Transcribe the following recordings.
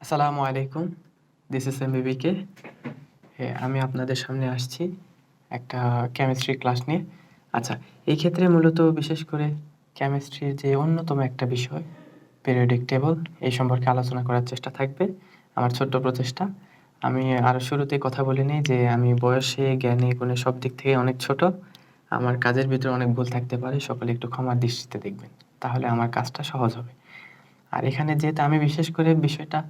আসসালামু আলাইকুম। This is MBBK. আমি আপনাদের সামনে আসছি একটা কেমিস্ট্রি ক্লাস নিয়ে। আচ্ছা, এই ক্ষেত্রে মূলত বিশেষ করে কেমিস্ট্রির যে অন্যতম একটা বিষয় পিরিয়ডিক টেবল, এই সম্পর্কে আলোচনা করার চেষ্টা থাকবে। আমার ছোট্ট প্রচেষ্টা। আমি আরও শুরুতেই কথা বলে নিই যে আমি বয়সে, জ্ঞানে, গুণে সব দিক থেকে অনেক ছোট। আমার কাজের ভিতরে অনেক ভুল থাকতে পারে। সকলে একটু ক্ষমার দৃষ্টিতে দেখবেন। তাহলে আমার কাজটা সহজ হবে। আর এখানে যেহেতু আমি বিশেষ করে বিষয়টা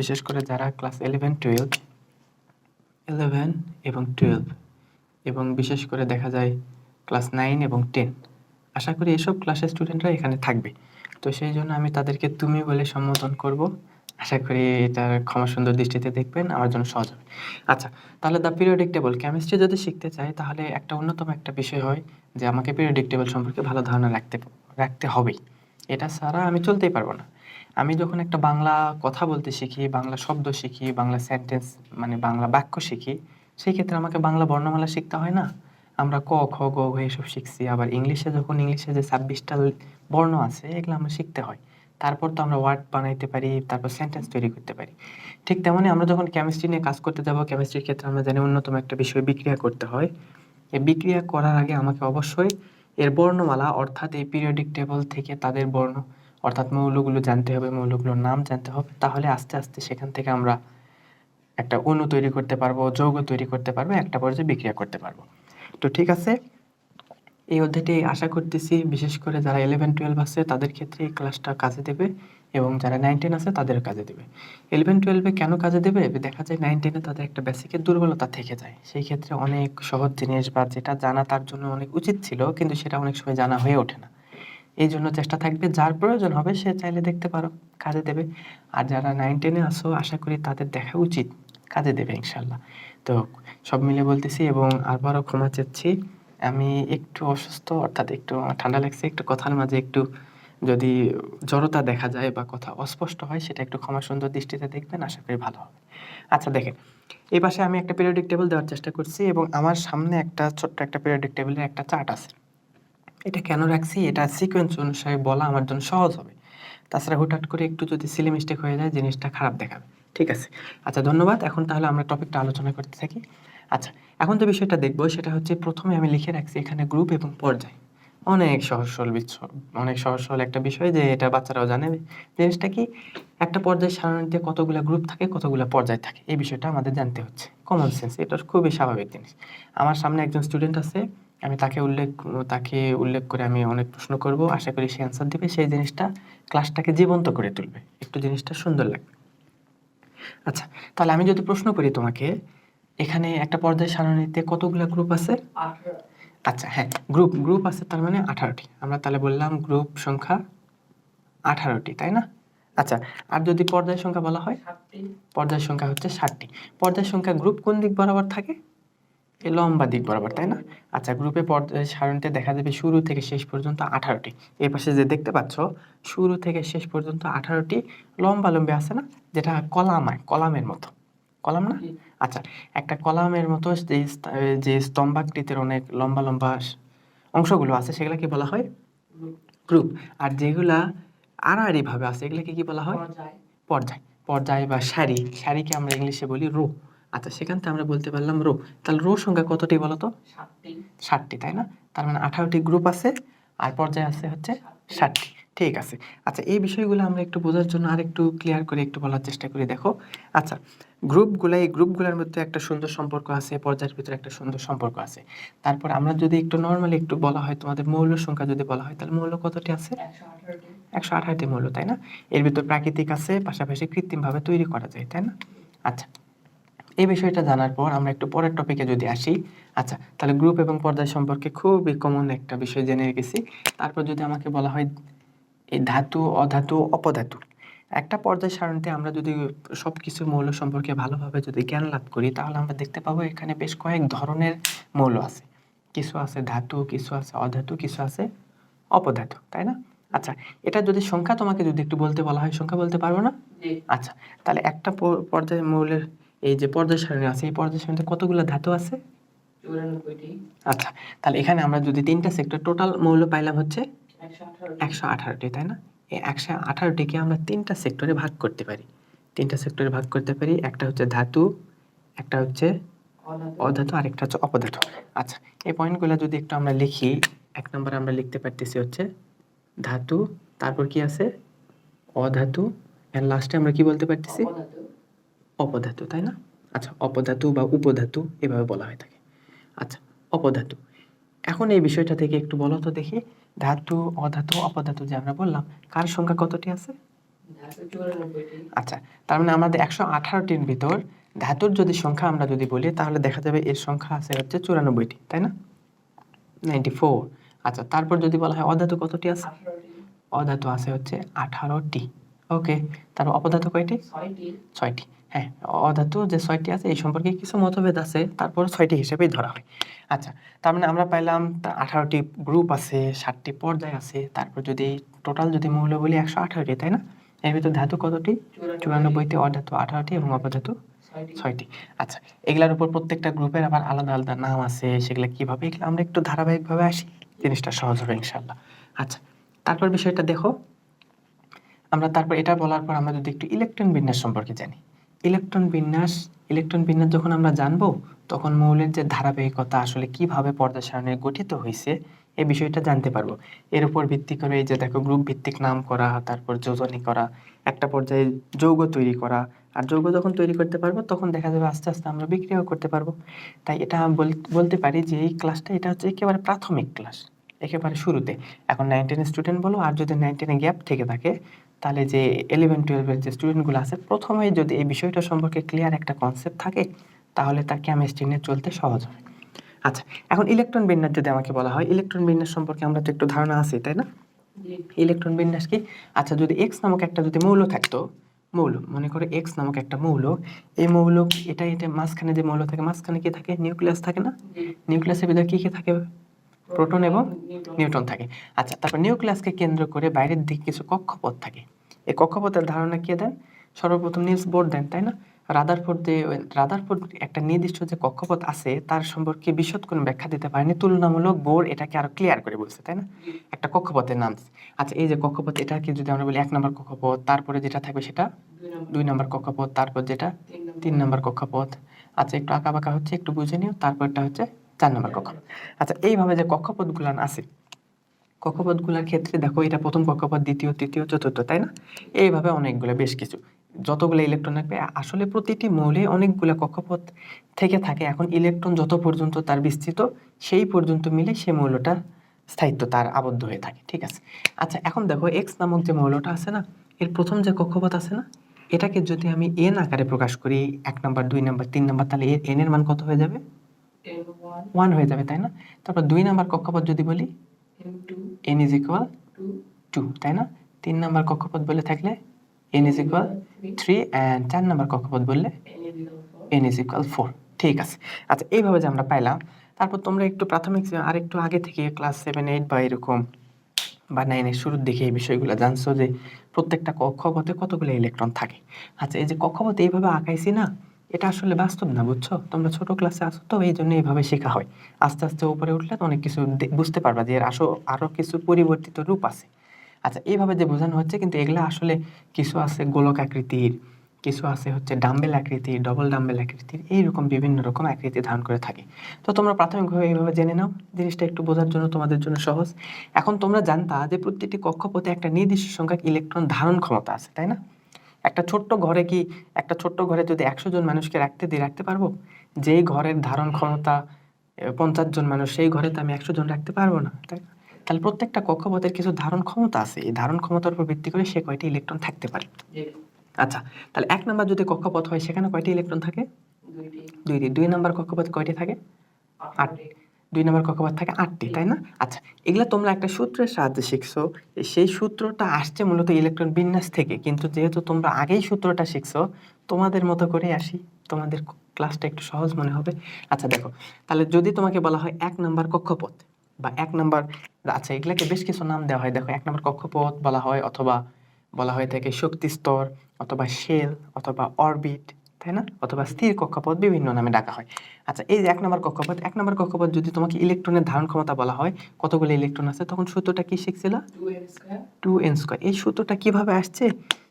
বিশেষ করে যারা ক্লাস 11 এবং 12 এবং বিশেষ করে দেখা যায় ক্লাস 9 এবং 10, আশা করি এসব ক্লাসের স্টুডেন্টরা এখানে থাকবে। তো সেই জন্য আমি তাদেরকে তুমি বলে সম্বোধন করব। আশা করি এটা ক্ষমা সুন্দর দৃষ্টিতে দেখবেন, আমার জন্য সহজ হবে। আচ্ছা, তাহলে দ্য পিরিয়ডিক টেবল কেমিস্ট্রি যদি শিখতে চাই তাহলে একটা অন্যতম একটা বিষয় হয় যে আমাকে পিরিয়ডিক টেবল সম্পর্কে ভালো ধারণা রাখতে হবেই। এটা ছাড়া আমি চলতেই পারবো না। আমি যখন একটা বাংলা কথা বলতে শিখি, বাংলা শব্দ শিখি, বাংলা সেন্টেন্স মানে বাংলা বাক্য শিখি, সেই ক্ষেত্রে আমাকে বাংলা বর্ণমালা শিখতে হয় না? আমরা ক, খ, গ, ঘ এসব শিখছি। আবার ইংলিশে যে 26টা বর্ণ আছে, এগুলো আমরা শিখতে হয়। তারপর তো আমরা ওয়ার্ড বানাইতে পারি, তারপর সেন্টেন্স তৈরি করতে পারি। ঠিক তেমনি আমরা যখন কেমিস্ট্রি নিয়ে কাজ করতে যাব, কেমিস্ট্রির ক্ষেত্রে আমরা জানি অন্যতম একটা বিষয় বিক্রিয়া করতে হয়। এই বিক্রিয়া করার আগে আমাকে অবশ্যই এর বর্ণমালা অর্থাৎ এই পিরিয়ডিক টেবল থেকে তাদের বর্ণ অর্থাৎ মৌলগুলো জানতে হবে, মৌলগুলোর নাম জানতে হবে। তাহলে আস্তে আস্তে সেখান থেকে আমরা একটা অণু তৈরি করতে পারবো, যৌগ তৈরি করতে পারবো, একটা পর্যায়ে বিক্রিয়া করতে পারবো। তো ঠিক আছে, এই অধ্যায়টি আশা করতেছি বিশেষ করে যারা 11-12 আছে তাদের ক্ষেত্রে এই ক্লাসটা কাজে দেবে এবং যারা 9-10 আছে তাদের কাজে দেবে। 11-12 কেন কাজে দেবে? দেখা যায় 9-10 তাদের একটা বেসিকের দুর্বলতা থেকে যায়। সেই ক্ষেত্রে অনেক সহজ জিনিস বা যেটা জানা তার জন্য অনেক উচিত ছিল, কিন্তু সেটা অনেক সময় জানা হয়ে ওঠে না। এই জন্য চেষ্টা থাকবে, যার প্রয়োজন হবে সে চাইলে দেখতে পারো, কাজে দেবে। আর যারা 9-10 আসো আশা করি তাদের দেখা উচিত, কাজে দেবে ইনশাল্লাহ। তো সব মিলে বলতেছি এবং আবারও ক্ষমা চাচ্ছি, আমি একটু অসুস্থ, অর্থাৎ একটু আমার ঠান্ডা লাগছে, একটু কথার মাঝে একটু যদি জড়তা দেখা যায় বা কথা অস্পষ্ট হয় সেটা একটু ক্ষমা সুন্দর দৃষ্টিতে দেখবেন, আশা করি ভালো হবে। আচ্ছা দেখেন, এই পাশে আমি একটা পিরিয়ডিক টেবিল দেওয়ার চেষ্টা করছি এবং আমার সামনে একটা ছোট্ট একটা পিরিয়ডিক টেবিলের একটা চার্ট আছে। এটা কেন রাখছি? এটা সিকোয়েন্স অনুসারে বলা আমার জন্য সহজ হবে। তাছাড়া হুটহাট করে একটু যদি সিলি মিস্টেক হয়ে যায় জিনিসটা খারাপ দেখাবে। ঠিক আছে? আচ্ছা ধন্যবাদ। এখন তাহলে আমরা টপিকটা আলোচনা করতে থাকি। আচ্ছা, এখন যে বিষয়টা দেখব সেটা হচ্ছে, প্রথমে আমি লিখে রাখছি এখানে গ্রুপ এবং পর্যায়। অনেক অনেক সহজ সরল একটা বিষয়, যে এটা বাচ্চারাও জানে। জিনিসটা কি? একটা পর্যায় সারণীতে কতগুলা গ্রুপ থাকে, কতগুলা পর্যায় থাকে, এই বিষয়টা আমাদের জানতে হচ্ছে। কমন সেন্স, এটা খুবই স্বাভাবিক জিনিস। আমার সামনে একজন স্টুডেন্ট আছে, আমি তাকে উল্লেখ করে আমি অনেক প্রশ্ন করব, আশা করি সে অ্যান্সার দিবে। সেই জিনিসটা ক্লাসটাকে জীবন্ত করে তুলবে, একটু জিনিসটা সুন্দর লাগবে। আচ্ছা, তাহলে আমি যদি প্রশ্ন করি তোমাকে, এখানে একটা পর্যায় সারণীতে কতগুলা গ্রুপ আছে? 18। আচ্ছা হ্যাঁ, গ্রুপ আছে, তার মানে 18টি। আমরা তাহলে বললাম গ্রুপ সংখ্যা 18টি, তাই না? আচ্ছা, আর যদি পর্যায় সংখ্যা বলা হয়? 7টি। পর্যায় সংখ্যা হচ্ছে 7টি। পর্যায় সংখ্যা গ্রুপ কোন দিক বরাবর থাকে? এই লম্বা দিক বরাবর, তাই না? আচ্ছা, গ্রুপে পর্যায় সারণীতে দেখা যাবে শুরু থেকে শেষ পর্যন্ত 18টি। এই পাশে যে দেখতে পাচ্ছ, শুরু থেকে শেষ পর্যন্ত 18টি লম্বা লম্বি আছে না, যেটা কলামের মতো। কলাম না? আচ্ছা, একটা কলামের মতো যে স্তম্ভাকৃতির অনেক লম্বা লম্বা অংশগুলো আছে সেগুলোকে বলা হয় গ্রুপ। আর যেগুলা আড়াআড়ি ভাবে আছে এগুলোকে কি বলা হয়? পর্যায়। পর্যায় বা সারিকে আমরা ইংলিশে বলি রো। আচ্ছা, সেখান থেকে আমরা বলতে পারলাম রো। তাহলে রো সংখ্যা কতটি বলো তো? 7টি, তাই না? তার মানে 18টি গ্রুপ আছে আর পর্যায় আছে হচ্ছে 7টি। ঠিক আছে। আচ্ছা, এই বিষয়গুলো আমরা একটু বোঝার জন্য আর একটু ক্লিয়ার করে একটু বলার চেষ্টা করি। দেখো, আচ্ছা, এই গ্রুপগুলোর মধ্যে একটা সুন্দর সম্পর্ক আছে, পর্যায়ের ভিতরে একটা সুন্দর সম্পর্ক আছে। তারপর আমরা যদি একটু নরমালি একটু বলা হয়, তোমাদের মৌল সংখ্যা যদি বলা হয়, তাহলে মৌল কতটি আছে? 118টি মৌল, তাই না? এর ভিতর প্রাকৃতিক আছে, পাশাপাশি কৃত্রিমভাবে তৈরি করা যায়, তাই না? আচ্ছা, এই বিষয়টা জানার পর আমরা একটু পরের টপিকে যদি আসি। আচ্ছা, তাহলে গ্রুপ এবং পর্যায় সম্পর্কে খুবই কমন একটা বিষয় জেনে গেছি। তারপর যদি আমাকে বলা হয় এই ধাতু, অধাতু, অপধাতু, একটা পর্যায় সারণীতে আমরা যদি সবকিছু মৌল সম্পর্কে ভালোভাবে যদি জ্ঞান লাভ করি, তাহলে আমরা দেখতে পাবো এখানে বেশ কয়েক ধরনের মৌল আছে। কিছু আছে ধাতু, কিছু আছে অধাতু, কিছু আছে অপধাতু, তাই না? আচ্ছা, এটা যদি সংখ্যা তোমাকে যদি একটু বলতে বলা হয়, সংখ্যা বলতে পারবো না? আচ্ছা, তাহলে একটা পর্যায় মৌলের এই যে পর্যায় সারণী আছে, এই পর্যায় সারণীতে কতগুলো ধাতু আছে? 94টি। আচ্ছা, তাহলে এখানে আমরা যদি 3টা সেক্টর টোটাল মৌল পাইলাম হচ্ছে 118টি, তাই না? এই 118টিকে আমরা 3টা সেক্টরে ভাগ করতে পারি। 3টা সেক্টরে ভাগ করতে পারি। একটা হচ্ছে ধাতু, একটা হচ্ছে অধাতু, আরেকটা হচ্ছে অপধাতু। আচ্ছা, এই পয়েন্টগুলো যদি একটু আমরা লিখি, 1 নম্বরে আমরা লিখতে পারতেছি হচ্ছে ধাতু, তারপর কি আছে অধাতু, এন্ড লাস্টে আমরা কি বলতে পারতেছি অপধাতু, তাই না? আচ্ছা, অপধাতু বা উপধাতু এভাবে বলা হয়ে থাকে। আচ্ছা, অপধাতু। এখন এই বিষয়টা থেকে একটু বলো তো দেখি, ধাতু, অধাতু, অপধাতু যে আমরা বললাম, কার সংখ্যা কতটি আছে? আচ্ছা, তার মানে আমাদের 118টির ভিতর ধাতুর যদি সংখ্যা আমরা যদি বলি, তাহলে দেখা যাবে এর সংখ্যা আছে হচ্ছে 94টি, তাই না? 94। আচ্ছা, তারপর যদি বলা হয় অধাতু কতটি আছে? অধাতু আছে হচ্ছে 18টি। ওকে, তারপর অপধাতু কয়টি? 6টি। হ্যাঁ, অধাতু যে 6টি আছে এই সম্পর্কে কিছু মতভেদ আছে, তারপর 6টি হিসেবেই ধরা হয়। আচ্ছা, তার মানে আমরা পাইলাম 18টি গ্রুপ আছে, 7টি পর্যায় আছে, তারপর যদি টোটাল যদি মৌল বলি 118টি, তাই না? এর ভিতর ধাতু কতটি? 94টি, অধাতু 18টি এবং অপধাতু 6টি। আচ্ছা, এগুলার উপর প্রত্যেকটা গ্রুপের আবার আলাদা আলাদা নাম আছে, সেগুলো কিভাবে, এগুলো আমরা একটু ধারাবাহিকভাবে আসি, জিনিসটা সহজ হবে ইনশাআল্লাহ। আচ্ছা, তারপর বিষয়টা দেখো, আমরা তারপর এটা বলার পর আমরা যদি একটু ইলেকট্রন বিন্যাস সম্পর্কে জানি। ইলেকট্রন বিন্যাস যখন আমরা জানবো, তখন মৌলের যে ধারাবাহিকতা আসলে কিভাবে পর্যায় সারণী গঠিত হয়েছে এই বিষয়টা জানতে পারবো। এর উপর ভিত্তি করে এই যে দেখো, গ্রুপ ভিত্তিক নাম করা, তারপর যোজনী করা, একটা পর্যায়ে যৌগ তৈরি করা, আর যৌগ যখন তৈরি করতে পারবো তখন দেখা যাবে আস্তে আস্তে আমরা বিক্রিয়াও করতে পারবো। তাই এটা বলতে পারি যে এই ক্লাসটা এটা হচ্ছে একেবারে প্রাথমিক ক্লাস, একেবারে শুরুতে। এখন 9-10 স্টুডেন্ট বলো, আর যদি 9-10 গ্যাপ থেকে থাকে, তাহলে যে 11-12 যে স্টুডেন্টগুলো আছে, প্রথমেই যদি এই বিষয়টা সম্পর্কে ক্লিয়ার একটা কনসেপ্ট থাকে, তাহলে তার কেমিস্ট্রি নিয়ে চলতে সহজ হবে। আচ্ছা, এখন ইলেকট্রন বিন্যাস যদি আমাকে বলা হয়, ইলেকট্রন বিন্যাস সম্পর্কে আমরা তো একটু ধারণা আছে, তাই না? ইলেকট্রন বিন্যাস কি? আচ্ছা, যদি এক্স নামক একটা যদি মৌল থাকতো, মৌল মনে করো এক্স নামক একটা মৌল, এই মৌল এটা মাঝখানে যে মৌল থাকে, মাঝখানে কি থাকে? নিউক্লিয়াস থাকে না? নিউক্লিয়াসের ভিতরে কি কি থাকে? প্রোটন এবং নিউট্রন থাকে। আচ্ছা, তারপর নিউক্লিয়াসকে কেন্দ্র করে বাইরের দিকে কিছু কক্ষপথ থাকে। এই কক্ষপথের ধারণা কে দেন? সর্বপ্রথম নিলস বোর দেন, তাই না? রাদারফোর্ড একটা নির্দিষ্ট যে কক্ষপথ আছে তার সম্পর্কে বিশদ কোনো ব্যাখ্যা দিতে পারেনি, তুলনামূলক বোর এটাকে আরো ক্লিয়ার করে বলছে, তাই না? একটা কক্ষপথের নাম। আচ্ছা, এই যে কক্ষপথ, এটাকে যদি আমরা বলি 1 নম্বর কক্ষপথ, তারপরে যেটা থাকবে সেটা 2 নম্বর কক্ষপথ, তারপর যেটা 3 নম্বর কক্ষপথ। আচ্ছা, একটু আঁকাবাঁকা হচ্ছে, একটু বুঝে নিও। তারপরটা হচ্ছে 4 নম্বর কক্ষপথ। আচ্ছা, এইভাবে যে কক্ষপথগুলো আছে, কক্ষপথগুলোর ক্ষেত্রে দেখো, এটা প্রথম কক্ষপথ, দ্বিতীয়, তৃতীয়, চতুর্থ, তাই না? এইভাবে অনেকগুলো, বেশ কিছু, যতগুলো ইলেকট্রন থাকবে, আসলে প্রতিটি মৌলে অনেকগুলো কক্ষপথ থেকে থাকে। এখন ইলেকট্রন যত পর্যন্ত তার বিস্তৃত, সেই পর্যন্ত মিলে সে মৌলটা স্থায়িত্ব তার আবদ্ধ হয়ে থাকে, ঠিক আছে? আচ্ছা, এখন দেখো এক্স নামক যে মৌলটা আছে না, এর প্রথম যে কক্ষপথ আছে না, এটাকে যদি আমি এন আকারে প্রকাশ করি, 1 নাম্বার, 2 নাম্বার, 3 নাম্বার, তাহলে এর এন এর মান কত হয়ে যাবে? 1 হয়ে যাবে, তাই না? তারপর 2 নাম্বার কক্ষপথ যদি বলি, n is equal 2, তাই না? 3 নাম্বার কক্ষপথ বলে থাকলে n is equal 3, and 4 number কক্ষপথ বললে n is equal 4, ঠিক আছে? আচ্ছা, এইভাবে যে আমরা পাইলাম, তারপর তোমরা একটু প্রাথমিক আর একটু আগে থেকে ক্লাস 7, 8 বা এরকম বা 9 এর শুরুর দিকে এই বিষয়গুলো জানছো যে প্রত্যেকটা কক্ষপথে কতগুলো ইলেকট্রন থাকে। আচ্ছা, এই যে কক্ষপথ এইভাবে আঁকাইছি না, এটা আসলে বাস্তব না, বুঝছো? তোমরা ছোট ক্লাসে আসো তো, এই জন্য এইভাবে শেখা হয়। আস্তে আস্তে উপরে উঠলে তো অনেক কিছু বুঝতে পারবা যে এর আরো কিছু পরিবর্তিত রূপ আছে। আচ্ছা, এইভাবে যে বোঝানো হচ্ছে, কিন্তু এগুলা আসলে কিছু আছে গোলক আকৃতির, কিছু আছে হচ্ছে ডাম্বেল আকৃতির, ডবল ডাম্বেল আকৃতির, এইরকম বিভিন্ন রকম আকৃতি ধারণ করে থাকে। তো তোমরা প্রাথমিকভাবে এইভাবে জেনে নাও, জিনিসটা একটু বোঝার জন্য তোমাদের জন্য সহজ। এখন তোমরা জানতা যে প্রত্যেকটি কক্ষপথে একটা নির্দিষ্ট সংখ্যক ইলেকট্রন ধারণ ক্ষমতা আছে, তাই না? একটা ছোট্ট ঘরে যদি 100 জন মানুষকে রাখতে পারবো? যেই ঘরের ধারণ ক্ষমতা 50 জন মানুষ, সেই ঘরে তো আমি 100 জন রাখতে পারবো না, তাই না? তাহলে প্রত্যেকটা কক্ষপথের কিছু ধারণ ক্ষমতা আছে, এই ধারণ ক্ষমতার উপর ভিত্তি করে সে কয়টি ইলেকট্রন থাকতে পারে। আচ্ছা, তাহলে 1 নাম্বার যদি কক্ষপথ হয়, সেখানে কয়টি ইলেকট্রন থাকে? 2টি। 2 নাম্বার কক্ষপথে কয়টি থাকে? 8টি। 2 নাম্বার কক্ষপথ থাকে 8টি, তাই না? আচ্ছা, এগুলা তোমরা একটা সূত্রের সাহায্যে শিখছো। সেই সূত্রটা আসছে মূলত ইলেকট্রন বিন্যাস থেকে, কিন্তু যেহেতু তোমরা আগেই সূত্রটা শিখছো, তোমাদের মতো করে আসি, তোমাদের ক্লাসটা একটু সহজ মনে হবে। আচ্ছা, দেখো, তাহলে যদি তোমাকে বলা হয় 1 নাম্বার কক্ষপথ বা 1 নাম্বার, আচ্ছা, এগুলাকে বেশ কিছু নাম দেওয়া হয়। দেখো, 1 নাম্বার কক্ষপথ বলা হয়, অথবা বলা হয়ে থাকে শক্তি স্তর, অথবা শেল, অথবা অরবিট, তাই না? অথবা স্থির কক্ষপথ বিভিন্ন নামে ডাকা হয়। আচ্ছা, এই যে 1 নম্বর কক্ষপথ, 1 নম্বর কক্ষপথ যদি তোমাকে ইলেকট্রনের ধারণ ক্ষমতা বলা হয়, কতগুলো ইলেকট্রন আছে, তখন সূত্রটা কি শিখছিলা? 2n²। এই সূত্রটা কিভাবে আসছে?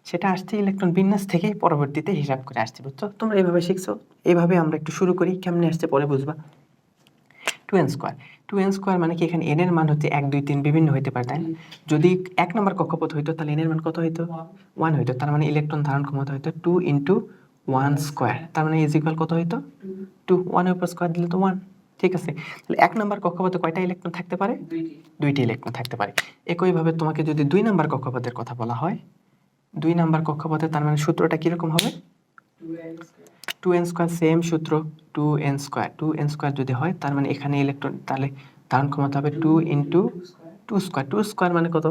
সেটা আসছে ইলেকট্রন বিন্যাস থেকেই পরবর্তীতে হিসাব করে আসছে, বুঝছো? তোমরা এইভাবে শিখছো, এইভাবে আমরা একটু শুরু করি, কেমনে আসছে পরে বুঝবা। 2n², 2n² মানে কি, এখানে n এর মান হচ্ছে 1 2 3 বিভিন্ন হইতে পারে, তাই না? যদি 1 নম্বর কক্ষপথ হইতো তাহলে n এর মান কত হইতো? 1 হইতো। তার মানে ইলেকট্রন ধারণ ক্ষমতা হইতো 2 × 1²। তার মানে ইজ ইকুয়াল কত হইতো? 2। 1 এর উপর স্কয়ার দিলে তো 1। ঠিক আছে, তাহলে 1 নম্বর কক্ষপথে কয়টা ইলেকট্রন থাকতে পারে? দুইটি ইলেকট্রন থাকতে পারে। একইভাবে তোমাকে যদি 2 নম্বর কক্ষপথের কথা বলা হয়, 2 নম্বর কক্ষপথে তার মানে সূত্রটা কিরকম হবে? 2n², সেম সূত্র, 2n²। 2n² যদি হয় তার মানে এখানে ইলেকট্রন, তাহলে ধারণ ক্ষমতা হবে 2 × 2²। 2² মানে কত?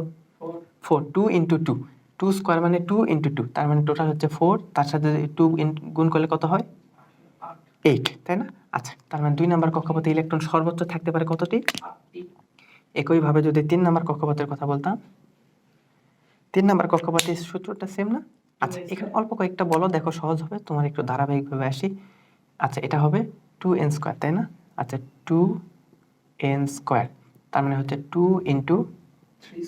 4। 2 × 2, 2² মানে 2 × 2, তার মানে টোটাল হচ্ছে 4, তার সাথে 2 গুণ করলে কত হয়? 8, তাই না? আচ্ছা, তার মানে 2 নম্বর কক্ষপথে ইলেকট্রন সর্বোচ্চ থাকতে পারে কতটি? একইভাবে যদি 3 নম্বর কক্ষপথের কথা বলতাম, 3 নম্বর কক্ষপথের সূত্রটা সেম না? আচ্ছা, এখানে অল্প কয়েকটা বলো, দেখো সহজ হবে, তোমার একটু ধারাবাহিকভাবে আসি। আচ্ছা, এটা হবে 2n², তাই না? আচ্ছা, 2n², তার মানে হচ্ছে 2 ×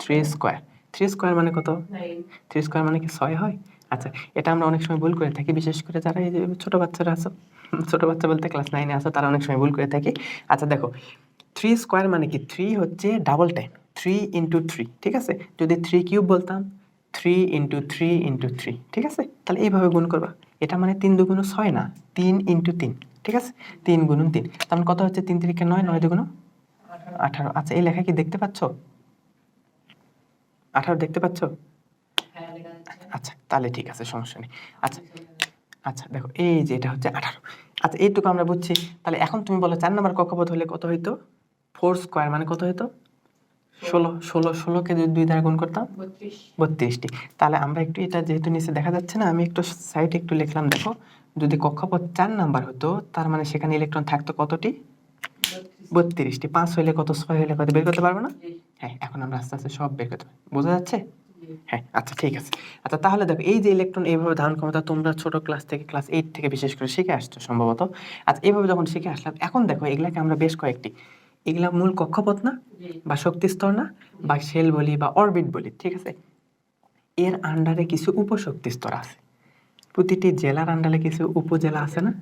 3²। 3² মানে কত? 3² মানে কি 6 হয়? আচ্ছা, এটা আমরা অনেক সময় ভুল করে থাকি, বিশেষ করে যারা এই যে ছোট বাচ্চারা আছো, ছোট বাচ্চা বলতে ক্লাস 9 এ আছো, তারা অনেক সময় ভুল করে থাকি। আচ্ছা দেখো, 3² মানে কি, 3 হচ্ছে ডাবল টাইম, 3 × 3, ঠিক আছে? যদি 3³ বলতাম, 3 × 3 × 3, ঠিক আছে? তাহলে এইভাবে গুণ করবা। এটা মানে 3 2 6 না, 3 × 3, ঠিক আছে? 3 × 3, তার মানে কত হচ্ছে? 3 3 9, 9 2 18। আচ্ছা, এই লেখা কি দেখতে পাচ্ছ? 18 দেখতে পাচ্ছ? আচ্ছা, তাহলে ঠিক আছে, সমস্যা নেই। আচ্ছা, আচ্ছা দেখো, এই যে এটা হচ্ছে 18। আচ্ছা, এইটুকু আমরা বুঝছি। তাহলে এখন তুমি বলো 4 নম্বর কক্ষপথ হলে কত হইতো? 4² মানে কত হইতো? 16 কে যদি 2 দ্বারা গুণ করতাম 32টি। তাহলে আমরা একটু, এটা যেহেতু নিচে দেখা যাচ্ছে না, আমি একটু সাইডে একটু লিখলাম। দেখো, যদি কক্ষপথ 4 নাম্বার হতো তার মানে সেখানে ইলেকট্রন থাকতো কতটি? 32টি। 5 হইলে কত, 6 হইলে কত, বের করতে পারবো না? হ্যাঁ, এখন আমরা আস্তে আস্তে সব বের করতে পারবো। বোঝা যাচ্ছে? হ্যাঁ, আচ্ছা ঠিক আছে। আচ্ছা, তাহলে দেখো, এই যে ইলেকট্রন এইভাবে ধারণ ক্ষমতা তোমরা ছোট ক্লাস থেকে, ক্লাস 8 থেকে বিশেষ করে শিখে আসছো সম্ভবত। আচ্ছা, এইভাবে যখন শিখে আসলাম, এখন দেখো এগুলাকে আমরা বেশ কয়েকটি, এগুলা মূল কক্ষপথ না, বা শক্তি স্তর না, বা শেল বলি বা অরবিট বলি, ঠিক আছে? এর আন্ডারে কিছু উপশক্তি স্তর আছে। প্রতিটি জেলার আন্ডারে কিছু উপজেলা আছে না?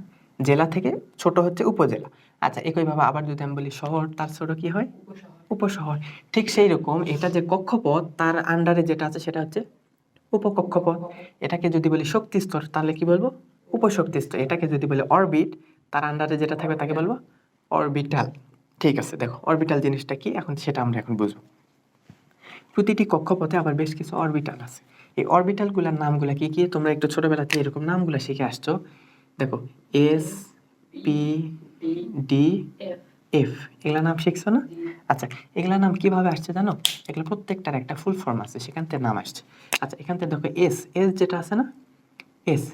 জেলা থেকে ছোট হচ্ছে উপজেলা। আচ্ছা, একইভাবে আবার যদি আমি বলি শহর, তার ছোট কি হয়? উপশহর। ঠিক সেই রকম এটা যে কক্ষপথ, তার আন্ডারে যেটা আছে সেটা হচ্ছে উপকক্ষপথ। এটাকে যদি বলি শক্তি স্তর তাহলে কি বলবো? উপশক্তি স্তর। এটাকে যদি বলি অরবিট, তার আন্ডারে যেটা থাকবে তাকে বলবো অরবিটাল। ঠিক আছে, দেখো অরবিটাল জিনিসটা কি, এখন সেটা আমরা এখন বুঝবো। প্রতিটি কক্ষপথে আবার বেশ কিছু অরবিটাল আছে। এই অরবিটালগুলোর নামগুলো কি কি তোমরা একটু ছোটবেলাতে এরকম নামগুলো শিখে আসছো। দেখো, এস, পি, ডি, এফ, এগুলা নাম শিখছো না? আচ্ছা, এগুলা নাম কিভাবে আসছে জানো? এগুলো প্রত্যেকটার একটা ফুল ফর্ম আছে, সেখান থেকে নাম আসছে। আচ্ছা, এখান থেকে দেখো এস, এস যেটা আছে না, এস।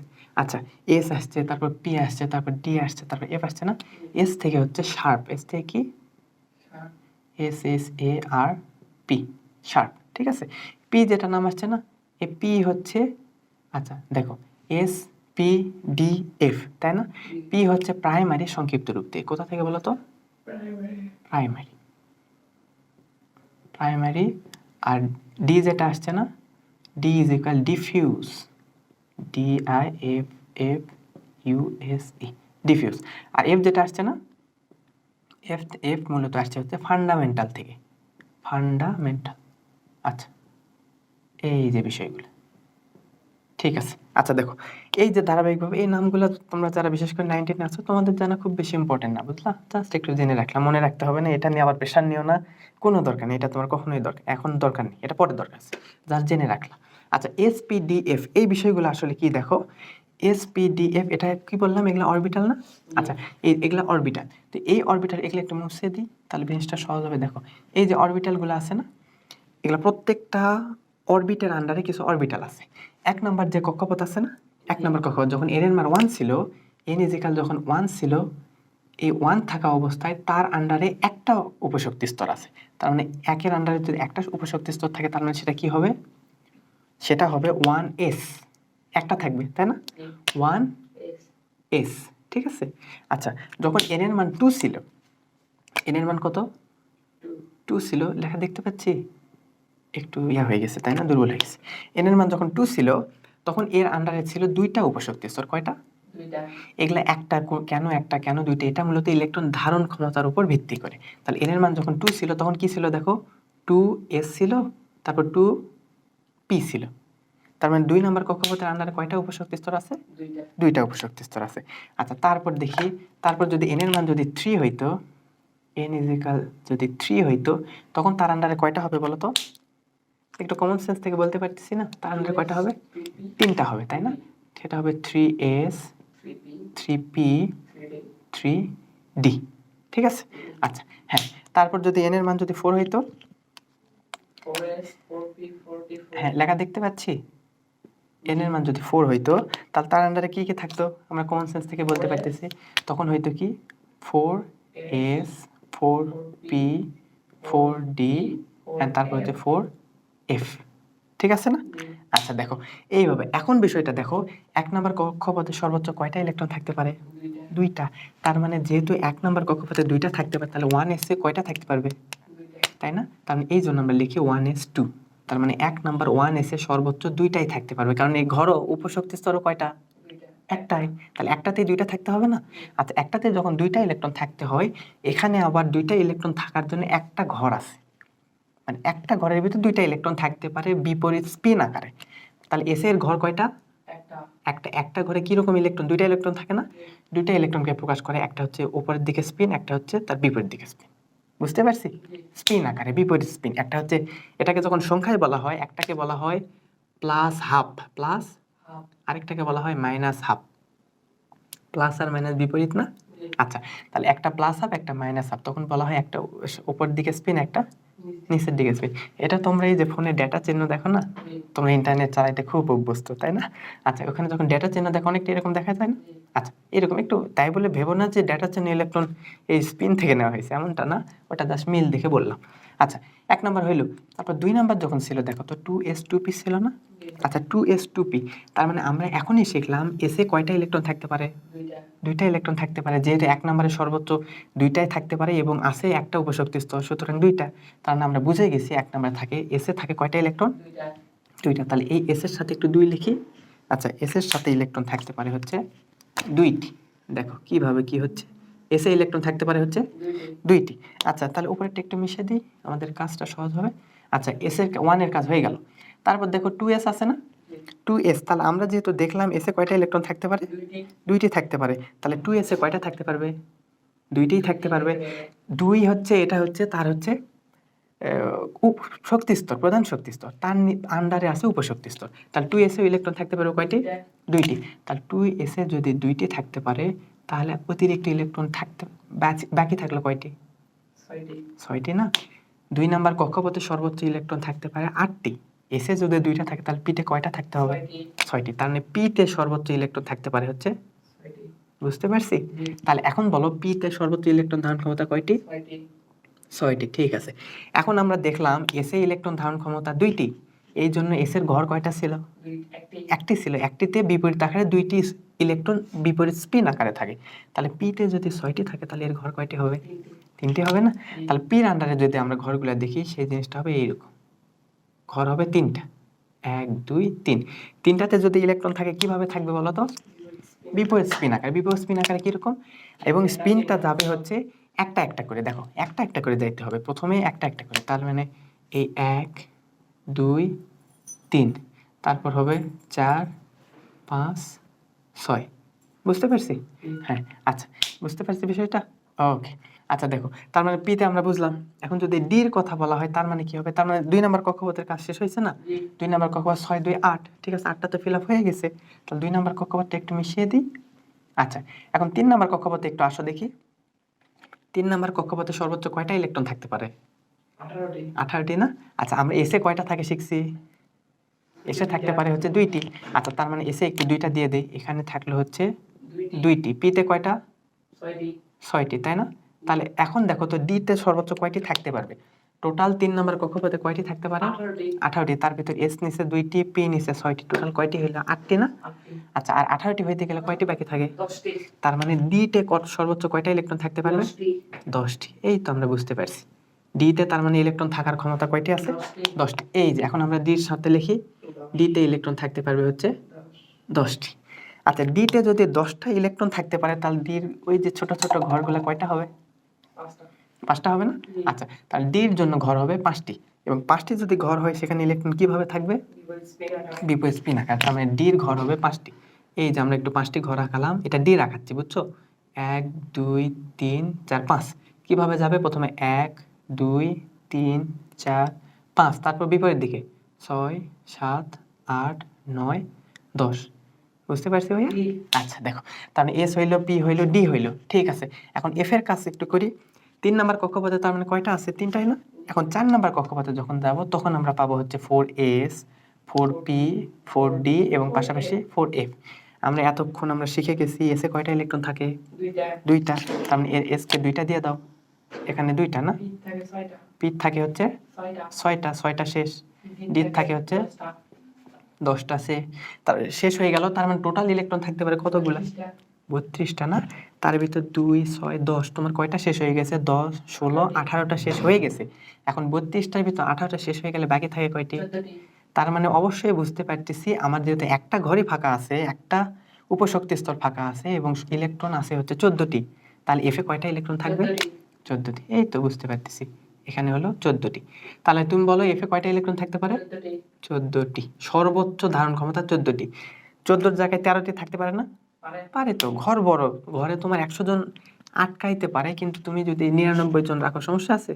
আচ্ছা, এস আসছে, তারপর পি আসছে, তারপর ডি আসছে, তারপর এফ আসছে না? এস থেকে হচ্ছে শার্প, এস থেকে কি? S S A R P, sharp, ঠিক আছে? পি যেটা নাম আসছে না, এ পি হচ্ছে, আচ্ছা দেখো, এস পি ডি এফ, তাই না? পি হচ্ছে প্রাইমারি সংক্ষিপ্ত রূপ দিয়ে, কোথা থেকে বলো তো? Primary, primary. আর ডি যেটা আসছে না, D is equal diffuse, D I F F U S E, diffuse. আর এফ যেটা আসছে না, এফ, এফ মূলত আসছে হচ্ছে ফান্ডামেন্টাল থেকে, ফান্ডামেন্টাল। আচ্ছা, এই যে বিষয়গুলো, ঠিক আছে। আচ্ছা দেখো, এই যে ধারাবাহিকভাবে এই নামগুলো তোমরা যারা বিশেষ করে 9 10 আছো, তোমাদের জানা খুব বেশি ইম্পর্টেন্ট না, বুঝলা? জাস্ট একটু জেনে রাখলাম, মনে রাখতে হবে না, এটা নিয়ে আবার প্রেশার নিও না, কোনো দরকার নেই, এটা তোমার কখনোই দরকার, এখন দরকার নেই, এটা পরে দরকার আছে, জাস্ট জেনে রাখলাম। আচ্ছা, এসপিডিএফ, এই বিষয়গুলো আসলে কি দেখো, এসপিডিএফ এটা কি বললাম, এগুলা অরবিটাল না? আচ্ছা, এগুলা অরবিটাল। তো এই অরবিটাল, এগুলো একটু মুছে দিই, তাহলে জিনিসটা সহজ হবে। দেখো, এই যে অরবিটালগুলো আছে না, এগুলো প্রত্যেকটা অরবিটের আন্ডারে কিছু অরবিটাল আছে। 1 নাম্বার যে কক্ষপথ আছে না, 1 নাম্বার কক্ষপথ যখন এর মান 1 ছিল, এন ইজিক্যাল যখন 1 ছিল, এই 1 থাকা অবস্থায় তার আন্ডারে একটা উপশক্তি স্তর আছে। তার মানে 1 এর আন্ডারে যদি একটা উপশক্তি স্তর থাকে, তার মানে সেটা কি হবে? সেটা হবে 1s, একটা থাকবে, তাই না? 1 এস, ঠিক আছে। আচ্ছা, যখন এন এর মান 2 ছিল, এন এর মান কত? 2 ছিল, লেখা দেখতে পাচ্ছি একটু হয়ে গেছে তাই না, দুর্বল হয়ে গেছে। এন এর মান যখন 2 ছিল তখন এর আন্ডারে ছিল দুইটা উপশক্তি স্তর। কয়টা? এগুলা একটা কেন দুইটা, এটা মূলত ইলেকট্রন ধারণ ক্ষমতার উপর ভিত্তি করে। তাহলে এন এর মান যখন 2 ছিল তখন কি ছিল দেখো, 2s ছিল, তারপর 2p ছিল। তার মানে 2 নম্বর কক্ষপথের আন্ডারে কয়টা উপশক্তি স্তর আছে? দুইটা উপশক্তি স্তর আছে। আচ্ছা, তারপর দেখি, তারপর যদি n এর মান যদি 3 হইতো, n ইজিক্যাল যদি 3 হইতো, তখন তার আন্ডারে কয়টা হবে বলো তো? একটু কমন সেন্স থেকে বলতে পারতেছি না, তার আন্ডারে কয়টা হবে? তিনটা হবে তাই না? সেটা হবে 3s, 3p, 3d, ঠিক আছে। আচ্ছা হ্যাঁ, তারপর যদি n এর মান যদি 4 হইতো, 4s, 4p, 4d, 4d, হ্যাঁ লেখা দেখতে পাচ্ছি, n এর মান যদি 4 হইতো, তাহলে তার আন্ডারে কি কি থাকতো আমরা কমন সেন্স থেকে বলতে পারতেছি, তখন হইতো কি 4s, 4p, 4d এন্ড তারপর হচ্ছে 4f, ঠিক আছে না? আচ্ছা দেখো এইভাবে, এখন বিষয়টা দেখো, এক নাম্বার কক্ষপথে সর্বোচ্চ কয়টা ইলেকট্রন থাকতে পারে? দুইটা। তার মানে যেহেতু এক নাম্বার কক্ষপথে দুইটা থাকতে পারে, তাহলে 1s এ কয়টা থাকতে পারবে? তাই না? তার মানে এই জন্য আমরা লিখি 1s2। তার মানে এক নাম্বার 1s এ সর্বোচ্চ দুইটাই থাকতে পারবে, কারণ এই ঘর উপশক্তি স্তর কয়টা? একটাই। তাহলে একটাতেই দুইটা থাকতে হবে না? আচ্ছা, একটাতে যখন দুইটা ইলেকট্রন থাকতে হয়, এখানে আবার দুইটা ইলেকট্রন থাকার জন্য একটা ঘর আছে, মানে একটা ঘরের ভিতর দুইটা ইলেকট্রন থাকতে পারে বিপরীত স্পিন আকারে। তাহলে এস এর ঘর কয়টা? একটা ঘরে কি রকম ইলেকট্রন? দুইটা ইলেকট্রন থাকে না? দুইটা ইলেকট্রনকে প্রকাশ করে, একটা হচ্ছে উপরের দিকে স্পিন, একটা হচ্ছে তার বিপরীত দিকে স্পিন। বুঝতে পারছি? স্পিন আকারে বিপরীত স্পিন। একটা হচ্ছে, এটাকে যখন সংখ্যায় বলা হয়, একটাকে বলা হয় প্লাস হাফ, প্লাস, আরেকটাকে বলা হয় মাইনাস হাফ। প্লাস আর মাইনাস বিপরীত না? আচ্ছা, তাহলে একটা প্লাস হাফ, একটা মাইনাস হাফ, তখন বলা হয় একটা উপর দিকে স্পিন, একটা নিচের দিকে স্পিন। এটা তোমরা এই যে ফোনে ডেটা চিহ্ন দেখো না, তোমরা ইন্টারনেট চালাইতে খুব অভ্যস্ত তাই না? আচ্ছা, ওখানে যখন ডেটা চিহ্ন দেখো অনেকটা এরকম দেখা যায় না? আচ্ছা, এরকম একটু, তাই বলে ভেবো না যে ডেটা চিহ্ন ইলেকট্রন এই স্পিন থেকে নেওয়া হয়েছে, এমনটা না, ওটা জাস্ট মিল দেখে বললাম। আচ্ছা, এক নাম্বার হইলো, তারপর 2 নাম্বার যখন ছিল দেখো তো 2s2p ছিল না? আচ্ছা, 2s2p, তার মানে আমরা এখনই শিখলাম এসে কয়টা ইলেকট্রন থাকতে পারে? দুইটা ইলেকট্রন থাকতে পারে, যেহেতু এক নম্বরে সর্বোচ্চ দুইটাই থাকতে পারে এবং আছে একটা উপশক্তি স্তর, সুতরাং দুইটা। তার মানে আমরা বুঝে গেছি এক নম্বরে থাকে, এসে থাকে কয়টা ইলেকট্রন? দুইটা। তাহলে এই এস এর সাথে একটু 2 লিখি। আচ্ছা, এস এর সাথে ইলেকট্রন থাকতে পারে হচ্ছে দুইটি। দেখো কিভাবে কি হচ্ছে, এসে ইলেকট্রন থাকতে পারে হচ্ছে দুইটি। আচ্ছা, তাহলে উপরেরটা একটু মিশিয়ে দিই, আমাদের কাজটা সহজ হবে। আচ্ছা, এস এর 1 এর কাজ হয়ে গেল। তারপর দেখো 2s আছে না? 2s, তাহলে আমরা যেহেতু দেখলাম এসে কয়টা ইলেকট্রন থাকতে পারে? দুইটি থাকতে পারে। তাহলে 2s এ কয়টা থাকতে পারবে? দুইটাই থাকতে পারবে। 2 হচ্ছে, এটা হচ্ছে তার হচ্ছে শক্তি স্তর, প্রধান শক্তি স্তর, তার আন্ডারে আছে উপশক্তি স্তর। তাহলে 2s এ ইলেকট্রন থাকতে পারবে কয়টি? দুইটি। তাহলে 2s এ যদি দুইটি থাকতে পারে, তাহলে অতিরিক্ত ইলেকট্রন থাকতে বাকি থাকলো কয়টি? ছয়টি না? 2 নাম্বার কক্ষপথে সর্বোচ্চ ইলেকট্রন থাকতে পারে 8টি। এসে যদি দুইটা থাকে, তাহলে পিতে কয়টা থাকতে হবে? 6টি। তার মানে পিতে সর্বোচ্চ ইলেকট্রন থাকতে পারে হচ্ছে, বুঝতে পারছি? তাহলে এখন বলো পিতে সর্বোচ্চ ইলেকট্রন ধারণ ক্ষমতা কয়টি? 6টি, ঠিক আছে। এখন আমরা দেখলাম এসে ইলেকট্রন ধারণ ক্ষমতা 2টি, এই জন্য এস এর ঘর কয়টা ছিল? একটি ছিল। একটিতে বিপরীত আকারে দুইটি ইলেকট্রন বিপরীত স্পিন আকারে থাকে। তাহলে পিতে যদি 6টি থাকে, তাহলে এর ঘর কয়টি হবে? 3টি হবে না? তাহলে পির আন্ডারে যদি আমরা ঘরগুলো দেখি, সেই জিনিসটা হবে এইরকম, ঘর হবে 3টা, 1 2 3। 3টাতে যদি ইলেকট্রন থাকে কিভাবে থাকবে বলো তো? বিপরীত স্পিন আকারে। বিপরীত স্পিন আকারে কিরকম? এবং স্পিনটা যাবে হচ্ছে একটা একটা করে, দেখো একটা একটা করে যাইতে হবে, প্রথমে একটা একটা করে। তার মানে এই 1 2 3, তারপর হবে 4 5 6। বুঝতে পারছি? হ্যাঁ, আচ্ছা, বুঝতে পারছি বিষয়টা। ওকে, আচ্ছা দেখো, তার মানে পিতে আমরা বুঝলাম। এখন যদি ডির কথা বলা হয়, তার মানে কি হবে? তার মানে 2 নম্বর কক্ষপথের কাজ শেষ হয়েছে না? 2 নম্বর কক্ষপথ 6 2 8, ঠিক আছে, 8টা তো ফিল আপ হয়ে গেছে। তাহলে 2 নম্বর কক্ষপথটা একটু মিশিয়ে দিই। আচ্ছা, এখন 3 নম্বর কক্ষপথে একটু আসো দেখি। 3 নম্বর কক্ষপথে সর্বোচ্চ কয়টা ইলেকট্রন থাকতে পারে? 18টি না? আচ্ছা, আমরা এসে কয়টা থাকে শিখছি? এসে থাকতে পারে হচ্ছে 2টি। আচ্ছা, তার মানে এসে একটু 2টা দিয়ে দেই, এখানে থাকলো হচ্ছে 2টি। পিতে কয়টা? 6টি, তাই না? তাহলে এখন দেখো তো ডিতে সর্বোচ্চ কয়টি থাকতে পারবে? টোটাল 3 নম্বর কক্ষপথে কয়টি থাকতে পারে? 18টি 18টি। তার ভিতর এস নিচে 2টি, পি নিচে 6টি, টোটাল কয়টি হইলো? 8টি না? 8টি আচ্ছা, আর 18টি হইতে গেলে কয়টি বাকি থাকে? 10টি তার মানে ডিতে সর্বোচ্চ কয়টা ইলেকট্রন থাকতে পারবে? 10টি 10টি। এই তো আমরা বুঝতে পারছি। ডিতে তার মানে ইলেকট্রন থাকার ক্ষমতা কয়টি আছে? 10টি 10টি। এই যে এখন আমরা ডির সাথে লিখি, ডিতে ইলেকট্রন থাকতে পারবে হচ্ছে 10টি। আচ্ছা, ডিতে যদি 10টা ইলেকট্রন থাকতে পারে তাহলে ডির ওই যে ছোট ছোট ঘরগুলো কয়টা হবে? 5টা হবে না? জি। আচ্ছা, তাহলে ডির জন্য ঘর হবে 5টি, এবং 5টি যদি ঘর হয় সেখানে ইলেকট্রন কিভাবে থাকবে? বিপরীত স্পিন আকার। তার মানে ডির ঘর হবে 5টি। এই যে আমরা একটু 5টি ঘর আঁকালাম, এটা ডি রাখাচ্ছি, বুঝছো? 1 2 3 4 5। কিভাবে যাবে? প্রথমে 1 2 3 4 5, তারপর বিপরীত দিকে 6 7 8 9 10। বুঝতে পারছি ভাইয়া? জি। আচ্ছা দেখো, তাহলে এস হইলো, পি হইলো, ডি হইলো, ঠিক আছে। এখন এফ এর কাজ একটু করি। 3 নাম্বার কক্ষপথে তার মানে কয়টা আছে? 3টাই না? এখন 4 নাম্বার কক্ষপথে যখন যাব তখন আমরা পাবো হচ্ছে 4s 4p 4d এবং পাশাপাশি 4f। আমরা এতক্ষণ আমরা শিখে গেছি এস এ কয়টা ইলেকট্রন থাকে? 2টা। তার মানে এর এস কে 2টা দিয়ে দাও, এখানে 2টা না? পি থাকে হচ্ছে 6টা, 6টা শেষ। ডি থাকে হচ্ছে 10টা আছে, তার শেষ হয়ে গেল। তার মানে টোটাল ইলেকট্রন থাকতে পারে কতগুলা? 32টা না? তার ভিতর 2 6 10, তোমার কয়টা শেষ হয়ে গেছে? 10 16 18টা শেষ হয়ে গেছে। এখন 32টার ভিতর 18টা শেষ হয়ে গেলে বাকি থাকে কয়টি? তার মানে অবশ্যই বুঝতে পারতেছি আমার যেহেতু একটা ঘরই ফাঁকা আছে, একটা উপশক্তি স্তর ফাঁকা আছে এবং ইলেকট্রন আছে হচ্ছে 14টি, তাহলে এফে কয়টা ইলেকট্রন থাকবে? 14টি। এই তো বুঝতে পারতেছি, এখানে হলো 14টি। তাহলে তুমি বলো এফে কয়টা ইলেকট্রন থাকতে পারে? 14টি। সর্বোচ্চ ধারণ ক্ষমতা 14টি। 14 জায়গায় 13টি থাকতে পারে না? পারে তো, ঘর বড়, ঘরে তোমার 100 জন আটকাইতে পারে, কিন্তু তুমি যদি 99 জন রাখো সমস্যা আছে,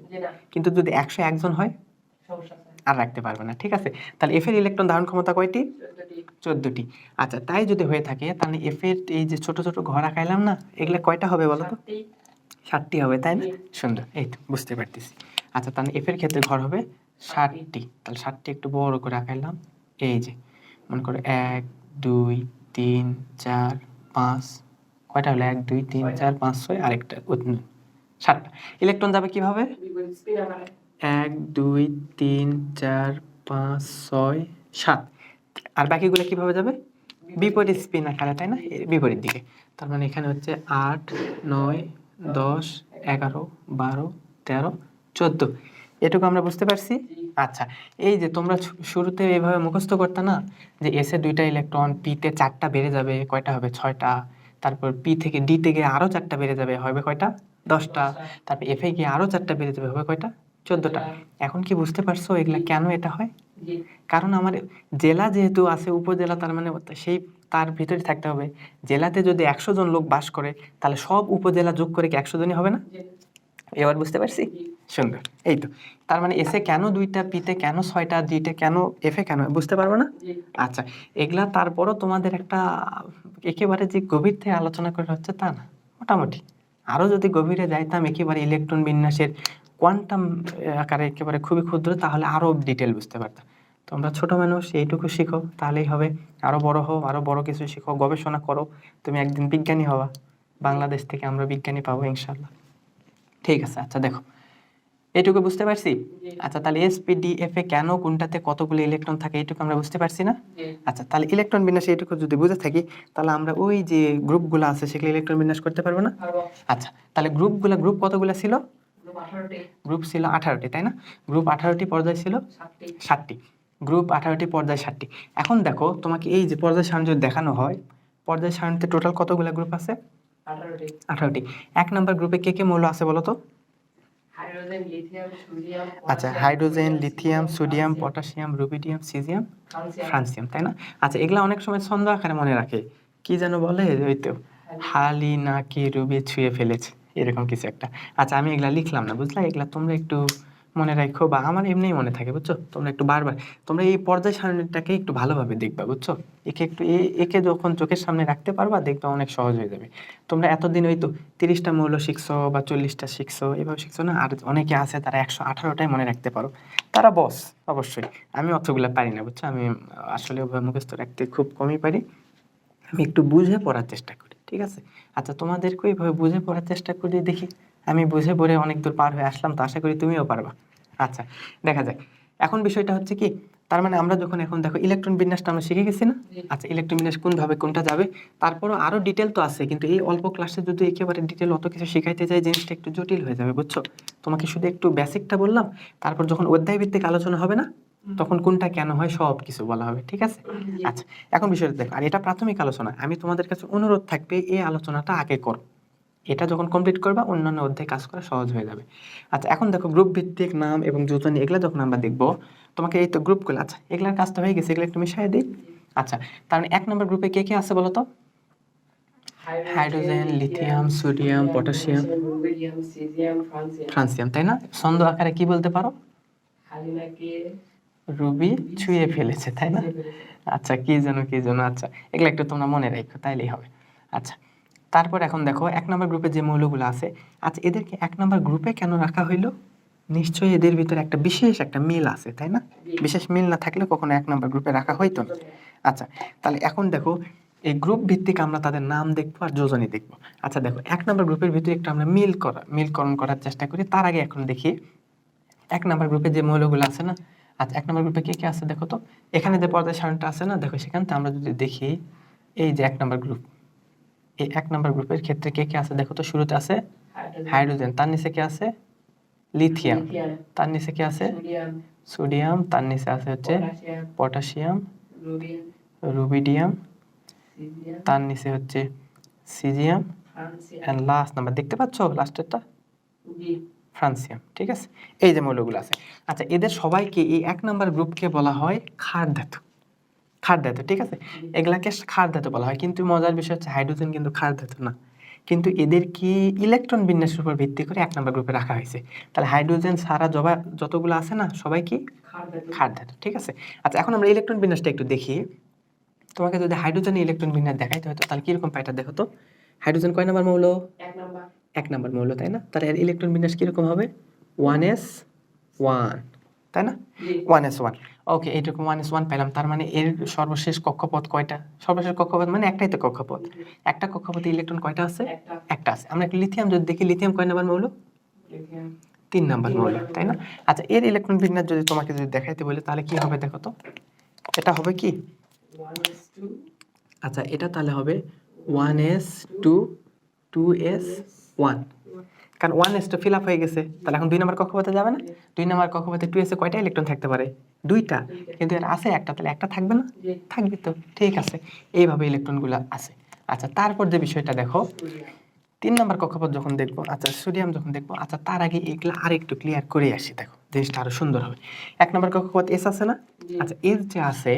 কিন্তু যদি 101 জন হয় আর রাখতে পারবে না, ঠিক আছে? তাহলে এফ এর ইলেকট্রন ধারণ ক্ষমতা কয়টি? 14টি। আচ্ছা, তাই যদি হয়ে থাকে তাহলে এফ এর এই যে ছোট ছোট ঘর আঁকাইলাম না, এগুলা কয়টা হবে বলো তো? 7টি হবে, তাই না? সুন্দর, এই তো বুঝতে পারতেছি। আচ্ছা, তাহলে এফ এর ক্ষেত্রে ঘর হবে 7টি। তাহলে 7টি একটু বড় করে আঁকাইলাম। এই যে মনে করো 1 2 3 4 5, কয়টা হলো? 1 2 3 4 5 6, আরেকটা 7টা। ইলেকট্রন যাবে কিভাবে? 1 2 3 4 5 6 7, আর বাকিগুলো কিভাবে যাবে? বিপরীত স্পিন আকারে, তাই না? বিপরীত দিকে। তার মানে এখানে হচ্ছে 8 9 10 11 12 13 14। এটুকু আমরা বুঝতে পারছি। আচ্ছা, এই যে তোমরা শুরুতে এইভাবে মুখস্থ করতে না, যে এস এ 2টা ইলেকট্রন, পি তে 4টা বেড়ে যাবে, কয়টা হবে? 6টা। তারপর পি থেকে ডি তে গিয়ে আরো 4টা বেড়ে যাবে, হবে কয়টা? 10টা। তারপর এফ এ গিয়ে আরো 4টা বেড়ে যাবে, হবে কয়টা? 14টা। এখন কি বুঝতে পারছো এগুলা কেন এটা হয়? কারণ আমার জেলা যেহেতু আছে, উপজেলা, তার মানে সেই তার ভিতরে থাকতে হবে। জেলাতে যদি 100 জন লোক বাস করে তাহলে সব উপজেলা যোগ করে কি 100 জনই হবে না? এবার বুঝতে পারছি? সুন্দর, এই তো। তার মানে এসে কেন 2টা, পিতে কেন 6টা, ডিতে কেন, এফে কেন, বুঝতে পারবো না? আচ্ছা, এগুলা তারপরও তোমাদের একটা একেবারে যে গভীর থেকে আলোচনা করে হচ্ছে তা না, মোটামুটি আরো যদি গভীরে যাইতাম একেবারে ইলেকট্রন বিন্যাসের কোয়ান্টাম আকারে একেবারে খুবই ক্ষুদ্র, তাহলে আরো ডিটেল বুঝতে পারতাম। তোমরা ছোট মানুষ, এইটুকু শিখো তাহলেই হবে। আরো বড় হও, আরো বড় কিছু শিখো, গবেষণা করো, তুমি একদিন বিজ্ঞানী হবা। বাংলাদেশ থেকে আমরা বিজ্ঞানী পাবো ইনশাল্লাহ। ঠিক আছে, আচ্ছা দেখো, এইটুকু বুঝতে পারছি। আচ্ছা, তাহলে এস পি ডি এফ এ কেন কোনটাতে কতগুলো ইলেকট্রন থাকে এইটুকু আমরা বুঝতে পারছি না? আচ্ছা, তাহলে ইলেকট্রন বিন্যাস এইটুকু যদি বুঝে থাকি তাহলে আমরা ওই যে গ্রুপগুলো আছে সেগুলো ইলেকট্রন বিন্যাস করতে পারবো না? আচ্ছা, তাহলে গ্রুপ কতগুলো ছিল? গ্রুপ ছিল 18টি, তাই না? গ্রুপ 18টি, পর্যায় ছিল 7টি। গ্রুপ 18টি, পর্যায় 7টি। এখন দেখো তোমাকে এই যে পর্যায় সারণী যদি দেখানো হয়, পর্যায় সারণীতে টোটাল কতগুলো গ্রুপ আছে? 18টি। 1 নম্বর গ্রুপে কে কে মৌল আছে বলো তো? আচ্ছা, hydrogen, lithium, sodium, potassium, rubidium, caesium, francium, তাই না? আচ্ছা, এগুলা অনেক সময় ছন্দ আকারে মনে রাখে, কি যেন বলে, ওই তো হালি নাকি রুবি ছুঁয়ে ফেলেছে, এরকম কিছু একটা। আচ্ছা, আমি এগুলা লিখলাম না, বুঝলা? এগুলা তোমরা একটু মনে রাখো, বা আমার এমনিই মনে থাকে, বুঝছো? তোমরা একটু বারবার তোমরা এই পর্যায় সারণীটাকে একটু ভালোভাবে দেখবা, বুঝছো? একে একটু একে যখন চোখের সামনে রাখতে পারবা দেখবা অনেক সহজ হয়ে যাবে। তোমরা এতদিন ওই তো 30টা মৌল শিখছো বা 40টা শিখছো, এভাবে শিখছো না? আর অনেকে আছে তারা 118টাই মনে রাখতে পারো, তারা বস। অবশ্যই আমি অতগুলা পারি না, বুঝছো? আমি আসলে ওভাবে মুখস্থ রাখতে খুব কমই পারি, আমি একটু বুঝে পড়ার চেষ্টা করি, ঠিক আছে? আচ্ছা, তোমাদেরকে এইভাবে বুঝে পড়ার চেষ্টা করি, দেখি আমি বুঝে পড়ে অনেক দূর পার হয়ে আসলাম, তো আশা করি তুমিও পারবা। আচ্ছা, দেখা যাক। এখন বিষয়টা হচ্ছে কি, তার মানে আমরা যখন এখন দেখো ইলেকট্রন বিন্যাসটা আমরা শিখে গেছি না? জি। আচ্ছা, ইলেকট্রন বিন্যাস কোনভাবে কোনটা যাবে, তারপরও আরো ডিটেল তো আছে, কিন্তু এই অল্প ক্লাসে যদি একেবারে ডিটেল অত কিছু শিখাইতে যাই জিনিসটা একটু জটিল হয়ে যাবে, বুঝছো? তোমাকে শুধু একটু বেসিকটা বললাম, তারপর যখন অধ্যায় ভিত্তিক আলোচনা হবে না, তখন কোনটা কেন হয় সব কিছু বলা হবে, ঠিক আছে? জি। আচ্ছা, এখন বিষয়টা দেখো, আর এটা প্রাথমিক আলোচনা, আমি তোমাদের কাছে অনুরোধ থাকবে এই আলোচনাটা আগে করো। এটা যখন কমপ্লিট করবা অন্যান্য অধ্যায়ে কাজ করা সহজ হয়ে যাবে। আচ্ছা, এখন দেখো গ্রুপ ভিত্তিক নাম এবং যোজনী এগুলা যখন আমরা দেখবো, তোমাকে এই তো গ্রুপগুলো, আচ্ছা এগুলার কাজটা হয়ে গেছে, এগুলো একটু মিশিয়ে দিই। আচ্ছা, তার মানে 1 নম্বর গ্রুপে কে কে আছে বলো তো? Hydrogen, lithium, sodium, potassium, rubidium, caesium, francium. Francium, তাই না? ছন্দ আকারে কি বলতে পারো? হালিমাকে রুবি ছুঁয়ে ফেলেছে, তাই না? ছুঁয়ে ফেলেছে। আচ্ছা, কি যেন কি যেন, আচ্ছা এগুলো একটু তোমরা মনে রাখো, তাইলেই হবে। আচ্ছা, তারপর এখন দেখো 1 নম্বর গ্রুপে যে মৌলগুলো আছে, আচ্ছা এদেরকে 1 নম্বর গ্রুপে কেন রাখা হইলো? নিশ্চয়ই এদের ভিতরে একটা বিশেষ একটা মিল আছে, তাই না? বিশেষ মিল না থাকলে কখনো 1 নম্বর গ্রুপে রাখা হইতো না। আচ্ছা, তাহলে এখন দেখো এই গ্রুপ ভিত্তিক আমরা তাদের নাম দেখবো আর যোজনী দেখবো। আচ্ছা দেখো, 1 নম্বর গ্রুপের ভিতরে একটু আমরা মিলকরণ করার চেষ্টা করি। তার আগে এখন দেখি 1 নম্বর গ্রুপে যে মৌলগুলো আছে না, আচ্ছা 1 নম্বর গ্রুপে কে কে আছে দেখো তো। এখানে যে পর্যায় সারণীটা আছে না, দেখো সেখান থেকে আমরা যদি দেখি, এই যে 1 নম্বর গ্রুপ, এই 1 নম্বর গ্রুপের ক্ষেত্রে কে কে আছে দেখো তো। শুরুতে আছে হাইড্রোজেন, তার নিচে কে আছে? লিথিয়াম, তার নিচে কে আছে? সোডিয়াম, সোডিয়াম, তার নিচে আছে হচ্ছে পটাশিয়াম, পটাশিয়াম, রুবিন, রুবিডিয়াম, সিজিয়াম, তার নিচে হচ্ছে caesium, francium. And last number দেখতে পাচ্ছ লাস্টেরটা জি। ফ্রান্সিয়াম, ঠিক আছে? এই যে মৌলগুলো আছে, আচ্ছা এদের সবাইকে এই 1 নম্বর গ্রুপকে বলা হয় ক্ষার ধাতু। ক্ষার ধাতু, ঠিক আছে? এগুলাকে ক্ষার ধাতু বলা হয়, কিন্তু মজার বিষয় হচ্ছে হাইড্রোজেন কিন্তু ক্ষার ধাতু না, কিন্তু এদেরকে ইলেকট্রন বিন্যাসের উপর ভিত্তি করে 1 নম্বর গ্রুপে রাখা হয়েছে। তাহলে হাইড্রোজেন সারা যতগুলো আছে না, সবাই কি ক্ষার ধাতু। ক্ষার ধাতু, ঠিক আছে? আচ্ছা, এখন আমরা ইলেকট্রন বিন্যাসটা একটু দেখি। তোমাকে যদি হাইড্রোজেনের ইলেকট্রন বিন্যাস দেখাইতে হতো তাহলে কিরকম পাইটা দেখো তো। হাইড্রোজেন কয় নম্বর মৌল? 1 নাম্বার। 1 নম্বর মৌল, তাই না? তাহলে এর ইলেকট্রন বিন্যাস কিরকম হবে? 1s1, তাই না? জি। 1s1, ওকে, এইরকম 1s1 পেলাম। তার মানে এর সর্বশেষ কক্ষপথ কয়টা? সর্বশেষ কক্ষপথ মানে একটাই তো কক্ষপথ। একটা কক্ষপথে ইলেকট্রন কয়টা আছে? একটা। একটা আছে। আমরা একটু লিথিয়াম যদি দেখি, লিথিয়াম কয় নম্বর মৌল? লিথিয়াম 3 নম্বর 3 মৌল, নাম্বার তাই না? আচ্ছা, এর ইলেকট্রন বিন্যাস যদি তোমাকে যদি দেখাইতে বলে তাহলে কি হবে দেখো তো। এটা হবে কি? 1s2, আচ্ছা, এটা তাহলে হবে 1s2 2s1, কারণ 1s তো ফিল আপ হয়ে গেছে, তাহলে এখন 2 নম্বর কক্ষপথে যাবে না? 2 নম্বর কক্ষপথে 2s এ কয়টা ইলেকট্রন থাকতে পারে? 2টা, কিন্তু এর আছে একটা, তাহলে একটা থাকবে না? জি। থাকবে তো, ঠিক আছে। এইভাবে ইলেকট্রনগুলো আছে। আচ্ছা, তারপর যে বিষয়টা দেখো, সোডিয়াম 3 নম্বর কক্ষপথ যখন দেখবো, আচ্ছা সোডিয়াম যখন দেখবো, আচ্ছা তার আগে এগুলো আর একটু ক্লিয়ার করে আসি, দেখো জিনিসটা আরো সুন্দর হবে। 1 নম্বর কক্ষপথ এস আছে না? জি। আচ্ছা, এস যে আছে,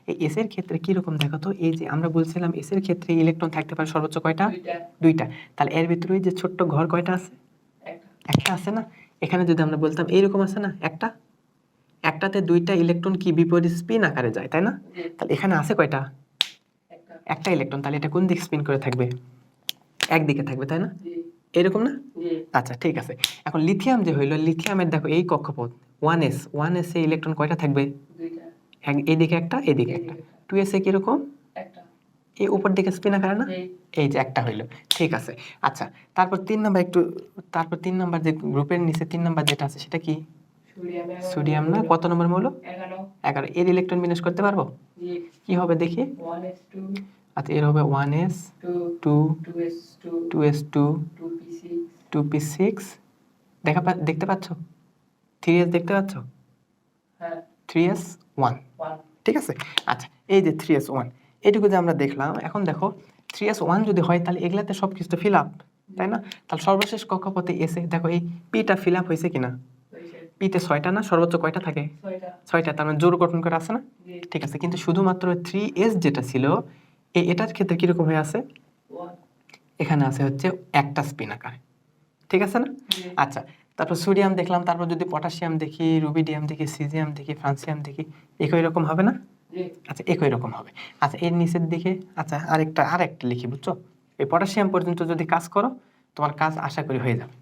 এই এস এর ক্ষেত্রে কি রকম দেখো তো। এই যে আমরা বলছিলাম এস এর ক্ষেত্রে ইলেকট্রন থাকতে পারে সর্বোচ্চ কয়টা? 2টা। 2টা। তাহলে এর ভিতরে ওই যে ছোট্ট ঘর কয়টা আছে? একটা। একটা আছে না? এখানে যদি আমরা বলতাম এইরকম আছে না একটা, একটাতে 2টা ইলেকট্রন কি বিপরীত স্পিন আকারে যায়, তাই না? জি। তাহলে এখানে আছে কয়টা? একটা। একটা ইলেকট্রন, তাহলে এটা কোন দিক স্পিন করে থাকবে? একদিকে থাকবে, তাই না? জি। এরকম না? জি। আচ্ছা, ঠিক আছে। এখন লিথিয়াম যে হইলো, লিথিয়ামের দেখো এই কক্ষপথ 1s এ ইলেকট্রন কয়টা থাকবে? 2টা। এইদিকে একটা, এদিকে একটা। 2s এ কিরকম? একটা। এই উপর দিকে স্পিন আকারে না? জি। এই যে একটা হইলো, ঠিক আছে। আচ্ছা, তারপর 3 নাম্বার তারপর 3 নাম্বার যে গ্রুপের নিচে 3 নাম্বার যেটা আছে সেটা কি? সোডিয়াম 11 সোডিয়াম না? কত নম্বর মৌল? 11। 11। এর ইলেকট্রন বিন্যাস করতে পারবো? জি। কি হবে দেখি। 1s2 আচ্ছা, এর হবে 1s 2 2 2s2 2s2 2p6 2p6, দেখতে পাচ্ছ? 3s দেখতে পাচ্ছ? হ্যাঁ 3s1, 1 ঠিক আছে। আচ্ছা, এই যে 3s1, এইটুকু যে আমরা দেখলাম। এখন দেখো 3s1 যদি হয় তাহলে এগুলাতে সব কিছু ফিল আপ, তাই না? তাহলে সর্বশেষ কক্ষপথে এসে দেখো এই পিটা ফিল আপ হয়েছে কিনা? হয়েছে পিতে 6টা না, সর্বোচ্চ কয়টা থাকে? 6টা 6টা, তার মানে জোড় গঠন করে আছে না? জি ঠিক আছে, কিন্তু শুধুমাত্র 3s যেটা ছিল এটার ক্ষেত্রে কিরকম হয়ে আছে? 1 এখানে আছে হচ্ছে একটা স্পিন আকারে, ঠিক আছে না? জি আচ্ছা, তারপর সোডিয়াম দেখলাম, তারপর যদি পটাশিয়াম দেখি, রুবিডিয়াম দেখি, সিজিয়াম দেখি, ফ্রান্সিয়াম দেখি, একই রকম হবে না? জি আচ্ছা, একই রকম হবে। আচ্ছা, এর নিচের দিকে, আচ্ছা আরেকটা লিখি, বুঝছো? এই পটাশিয়াম পর্যন্ত যদি কাজ করো তোমার কাজ আশা করি হয়ে যাবে।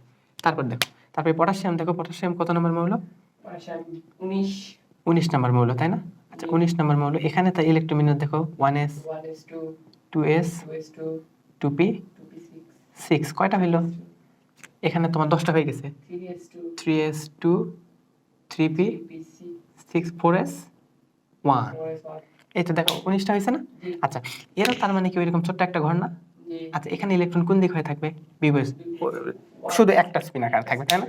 তারপর দেখো, তারপরে পটাশিয়াম দেখো, পটাশিয়াম কত নম্বর মৌল? পটাশিয়াম 19 19 নম্বর মৌল, তাই না? আচ্ছা, 19 নম্বর মৌল। এখানে তাই ইলেকট্রন বিন্যাস দেখো 1s 1s2 2s 2s2 2p 2p6 6, কয়টা হইলো? এখানে তোমার 10টা হয়ে গেছে। 3s2 3s2 3p 3pc 6 4s 1। এই তো দেখো 19টা হয়েছে না? জি আচ্ছা, এরও তার মানে কি এরকম ছোট্ট একটা ঘর না? জি আচ্ছা, এখানে ইলেকট্রন কোন দিক হয়ে থাকবে? বিপরীত। শুধু একটা স্পিন আকার থাকবে, তাই না?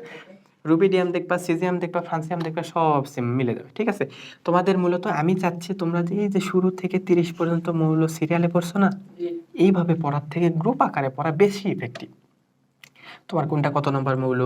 রুবিডিয়াম দেখবা, সিজিয়াম দেখবা, ফ্রান্সিয়াম দেখবা, সব সেম মিলে যাবে, ঠিক আছে? তোমাদের মূলত আমি চাচ্ছি তোমরা যে এই যে শুরু থেকে 30 পর্যন্ত মৌল সিরিয়ালে পড়ছো না, জি এইভাবে পড়ার থেকে গ্রুপ আকারে পড়া বেশি ইফেক্টিভ। তোমার কোনটা কত নম্বর মৌল,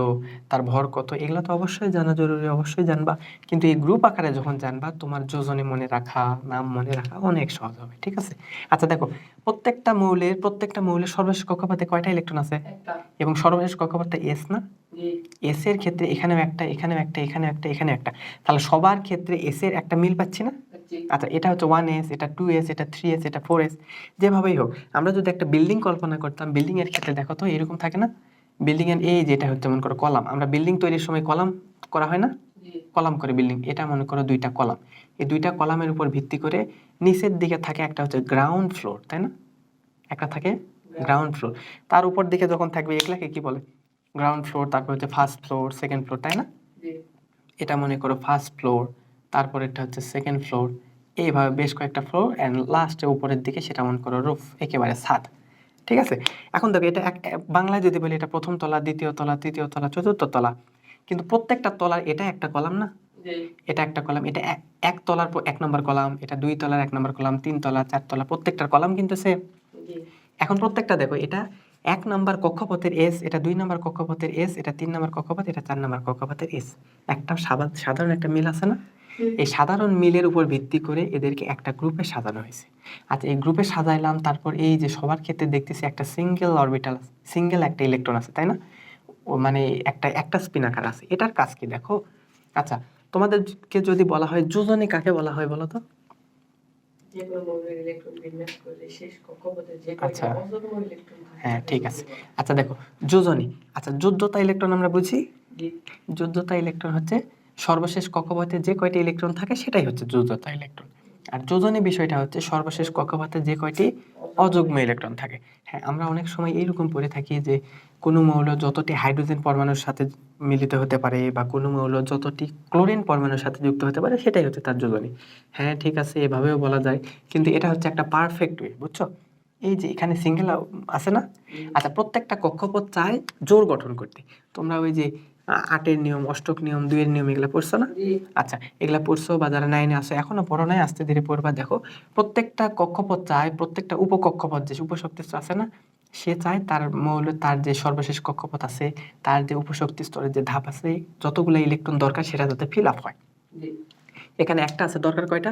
তার ভর কত, এগুলো তো অবশ্যই জানা জরুরি, অবশ্যই জানবা। কিন্তু এই গ্রুপ আকারে যখন জানবা, তোমার যোজনী মনে রাখা, নাম মনে রাখা অনেক সহজ হবে, ঠিক আছে? আচ্ছা দেখো, প্রত্যেকটা মৌলের সর্বশেষ কক্ষপথে কয়টা ইলেকট্রন আছে? একটা এবং সর্বশেষ কক্ষপথটা এস না? জি এস এর ক্ষেত্রে এখানেও একটা, এখানেও একটা, এখানেও একটা, এখানেও একটা, তাহলে সবার ক্ষেত্রে এস এর একটা মিল পাচ্ছি না? জি আচ্ছা, এটা হচ্ছে 1s, এটা 2s, এটা 3s, এটা 4s। যেভাবেই হোক, আমরা যদি একটা বিল্ডিং কল্পনা করতাম, বিল্ডিং এর ক্ষেত্রে দেখো তো এরকম থাকে না? বিল্ডিং এর এই যেটা হচ্ছে মনে করো কলাম, আমরা বিল্ডিং তৈরির সময় কলাম করা হয় না? জি কলাম করে বিল্ডিং, এটা মনে করো দুইটা কলাম। এই দুইটা কলামের উপর ভিত্তি করে নিচের দিকে থাকে একটা হচ্ছে গ্রাউন্ড ফ্লোর, তাই না? একটা থাকে গ্রাউন্ড ফ্লোর, তার উপর দিকে যখন থাকবে এগুলাকে কি বলে? Ground floor. তারপর হচ্ছে ফার্স্ট ফ্লোর, সেকেন্ড ফ্লোর, তাই না? জি এটা মনে করো ফার্স্ট ফ্লোর, তারপর এটা হচ্ছে সেকেন্ড ফ্লোর, এইভাবে বেশ কয়েকটা ফ্লোর, অ্যান্ড লাস্টে উপরের দিকে সেটা মনে করো রুফ, একেবারে ছাদ, ঠিক আছে? এখন দেখো এটা বাংলায় যদি বলি, এটা প্রথম তলা, দ্বিতীয় তলা, তৃতীয় তলা, চতুর্থ তলা, কিন্তু প্রত্যেকটা তলার এটা একটা কলাম না? জি এটা একটা কলাম, এটা এক তলার এক নম্বর কলাম, এটা 2 তলার 1 নম্বর কলাম, 3 তলা, 4 তলা, প্রত্যেকটার কলাম কিন্তু সেম। জি এখন প্রত্যেকটা দেখো, এটা 1 নম্বর কক্ষপথের এস, এটা 2 নম্বর কক্ষপথের এস, এটা 3 নম্বর কক্ষপথ, এটা 4 নম্বর কক্ষপথের এস। একটা সাধারণ একটা মিল আছে না? এই সাধারণ মিলের উপর ভিত্তি করে এদেরকে একটা গ্রুপে সাজানো হয়েছে। আচ্ছা, এই গ্রুপে সাজাইলাম, তারপর এই যে সবার ক্ষেত্রে দেখতেছি একটা সিঙ্গেল অরবিটাল, সিঙ্গেল একটা ইলেকট্রন আছে, তাই না? ও মানে একটা স্পিন আকার আছে। এটার কাজ কি দেখো? আচ্ছা, তোমাদেরকে যদি বলা হয় যোজনী কাকে বলা হয় বলো তো? যে কোনো মৌলের ইলেকট্রন বিন্যাস করলে শেষ কক্ষপথে যে আচ্ছা, কয়টা অযুগ্ম ইলেকট্রন থাকে হ্যাঁ তাকে ঠিক যোজনী আছে। বলে। আচ্ছা দেখো, যোজনী, আচ্ছা যোজ্যতা ইলেকট্রন আমরা বুঝি। জি যোজ্যতা ইলেকট্রন হচ্ছে সর্বশেষ কক্ষপথে যে কয়টি ইলেকট্রন থাকে সেটাই হচ্ছে যোজ্যতা ইলেকট্রন। আর যোজনী বিষয়টা হচ্ছে সর্বশেষ কক্ষপথে যে কয়টি অযুগ্ম ইলেকট্রন থাকে। হ্যাঁ, আমরা অনেক সময় এইরকম পড়ে থাকি যে কোনো মৌল যতটি হাইড্রোজেন পরমাণুর সাথে মিলিত হতে পারে বা কোনো মৌল যতটি ক্লোরিন পরমাণুর সাথে যুক্ত হতে পারে সেটাই হচ্ছে তার যোজনী। হ্যাঁ ঠিক আছে, এভাবেও বলা যায়, কিন্তু এটা হচ্ছে একটা পারফেক্ট ওয়ে, বুঝছো? এই যে এখানে সিঙ্গেল আছে না? আচ্ছা, প্রত্যেকটা কক্ষপথ চায় জোড় গঠন করতে। তোমরা ওই যে 8-এর নিয়ম, অষ্টক নিয়ম, 2-এর নিয়ম এগুলো পড়ছো না? জি আচ্ছা, এগুলা পড়ছো বা যারা 9-এ আসো এখনো পড়ো নাই, আস্তে ধীরে পড়বা। দেখো, প্রত্যেকটা কক্ষপথ চায়, প্রত্যেকটা উপকক্ষপথ যে উপশক্তি স্তর আছে না, সে চায় তার মৌল, তার যে সর্বশেষ কক্ষপথ আছে, তার যে উপশক্তি স্তরের যে ধাপ আছে, যতগুলো ইলেকট্রন দরকার সেটা যাতে ফিল আপ হয়। জি এখানে একটা আছে, দরকার কয়টা?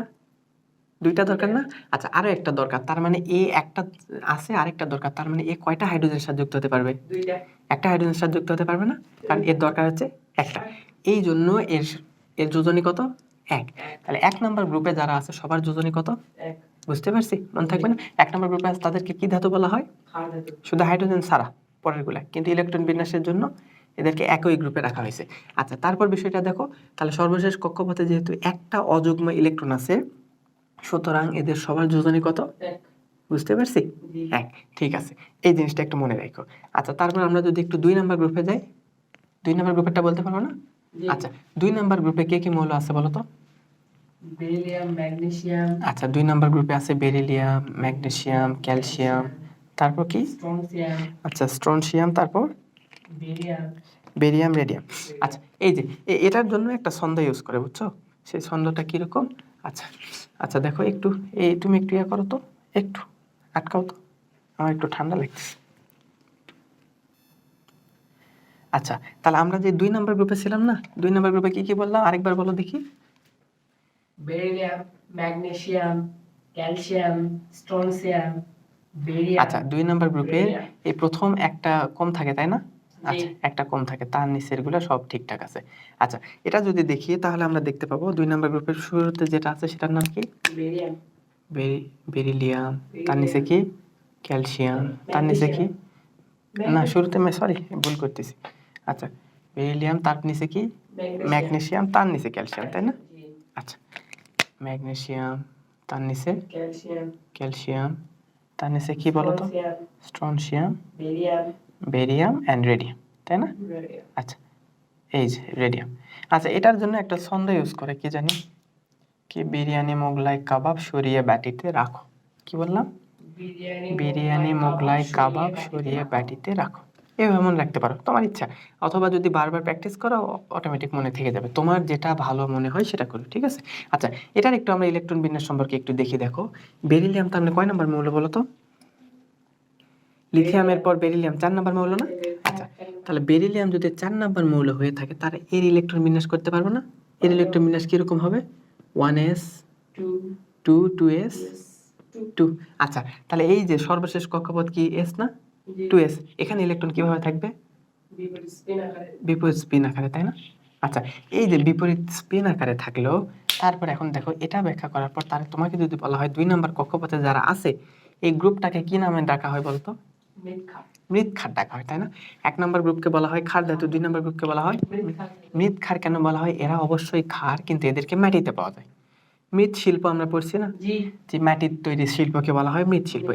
2টা দরকার না? আচ্ছা, আরো একটা দরকার, তার মানে এ একটা আছে, আরেকটা দরকার, তার মানে এ কয়টা হাইড্রোজেনের সাথে যুক্ত হতে পারবে? দুইটা একটা হাইড্রোজেনের সাথে যুক্ত হতে পারবে না, কারণ এর দরকার হচ্ছে একটা। এই জন্য এর এর যোজনী কত? 1। তাহলে 1 নম্বর গ্রুপে যারা আছে সবার যোজনী কত? এক বুঝতে পারছি? মনে থাকবে না? 1 নম্বর গ্রুপে আছে তাদেরকে কি ধাতু বলা হয়? ক্ষার ধাতু শুধু হাইড্রোজেন ছাড়া পরেরগুলা, কিন্তু ইলেকট্রন বিন্যাসের জন্য এদেরকে একই গ্রুপে রাখা হয়েছে। আচ্ছা, তারপর বিষয়টা দেখো, তাহলে সর্বশেষ কক্ষপথে যেহেতু একটা অযুগ্ম ইলেকট্রন আছে, সুতরাং এদের সবার যোজনী কত? এক বুঝতে পারছি? জি 1। ঠিক আছে, এই জিনিসটা একটু মনে রাখো। আচ্ছা, তারপর আমরা যদি একটু 2 নাম্বার গ্রুপে যাই, 2 নাম্বার গ্রুপেরটা বলতে পারবো না? জি আচ্ছা, 2 নাম্বার গ্রুপে কে কি মৌল আছে বলো তো? বেরিলিয়াম ম্যাগনেসিয়াম আচ্ছা, 2 নাম্বার গ্রুপে আছে বেরিলিয়াম, ম্যাগনেসিয়াম, ক্যালসিয়াম, তারপর কি? স্ট্রনসিয়াম আচ্ছা, স্ট্রনসিয়াম, তারপর বেরিয়াম বেরিয়াম, রেডিয়াম। আচ্ছা, এই যে এটার জন্য একটা ছন্দ ইউজ করে, বুঝছো? সেই ছন্দটা কিরকম? আচ্ছা, আচ্ছা দেখো একটু, এই তুমি একটু ইয়া করো তো, একটু আটকাও তো, আমার একটু ঠান্ডা লাগছে। আচ্ছা, তাহলে আমরা যে 2 নাম্বার গ্রুপে ছিলাম না, 2 নাম্বার গ্রুপে কি কি বললাম আরেকবার বলো দেখি। Beryllium magnesium calcium strontium barium আচ্ছা, 2 নাম্বার গ্রুপের রেডিয়াম এই প্রথম একটা কম থাকে, তাই না? জি আচ্ছা, একটা কম থাকে, তার নিচের গুলো সব ঠিকঠাক আছে। আচ্ছা, এটা যদি দেখি তাহলে আমরা দেখতে পাবো 2 নাম্বার গ্রুপের শুরুতে যেটা আছে সেটার নাম কি? বেরিয়াম বেরিলিয়াম, তার নিচে কি? ক্যালসিয়াম, তার নিচে কি? না, শুরুতে সরি ভুল করতেছি। আচ্ছা, বেরিলিয়াম, তার নিচে কি? ম্যাগনেসিয়াম, তার নিচে ক্যালসিয়াম, তাই না? জি আচ্ছা, ম্যাগনেসিয়াম, তার নিচে ক্যালসিয়াম ক্যালসিয়াম, তার নিচে কি বলো তো? Strontium strontium, barium barium and radium, তাই না? রেডিয়াম আচ্ছা, এই যে রেডিয়াম। আচ্ছা, এটার জন্য একটা ছন্দ ইউজ করে, কি জানি, কি বিরিয়ানি মোগলাই কাবাব সরিয়ে বাটিতে রাখো। কি বললাম? বিরিয়ানি মোগলাই কাবাব সরিয়ে বাটিতে রাখো। এভাবে মনে রাখতে পারো, তোমার ইচ্ছা। অথবা যদি বারবার প্র্যাকটিস করো, অটোমেটিক মনে থেকে যাবে। তোমার যেটা ভালো মনে হয় সেটা করো, ঠিক আছে? আচ্ছা, এটার একটু আমরা ইলেকট্রন বিন্যাস সম্পর্কে একটু দেখি। দেখো, বেরিলিয়াম তার মানে কয় নাম্বার মৌল বলো তো? লিথিয়ামের পর বেরিলিয়াম 4 নাম্বার মৌল না? আচ্ছা, তাহলে বেরিলিয়াম যদি 4 নাম্বার মৌল হয়ে থাকে, তার এর ইলেকট্রন বিন্যাস করতে পারবো না? এর ইলেকট্রন বিন্যাস কিরকম হবে? 1s 2 2s 2। আচ্ছা, তাহলে এই যে সর্বশেষ কক্ষপথ কি s না? 2s। এখানে ইলেকট্রন কিভাবে থাকবে? বিপরীত স্পিন আকারে, তাই না? আচ্ছা, এই যে বিপরীত স্পিন আকারে থাকলো, তারপর এখন দেখো, এটা ব্যাখ্যা করার পর তার তোমাকে যদি বলা হয় 2 নাম্বার কক্ষপথে যারা আছে, এই গ্রুপটাকে কি নামে ডাকা হয় বলতো? মৃৎক্ষার ডাকা হয়, তাই না? 1 নাম্বার গ্রুপকে বলা হয় ক্ষার ধাতু, 2 নাম্বার গ্রুপকে বলা হয় মৃৎক্ষার। কেন বলা হয়? এরা অবশ্যই ক্ষার, কিন্তু এদেরকে মাটিতে পাওয়া যায়। মৃৎশিল্প আমরা পড়ছি না, যে মাটির তৈরি শিল্পকে বলা হয় মৃৎশিল্প।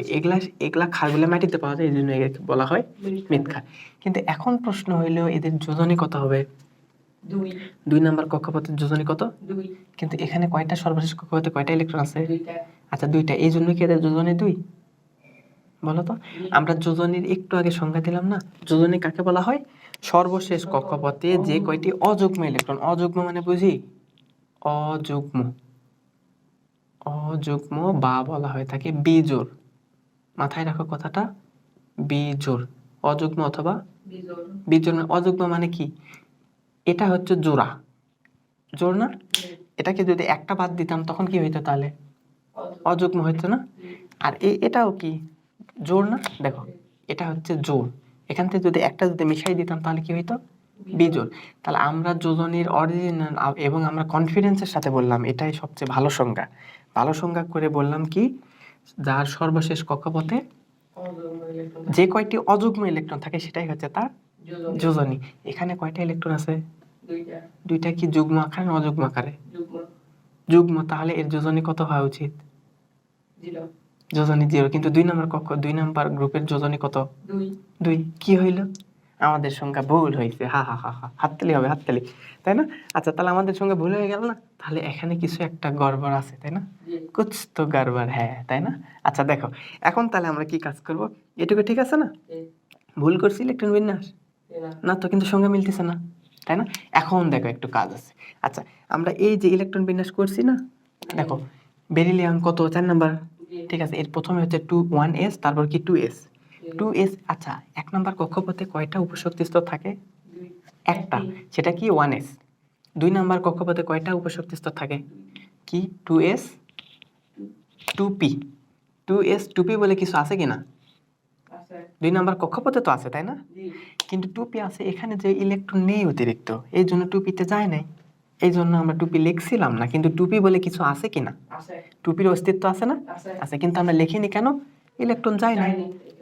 এগুলা ক্ষারগুলো মাটিতে পাওয়া যায়, এই জন্য একে বলা হয় মৃৎক্ষার। কিন্তু এখন প্রশ্ন হইলো, এদের যোজনী কত হবে? 2 নাম্বার কক্ষপথের যোজনী কত? 2। কিন্তু এখানে কয়টা সর্বশেষ কক্ষপথে কয়টা ইলেকট্রন আছে? 2টা। আচ্ছা, 2টা, এই জন্য কি এদের যোজনী 2? বলো তো। আমরা যোজনীর একটু আগে সংজ্ঞা দিলাম না, যোজনী কাকে বলা হয়? সর্বশেষ কক্ষপথে যে কয়টি অযুগ্ম ইলেকট্রন, অযুগ্ম মানে বুঝি অযুগ্ম, অযুগ্ম বা বলা হয় থাকে বিজোড়। মাথায় রাখো কথাটা, বিজোড়। অযুগ্ম অথবা বিজোড়। অযুগ্ম মানে কি? এটা হচ্ছে জোড়া, জোড় না? এটাকে যদি একটা বাদ দিতাম তখন কি হইতো? তাহলে অযুগ্ম হইতো না? আর এটাও কি জোড় না? দেখো, এটা হচ্ছে জোড়। এখান থেকে যদি একটা যদি মিশাই দিতাম তাহলে কি হইতো? বিজোড়। তাহলে আমরা যোজনীর অরিজিনাল এবং আমরা কনফিডেন্সের সাথে বললাম এটাই সবচেয়ে ভালো সংজ্ঞা। ভালো সংজ্ঞা করে বললাম কি, যার সর্বশেষ কক্ষপথে যে কয়টি অযুগ্ম ইলেকট্রন থাকে সেটাই হচ্ছে তার যোজনী। এখানে কয়টা ইলেকট্রন আছে? 2টা। 2টা কি যুগ্ম আকারে না অযুগ্ম আকারে? যুগ্ম। তাহলে এর যোজনী কত হওয়া উচিত? 0। যোজনী 0। কিন্তু 2 নাম্বার দুই নাম্বার গ্রুপের যোজনী কত? 2। কি হইল? আমাদের সংখ্যা ভুল হয়েছে। হা হা হা হা, হাততালি হবে, হাততালি, তাই না? আচ্ছা, তাহলে আমাদের সঙ্গে ভুল হয়ে গেল না? তাহলে এখানে কিছু একটা গড়বড় আছে, তাই না? কুছ তো গড়বড় হ্যাঁ, তাই না? আচ্ছা দেখো, এখন তাহলে আমরা কি কাজ করব? এটুকু ঠিক আছে না? ভুল করছি ইলেকট্রন বিন্যাস না তো, কিন্তু সঙ্গে মিলতেছে না, তাই না? এখন দেখো একটু কাজ আছে। আচ্ছা, আমরা এই যে ইলেকট্রন বিন্যাস করছি না, দেখো বেরিলিয়াম কত? 4 নাম্বার, ঠিক আছে। এর প্রথমে হচ্ছে 1s, তারপর কি 2s 2s। আচ্ছা, 1 নাম্বার কক্ষপথে কয়টা উপশক্তি স্তর থাকে? একটা, সেটা কি 1s। 2 নাম্বার কক্ষপথে কয়টা উপশক্তি স্তর থাকে? কি 2s 2p। 2s 2p বলে কিছু আছে কিনা? 2 নাম্বার কক্ষপথে তো আছে, তাই না? কিন্তু 2p আছে, এখানে যে ইলেকট্রন নেই অতিরিক্ত, এই জন্য 2p তে যায় নাই, এই জন্য আমরা 2p লিখছিলাম না। কিন্তু 2p বলে কিছু আছে কিনা? 2pর অস্তিত্ব আছে না? আছে, কিন্তু আমরা লিখিনি কেন? ইলেকট্রন যায় না,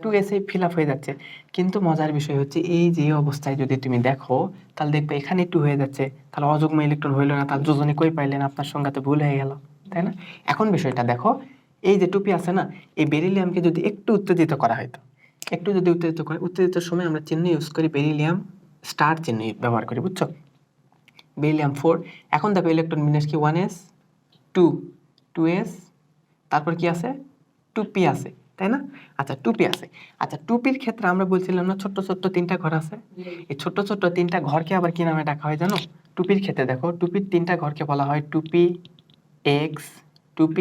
2s এ ফিল আপ হয়ে যাচ্ছে। কিন্তু মজার বিষয় হচ্ছে, এই যে অবস্থায় যদি তুমি দেখো, তাহলে দেখবে এখানে 2 হয়ে যাচ্ছে, তাহলে অযুগ্ম ইলেকট্রন হইল না, তাহলে যোজনী কই পাইলেন? আপনার সংজ্ঞাতে ভুল হয়ে গেল, তাই না? এখন বিষয়টা দেখো, এই যে 2p আছে না, এই বেরিলিয়ামকে যদি একটু উত্তেজিত করা হয়তো, একটু যদি উত্তেজিত করে, উত্তেজিতের সময় আমরা চিহ্ন ইউজ করি, বেরিলিয়াম স্টার চিহ্ন ব্যবহার করি, বুঝছো? বেরিলিয়াম 4। এখন দেখো ইলেকট্রন বিন্যাস কি? 1s 2 2s, তারপর কি আছে? 2p আছে, তাই না? আচ্ছা, 2p আছে। আচ্ছা, 2pর ক্ষেত্রে আমরা বলছিলাম না ছোট ছোট 3টা ঘর আছে? এই ছোট ছোট 3টা ঘরকে আবার কি নামে ডাকা হয় জানো? 2pর ক্ষেত্রে দেখো, 2pর 3টা ঘরকে বলা হয় 2p x, 2p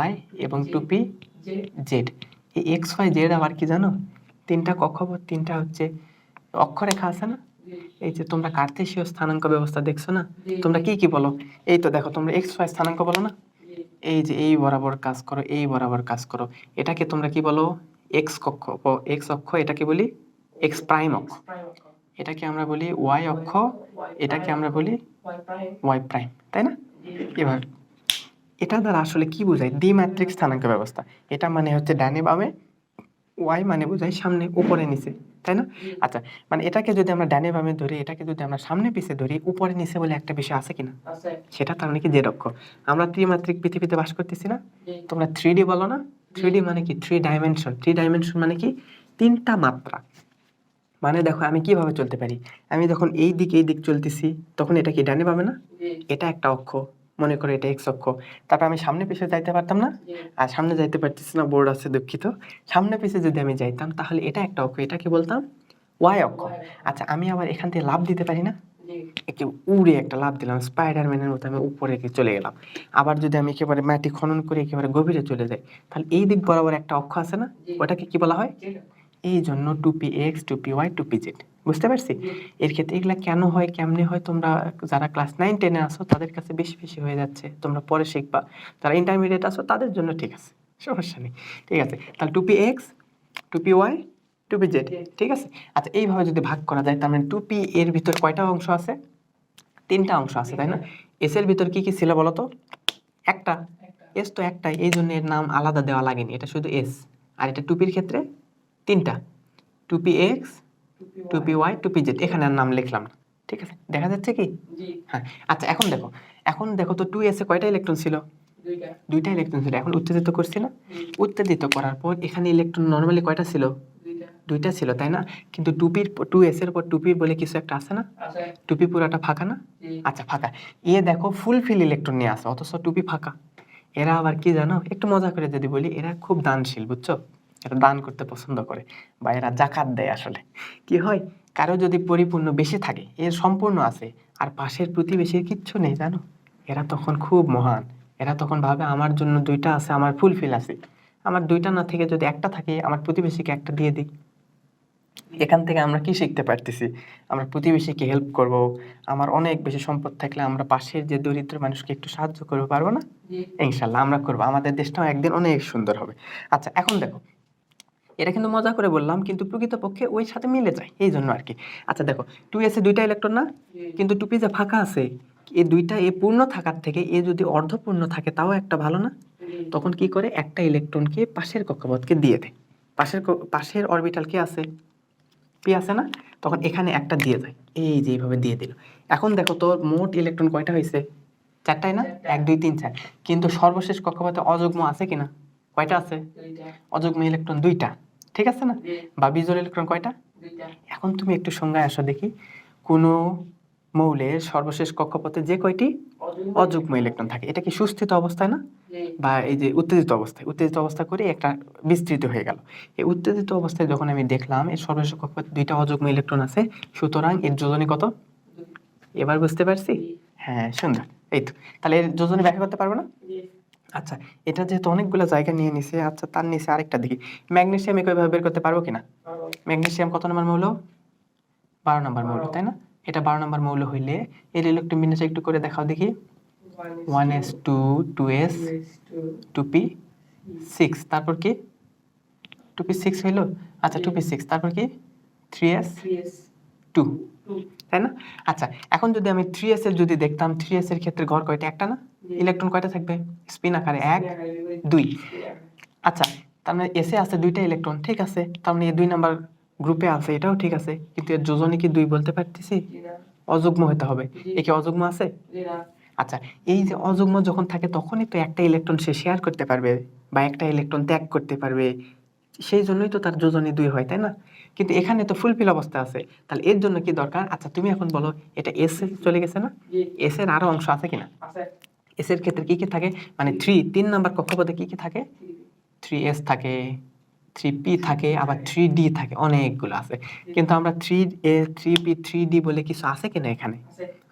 y এবং 2p z। এই x y z আবার কি জানো? 3টা কক্ষপথ, 3টা হচ্ছে অক্ষরেখা আছে না? এই যে তোমরা কার্তেশীয় স্থানাঙ্ক ব্যবস্থা দেখছো না, তোমরা কি কি বলো? এই তো দেখো, তোমরা x y স্থানাঙ্ক বলো না? এই যে এই বরাবর কাজ করো, এই বরাবর কাজ করো, এটাকে তোমরা কি বলো? x কক্ষ, x অক্ষ, এটাকে বলি x প্রাইম অক্ষ, এটাকে আমরা বলি y অক্ষ, এটাকে আমরা বলি y প্রাইম, তাই না? এবার এটা দ্বারা আসলে কি বোঝায়? দ্বিমাত্রিক স্থানাঙ্ক ব্যবস্থা। এটা মানে হচ্ছে ডানে বামে, y মানে বোঝায় সামনে উপরে নিচে, তাই না? আচ্ছা, মানে এটাকে যদি আমরা ডানে বামে ধরি, এটাকে যদি আমরা সামনে পিছে ধরি, উপরে নিচে বলে একটা বিষয় আছে কিনা? সেটা তার মানে কি জেড অক্ষ। আমরা ত্রিমাত্রিক পৃথিবীতে বাস করতেছি না? তোমরা 3D বলো না? 3D মানে কি? 3 ডাইমেনশন। 3 ডাইমেনশন মানে কি? 3টা মাত্রা। মানে দেখো আমি কিভাবে চলতে পারি, আমি যখন এই দিক চলতেছি তখন এটা কি ডানে পাবে না, জি এটা একটা অক্ষ, মনে করো এটা এক্স অক্ষ, তারপর আমি সামনে পিছিয়ে যাইতে পারতাম না, জি আর সামনে যাইতে পারতেছি না, বোর্ড আছে দুঃখিত, সামনে পিছিয়ে যদি আমি যাইতাম তাহলে এটা একটা অক্ষ, এটা কি বলতাম ওয়াই অক্ষ। আচ্ছা আমি আবার এখান থেকে লাফ দিতে পারি না, জি একে উড়ে একটা লাফ দিলাম স্পাইডারম্যানের মতো, আমি উপরে চলে গেলাম। আবার যদি আমি একেবারে মাটি খনন করে একেবারে গভীরে চলে যাই, তাহলে এই দিক বরাবর একটা অক্ষ আছে না, জি ওটাকে কি বলা হয়, জি এই জন্য টুপি এক্স টুপি ওয়াই টুপি জেড। বুঝতে পারছি? জি এর ক্ষেত্রে এগুলা কেন হয় কেমনে হয় তোমরা যারা ক্লাস 9 10-এ আসো তাদের কাছে বেশি বেশি হয়ে যাচ্ছে, তোমরা পরে শিখবা। যারা ইন্টারমিডিয়েট আসো তাদের জন্য ঠিক আছে, সমস্যা নেই। ঠিক আছে, তাহলে টুপি এক্স টুপি ওয়াই টুপি জেড, ঠিক আছে। আচ্ছা এইভাবে যদি ভাগ করা যায় তার মানে টুপি এর ভিতর কয়টা অংশ আছে, 3টা অংশ আছে তাই না। এস এর ভিতর কি কি ছিল বলো তো, একটা, এস তো একটাই, এই জন্য এর নাম আলাদা দেওয়া লাগেনি, এটা শুধু এস। আর এটা টুপির ক্ষেত্রে 3টা, টুপি এক্স টুপি ওয়াই টুপি জেড, এখানে আর নাম লিখলাম না। ঠিক আছে, দেখা যাচ্ছে কি? জি হ্যাঁ। আচ্ছা এখন দেখো তো 2s এ কয়টা ইলেকট্রন ছিল, দুইটা 2টা ইলেকট্রন ছিল। এখন উত্তেজিত করছি না, হুম, উত্তেজিত করার পর এখানে ইলেকট্রন নর্মালি কয়টা ছিল, দুইটা 2টা ছিল তাই না। কিন্তু টুপির 2s এর পর টুপি বলে কিছু একটা আছে না, আছে টুপি পুরাটা ফাঁকা না। জি আচ্ছা ফাঁকা, এ দেখো ফুলফিল ইলেকট্রন নিয়ে আসে অথচ টুপি ফাঁকা। এরা আবার কি জানো, একটু মজা করে যদি বলি, এরা খুব দানশীল বুঝছো, এরা দান করতে পছন্দ করে বা এরা জাকাত দেয়। আসলে কি হয়, কারো যদি পরিপূর্ণ বেশি থাকে, এর সম্পূর্ণ আছে, আর পাশের প্রতিবেশীর কিচ্ছু নেই জানো, এরা তখন খুব মহান। এরা তখন ভাবে আমার জন্য 2টা আছে, আমার ফুলফিল আছে, আমার 2টা না থেকে যদি একটা থাকে আমার প্রতিবেশীকে একটা দিয়ে দিই। এখান থেকে আমরা কি শিখতে পারতেছি, আমরা প্রতিবেশীকে হেল্প করব, আমার অনেক বেশি সম্পদ থাকলে আমরা পাশের যে দরিদ্র মানুষকে একটু সাহায্য করতে পারবো না, জি ইনশাল্লাহ আমরা করবো, আমাদের দেশটাও একদিন অনেক সুন্দর হবে। আচ্ছা এখন দেখো, এটা কিন্তু মজা করে বললাম কিন্তু প্রকৃতপক্ষে ওই সাথে মিলে যায় এই জন্য আর কি। আচ্ছা দেখো 2s এ 2টা ইলেকট্রন না, জি কিন্তু টুপি যে ফাঁকা আছে, এই 2টা এ পূর্ণ থাকার থেকে এ যদি অর্ধপূর্ণ থাকে তাও একটা ভালো না। জি তখন কি করে, একটা ইলেকট্রনকে পাশের কক্ষপথকে দিয়ে দেয়, পাশের অরবিটাল কি আছে, পি আছে না, তখন এখানে একটা দিয়ে যায়, এই যে এইভাবে দিয়ে দিল। এখন দেখো তোর মোট ইলেকট্রন কয়টা হয়েছে, 4টাই না, 1 2 3 4, কিন্তু সর্বশেষ কক্ষপথে অযুগ্ম আছে কিনা, কয়টা আছে, দুইটা অযুগ্ম ইলেকট্রন 2টা, ঠিক আছে না। জি বা বিজোড় ইলেকট্রন কয়টা, দুইটা এখন তুমি একটু সংজ্ঞায় আসো দেখি, কোন মৌলের সর্বশেষ কক্ষপথে যে কয়টি অযুগ্ম ইলেকট্রন থাকে, এটা কি সুস্থিত অবস্থায় না, জি বা এই যে উত্তেজিত অবস্থা করে একটা বিস্তৃত হয়ে গেল। এই উত্তেজিত অবস্থায় যখন আমি দেখলাম এর সর্বশেষ কক্ষপথে 2টা অযুগ্ম ইলেকট্রন আছে, সুতরাং এর যোজনী কত, এবার বুঝতে পারছি। জি হ্যাঁ সুন্দর, এই তো, তাহলে এর যোজনী ব্যাখ্যা করতে পারবো না। জি আচ্ছা এটা যেহেতু অনেকগুলো জায়গা নিয়ে নিছে, আচ্ছা তার নিচে আরেকটা দেখি, ম্যাগনেসিয়াম একইভাবে বের করতে পারবো কিনা। পারো ম্যাগনেসিয়াম কত নম্বর মৌল, 12 নম্বর মৌল তাই না। এটা 12 নম্বর মৌল হইলে এর ইলেকট্রন বিন্যাস একটু করে দেখাও দেখি, 1s2 2s 2p 6, তারপর কি 2p 6 হইলো। আচ্ছা 2p 6, তারপর কি 3s 2, তাই না। আচ্ছা এখন যদি আমি 3s এর যদি দেখতাম, 3s এর ক্ষেত্রে ঘর কয়টা, একটা না, ইলেকট্রন কয়টা থাকবে, স্পিন আকারে 1 2। আচ্ছা তার মানে এসে আছে 2টা ইলেকট্রন, ঠিক আছে, তার মানে 2 নাম্বার গ্রুপে আছে, এটাও ঠিক আছে, কিন্তু এর যোজনী কি 2 বলতে পারতেছি, অযুগ্ম হতে হবে। একে অযুগ্ম আছে। আচ্ছা এই যে অযুগ্ম যখন থাকে তখনই তো একটা ইলেকট্রন সে শেয়ার করতে পারবে বা একটা ইলেকট্রন ত্যাগ করতে পারবে, সেই জন্যই তো তার যোজনী 2 হয় তাই না। কিন্তু এখানে তো ফুলফিল অবস্থা আছে, তাহলে এর জন্য কি দরকার। আচ্ছা তুমি এখন বলো, এটা এস এ চলে গেছে না, এস এর আরো অংশ আছে কিনা, এস এর ক্ষেত্রে কি কি থাকে, মানে 3 নাম্বার কক্ষপথে কি কি থাকে, 3s থাকে, 3p থাকে, আবার 3d থাকে, অনেকগুলো আছে। কিন্তু আমরা 3a 3p 3d বলে কিছু আছে কিনা এখানে,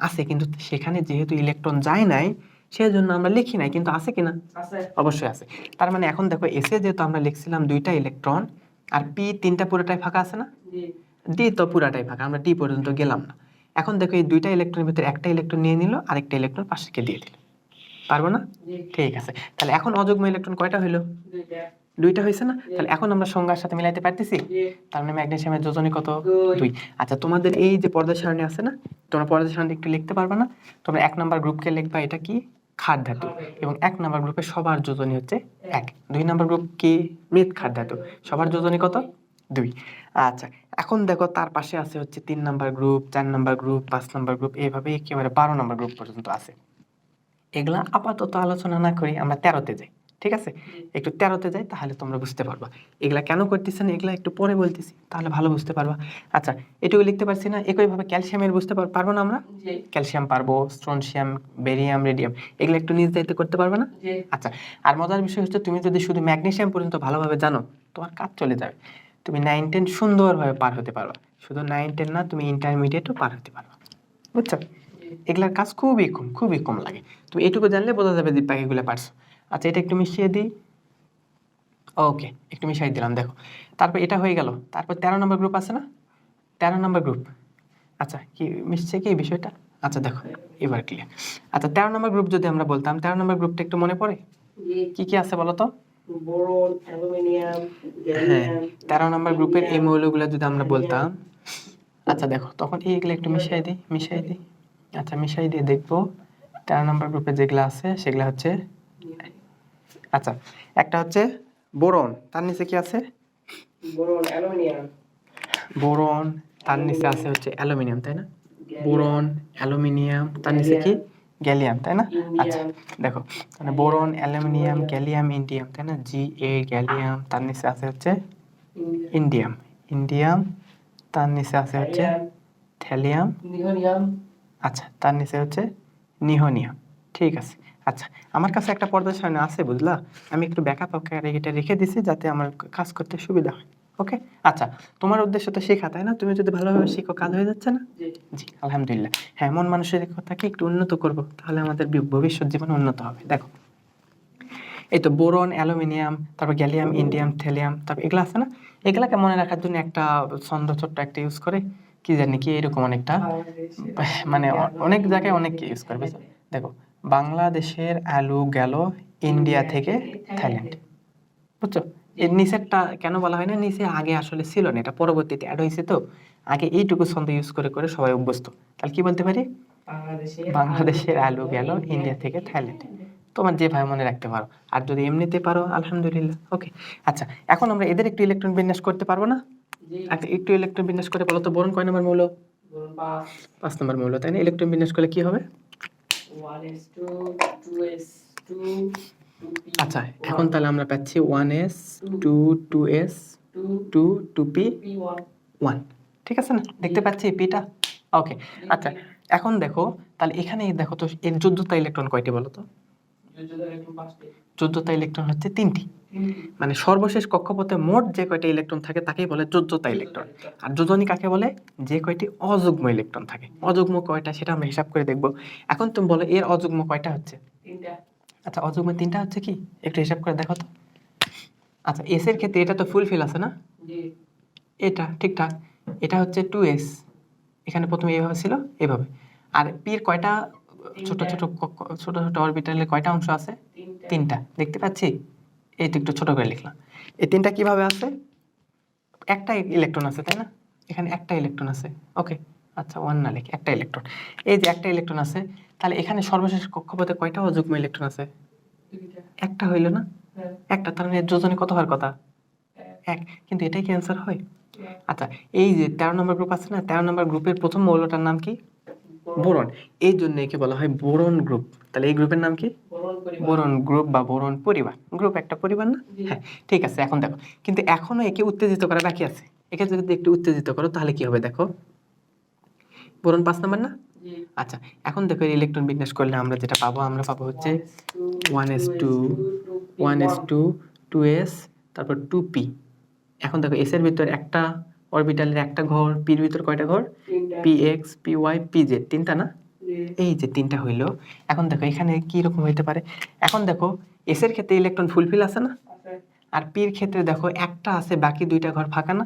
আছে, কিন্তু সেখানে যেহেতু ইলেকট্রন যায় নাই সেজন্য আমরা লিখি নাই, কিন্তু আছে কিনা, অবশ্যই আছে। তার মানে এখন দেখো এসে যেহেতু আমরা লিখছিলাম 2টা ইলেকট্রন, আর p 3টা পুরোটাই ফাঁকা আছে না, d তো পুরাটাই ফাঁকা, আমরা d পর্যন্ত গেলাম না। এখন দেখো এই 2টা ইলেকট্রনের ভিতরে একটা ইলেকট্রন নিয়ে নিল, আরেকটা ইলেকট্রন পাশেকে দিয়ে দিল, পারবো না। ঠিক আছে, তাহলে এখন অযুগ্ম ইলেকট্রন কয়টা হইলো, 2টা হয়েছে না। তাহলে এখন আমরা সংজ্ঞার সাথে মিলাইতে পারতেছি, তার মানে ম্যাগনেসিয়ামের যোজনী কত, 2। আচ্ছা তোমাদের এই যে পর্দা সারণী আছে না, তোমরা পর্দা সারণী একটু লিখতে পারবে না, তোমরা 1 নাম্বার গ্রুপকে লিখবা এটা কি, ক্ষার ধাতু, এবং 1 নাম্বার গ্রুপে সবার যোজনী হচ্ছে 1। 2 নাম্বার গ্রুপ কি, মৃৎ ক্ষার ধাতু, সবার যোজনী কত, 2। আচ্ছা এখন দেখো তার পাশে আছে হচ্ছে 3 number group, 4 number group, 5 number group, এইভাবে একেবারে 12 নাম্বার গ্রুপ পর্যন্ত আছে। এগুলা আপাতত আলোচনা না করি, আমরা 13তে যাই। ঠিক আছে, একটু 13-তে যাই তাহলে তোমরা বুঝতে পারবা। এগুলা কেন করতেছি না এগুলা একটু পরে বলতেছি, তাহলে ভালো বুঝতে পারবা। আচ্ছা, এটুকু লিখতে পারছি না? একইভাবে ক্যালসিয়ামের বুঝতে পারবো না আমরা? জি ক্যালসিয়াম পারবো, স্ট্রনশিয়াম, বেরিয়াম, রেডিয়াম, এগুলো একটু নিজ দায়িত্বে করতে পারবে না? জি আচ্ছা, আর মজার বিষয় হচ্ছে তুমি যদি শুধু ম্যাগনেসিয়াম পর্যন্ত ভালোভাবে জানো, তোমার কাজ চলে যাবে। তুমি 9-10 সুন্দরভাবে পার হতে পারবা। শুধু 9-10 না, তুমি ইন্টারমিডিয়েটও পার হতে পারবা। বুঝছো? এগুলার কাজ খুবই কম লাগে। তুমি এটুকু জানলে বোঝা যাবে যে বাকিগুলো পারছো। আচ্ছা, এটা একটু মিশিয়ে দিই। ওকে, একটু মিশিয়ে দিলাম, দেখো। তারপর এটা হয়ে গেল। তারপর 13 নম্বর গ্রুপ আছে না? 13 নম্বর গ্রুপ। আচ্ছা, কি মিশছে কি বিষয়টা? আচ্ছা দেখো, এবার ক্লিয়ার। আচ্ছা, 13 নম্বর গ্রুপ যদি আমরা বলতাম, 13 নম্বর গ্রুপটা একটু মনে পড়ে? জি কি কি আছে বলো তো? বোরন অ্যালুমিনিয়াম হ্যাঁ, গ্যালিয়াম 13 নম্বর গ্রুপের এই মৌলগুলো যদি আমরা বলতাম, আচ্ছা দেখো, তখন এইগুলো একটু মিশাই দিই। আচ্ছা, মিশাই দিয়ে দেখবো 13 নম্বর গ্রুপে যেগুলো আছে সেগুলো হচ্ছে, আচ্ছা, একটা হচ্ছে বোরন, তার নিচে কি আছে? বোরন অ্যালুমিনিয়াম বোরন, তার নিচে আছে হচ্ছে অ্যালুমিনিয়াম, তাই না? বোরন, অ্যালুমিনিয়াম, তার নিচে কি? গ্যালিয়াম, তাই না? আচ্ছা দেখো, মানে বোরন, অ্যালুমিনিয়াম, গ্যালিয়াম, ইন্ডিয়াম, তাই না? গ্যালিয়াম, তার নিচে আছে হচ্ছে ইন্ডিয়াম, তার নিচে আছে হচ্ছে থ্যালিয়াম, নিওনিয়াম আচ্ছা, তার নিচে হচ্ছে নিহনিয়াম। ঠিক আছে। আচ্ছা, আমার কাছে একটা পর্দা সারণী আছে, বুঝলা? আমি একটু ব্যাকআপ আকারে এটা রেখে দিছি যাতে আমার কাজ করতে সুবিধা হয়। ওকে, আচ্ছা, তোমার উদ্দেশ্য তো শেখা, তাই না? তুমি যদি ভালোভাবে শিখো, কাজ হয়ে যাচ্ছে না? জি জি, আলহামদুলিল্লাহ। হ্যাঁ, মন মানসিকতাকে একটু উন্নত করব, তাহলে আমাদের ভবিষ্যৎ জীবন উন্নত হবে। দেখো, এই তো বোরন, অ্যালুমিনিয়াম, তারপর গ্যালিয়াম, ইন্ডিয়াম, থ্যালিয়াম, তারপর এগুলো আছে না? এগুলাকে মনে রাখার জন্য একটা ছন্দ ছোট্ট একটা ইউজ করে, কি জানি কি এরকম অনেকটা, মানে অনেক জায়গায় অনেক ইউজ করবে। দেখো, বাংলাদেশের আলু গেল ইন্ডিয়া থেকে থাইল্যান্ড, বুঝছো? এর নিচেরটা কেন বলা হয় না? নিচে আগে আসলে ছিল না, এটা পরবর্তীতে অ্যাড হয়েছে। তো আগে এইটুকু ছন্দ ইউজ করে করে সবাই অভ্যস্ত। তাহলে কি বলতে পারি? বাংলাদেশের আলু গেল ইন্ডিয়া থেকে থাইল্যান্ড। তোমার যেভাবে মনে রাখতে পারো, আর যদি এমনিতে পারো আলহামদুলিল্লাহ। ওকে, আচ্ছা, এখন আমরা এদের একটু ইলেকট্রন বিন্যাস করতে পারবো না? আচ্ছা, একটু ইলেকট্রন বিন্যাস করে বলো তো, বোরন কয় নম্বর মৌল? বোরন 5 নম্বর মৌল, তাই না? ইলেকট্রন বিন্যাস করলে কি হবে? 1s2 2s2 2p আচ্ছা, এখন তাহলে আমরা পাচ্ছি 1s2 2s 2 2p p1 1, ঠিক আছে না? দেখতে পাচ্ছি পিটা। ওকে, আচ্ছা, এখন দেখো, তাহলে এখানে দেখো তো, এর 14টা ইলেকট্রন কয়টি বলো তো? 14টা ইলেকট্রন হচ্ছে 3টি। মানে সর্বশেষ কক্ষপথে মোট যে কয়টা ইলেকট্রন থাকে তাকেই বলে 14টা ইলেকট্রন। আর যোজনী কাকে বলে? যে কয়টি অযুগ্ম ইলেকট্রন থাকে। অযুগ্ম কয়টা সেটা আমরা হিসাব করে দেখব। এখন তুমি বলো এর অযুগ্ম কয়টা হচ্ছে? 3টা আচ্ছা, অযুগ্ম 3টা হচ্ছে কি? একটু হিসাব করে দেখো তো। আচ্ছা, এস এর ক্ষেত্রে এটা তো ফুলফিল আছে না? জি এটা ঠিকঠাক। এটা হচ্ছে 2s, এখানে প্রথমে এইভাবে ছিল, এইভাবে। আর পি এর কয়টা ছোট ছোট ছোট ছোট অরবিটালে কয়টা অংশ আছে? 3টা, দেখতে পাচ্ছি। এই তো একটু ছোট করে লিখলাম। এই 3টা কিভাবে আছে? একটা ইলেকট্রন আছে, তাই না? এখানে একটা ইলেকট্রন আছে। ওকে, আচ্ছা, 1 না লিখে একটা ইলেকট্রন। এই যে একটা ইলেকট্রন আছে, তাহলে এখানে সর্বশেষ কক্ষপথে কয়টা অযুগ্ম ইলেকট্রন আছে? একটা হইল না? একটা, তার মানে এর যোজনী কত হওয়ার কথা? 1। কিন্তু এটাই কি অ্যান্সার হয়? আচ্ছা, এই যে 13 নম্বর গ্রুপ আছে না, 13 নম্বর গ্রুপের প্রথম মৌলটার নাম কি? বোরন। এই জন্য একে বলা হয় বোরন গ্রুপ। তাহলে এই গ্রুপের নাম কি? বোরন গ্রুপ বা বোরন পরিবার। গ্রুপ একটা পরিবার না? হ্যাঁ, ঠিক আছে। এখন দেখো, কিন্তু এখনো একে উত্তেজিত করা বাকি আছে। একে যদি একটু উত্তেজিত করো তাহলে কি হবে দেখো? বোরন 5 নাম্বার না? আচ্ছা, এখন দেখো এর ইলেকট্রন বিন্যাস করলে আমরা যেটা পাবো, আমরা পাবো হচ্ছে 1s2 1s2 2s, তারপর 2p। এখন দেখো, এস এর ভিতর একটা অরবিটালের একটা ঘর, পির ভিতর কয়টা ঘর? px py pz, 3টা না? এই যে 3টা হইলো। এখন দেখো এখানে কি রকম হইতে পারে? এখন দেখো, এস এর ক্ষেত্রে ইলেকট্রন ফুলফিল আছে না? আর পির ক্ষেত্রে দেখো একটা আছে, বাকি 2টা ঘর ফাঁকা না?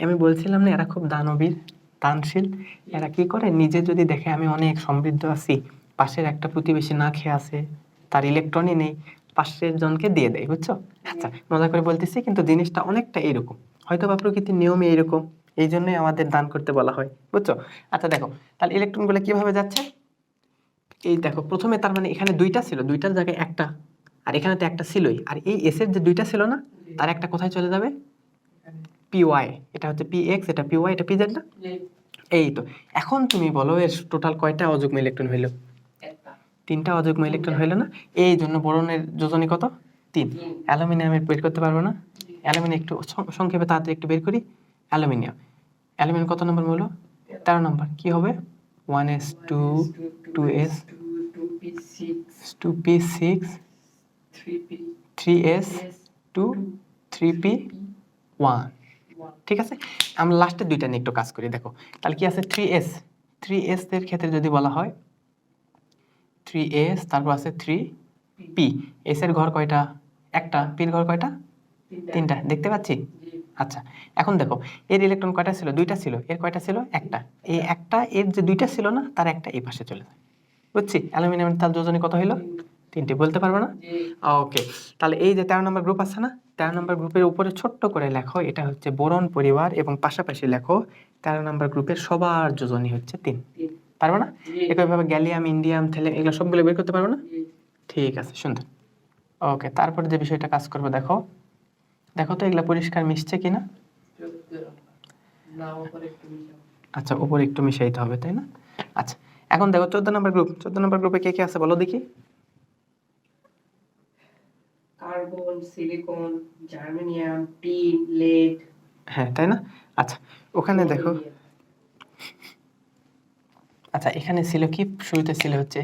আমি বলছিলাম না এরা খুব দানবীর, দানশীল। এরা কি করে, নিজে যদি দেখে আমি অনেক সমৃদ্ধ আছি, পাশের একটা প্রতিবেশী না খেয়ে আছে, তার ইলেকট্রনই নেই, পাশের জনকে দিয়ে দেয়, বুঝছো? আচ্ছা, মজা করে বলতেছি, কিন্তু জিনিসটা অনেকটা এরকম। হয়তো বা প্রকৃতির নিয়মে এরকম, এই জন্যই আমাদের দান করতে বলা হয়, বুঝছো? আচ্ছা দেখো, তাহলে ইলেকট্রনগুলো কিভাবে যাচ্ছে? এই দেখো, প্রথমে তার মানে এখানে 2টা ছিল, 2টার জায়গায় একটা, আর এখানে তো একটা ছিলই। আর এই এস এর যে 2টা ছিল না, তার একটা কোথায় চলে যাবে? py, এটা হচ্ছে px, এটা py, এটা pz না? এই তো। এখন তুমি বলো এর টোটাল কয়টা অযুগ্ম ইলেকট্রন হইলো? 3টা অযুগ্ম ইলেকট্রন হইলো না? এই জন্য বোরনের যোজনী কত? 3 অ্যালুমিনিয়ামের বের করতে পারবো না অ্যালুমিনিয়াম একটু সংক্ষেপে তাড়াতাড়ি একটু বের করি অ্যালুমিনিয়াম কত নম্বর মৌল 13 নম্বর কি হবে 1s2 2s 2p6 3s 2 3p1 ঠিক আছে আমরা লাস্টের দুইটা নিয়ে একটু কাজ করি দেখো তাহলে কি আছে 3s এর ক্ষেত্রে যদি বলা হয় 3s তারপর আছে 3p s এর ঘর কয়টা একটা p এর ঘর কয়টা তিনটা দেখতে পাচ্ছি আচ্ছা এখন দেখো এর ইলেকট্রন কয়টা ছিল দুইটা ছিল এর কয়টা ছিল একটা এই একটা এর যে দুইটা ছিল না তার একটা এই পাশে চলে যায় বুঝছি অ্যালুমিনিয়ামের তার যোজনী কত হইলো 3টি বলতে পারবো না ওকে তাহলে এই যে 13 নম্বর গ্রুপ আছে না 13 নম্বর গ্রুপের উপরে ছোট্ট করে লেখো এটা হচ্ছে বোরন পরিবার এবং পাশাপাশি লেখো 13 নম্বর গ্রুপের সবার যোজনী হচ্ছে 3 পারবো না একইভাবে গ্যালিয়াম ইন্ডিয়াম থ্যালিয়াম এগুলো সবগুলো বের করতে পারবো না ঠিক আছে সুন্দর ওকে তারপরে যে বিষয়টা কাজ করবো দেখো তো এগুলা পরিষ্কার মিশছে কিনা আচ্ছা উপরে একটু মিশাইতে হবে তাই না আচ্ছা এখন দেখো 14 নম্বর গ্রুপে কে কে আছে বলো দেখি carbon silicon germanium tin lead হ্যাঁ তাই না আচ্ছা ওখানে দেখো আচ্ছা এখানে ছিল কি শুরুতে ছিল হচ্ছে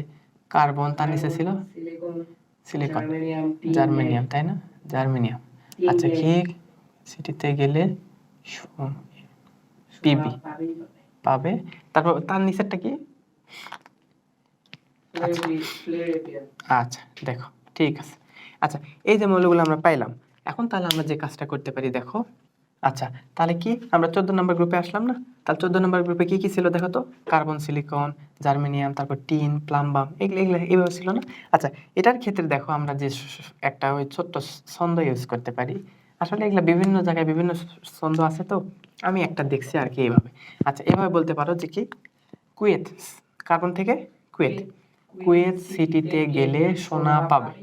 কার্বন তার নিচে ছিল সিলিকন জার্মেনিয়াম তাই না জার্মেনিয়াম আচ্ছা কি সিটিতে গেলে পিবি পাবে তারপর তার নিচেরটা কি আচ্ছা দেখো ঠিক আছে আচ্ছা এই যে মৌলগুলো আমরা পাইলাম এখন তাহলে আমরা যে কাজটা করতে পারি দেখো আচ্ছা তাহলে কি আমরা 14 নম্বর গ্রুপে আসলাম না তাহলে 14 নম্বর গ্রুপে কি কি ছিল দেখো তো কার্বন সিলিকন জার্মেনিয়াম তারপর টিন প্লাম্বাম এগুলো এইভাবে ছিল না আচ্ছা এটার ক্ষেত্রে দেখো আমরা যে একটা ওই ছোট্ট ছন্দ ইউজ করতে পারি আসলে এগুলা বিভিন্ন জায়গায় বিভিন্ন ছন্দ আছে তো আমি একটা দেখছি আর কি এইভাবে আচ্ছা এভাবে বলতে পারো যে কি কুয়েত কার্বন থেকে কুয়েত সিটিতে গেলে সোনা পাবে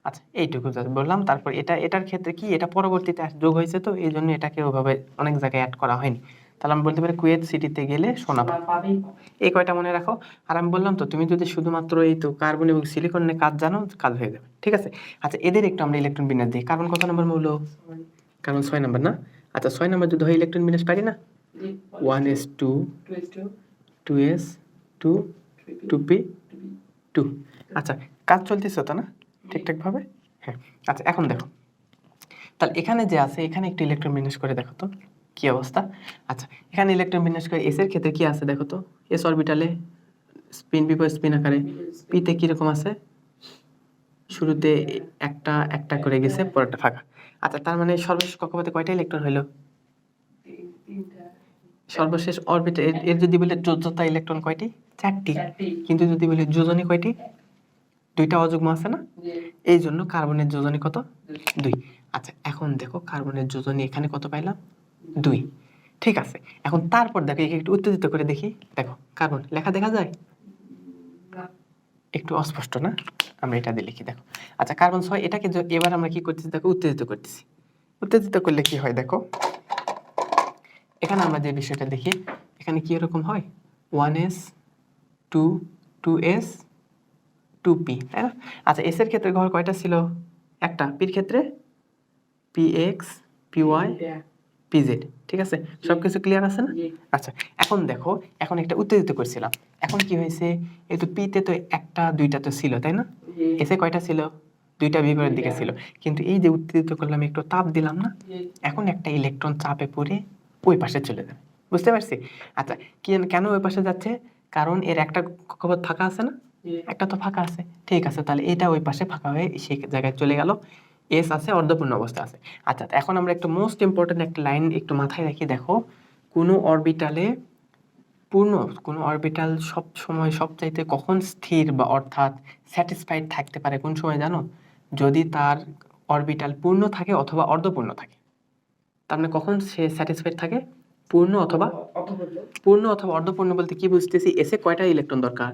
আচ্ছা এইটুকু just বললাম তারপর এটার ক্ষেত্রে কি এটা পরবর্তীতে যোগ হয়েছে তো এই জন্য এটাকে ওইভাবে অনেক জায়গায় অ্যাড করা হয়নি তাহলে আমি বলতে পারি কুয়েত সিটিতে গেলে সোনা পাবে এই কয়টা মনে রাখো আর আমি বললাম তো তুমি যদি শুধুমাত্র এই তো কার্বন এবং সিলিকন নিয়ে কাজ জানো কাজ হয়ে যাবে ঠিক আছে আচ্ছা এদের একটু আমরা ইলেকট্রন বিন্যাস দিই কার্বন কত নম্বর মৌল কার্বন 6 নম্বর না আচ্ছা 6 নম্বর যদি হয় ইলেকট্রন বিন্যাস পারি না 1s2 2s 2 2p 2 আচ্ছা কাজ চলতেছে তো না ঠিকঠাক ভাবে হ্যাঁ আচ্ছা এখন দেখো তাহলে এখানে যে আছে এখানে একটু ইলেকট্রন বিন্যাস করে দেখো তো কি অবস্থা আচ্ছা এখানে ইলেকট্রন বিন্যাস করে এস এর ক্ষেত্রে কি আছে দেখো তো এস অরবিটালে স্পিন বিপরীত স্পিন আকারে পি তে কি রকম আছে শুরুতে একটা করে গেছে পরেরটা ফাঁকা আচ্ছা তার মানে সর্বশেষ কক্ষপথে কয়টা ইলেকট্রন হলো সর্বশেষ অরবিটে এর যদি বলে যোজ্যতা ইলেকট্রন কয়টি 4টি কিন্তু যদি বলে যোজনী কয়টি দুইটা অযুগ্ম আছে না এই জন্য কার্বনের যোজনী কত 2 আচ্ছা এখন দেখো কার্বনের যোজনী এখানে কত পাইলাম 2 ঠিক আছে এখন তারপর দেখো একটু উত্তেজিত করে দেখি দেখো কার্বন লেখা দেখা যায় একটু অস্পষ্ট না আমরা এটা দিয়ে লিখি দেখো আচ্ছা কার্বন 6 এটাকে এবার আমরা কি করতেছি দেখো উত্তেজিত করতেছি উত্তেজিত করলে কি হয় দেখো এখানে আমরা যে বিষয়টা দেখি এখানে কি এরকম হয় 1s 2s 2p তাই না আচ্ছা s এর ক্ষেত্রে ঘর কয়টা ছিল একটা p এর ক্ষেত্রে px py pz ঠিক আছে সবকিছু ক্লিয়ার আছে না আচ্ছা এখন দেখো এখন একটা উত্তেজিত করছিলাম এখন কি হয়েছে এই তো p তে তো একটা দুইটা তো ছিল তাই না s এ কয়টা ছিল দুইটা বিপরীত দিকে ছিল কিন্তু এই যে উত্তেজিত করলাম একটু তাপ দিলাম না এখন একটা ইলেকট্রন চাপে পড়ে ওই পাশে চলে যাবে বুঝতে পারছি আচ্ছা কেন ওই পাশে যাচ্ছে কারণ এর একটা কক্ষপথ ফাঁকা আছে না একটা তো ফাঁকা আছে ঠিক আছে তাহলে এটা ওই পাশে ফাঁকা হয়ে সেই জায়গায় চলে গেল এস আছে অর্ধপূর্ণ অবস্থা আছে আচ্ছা এখন আমরা একটু মোস্ট ইম্পর্টেন্ট একটা লাইন একটু মাথায় রাখি দেখো কোনো অরবিটাল সব সময় সবচাইতে কখন স্থির বা অর্থাৎ স্যাটিসফাইড থাকতে পারে কোন সময় জানো যদি তার অরবিটাল পূর্ণ থাকে অথবা অর্ধপূর্ণ থাকে তার মানে কখন সে স্যাটিসফাইড থাকে পূর্ণ অথবা অর্ধপূর্ণ বলতে কি বুঝতেছি এসে কয়টা ইলেকট্রন দরকার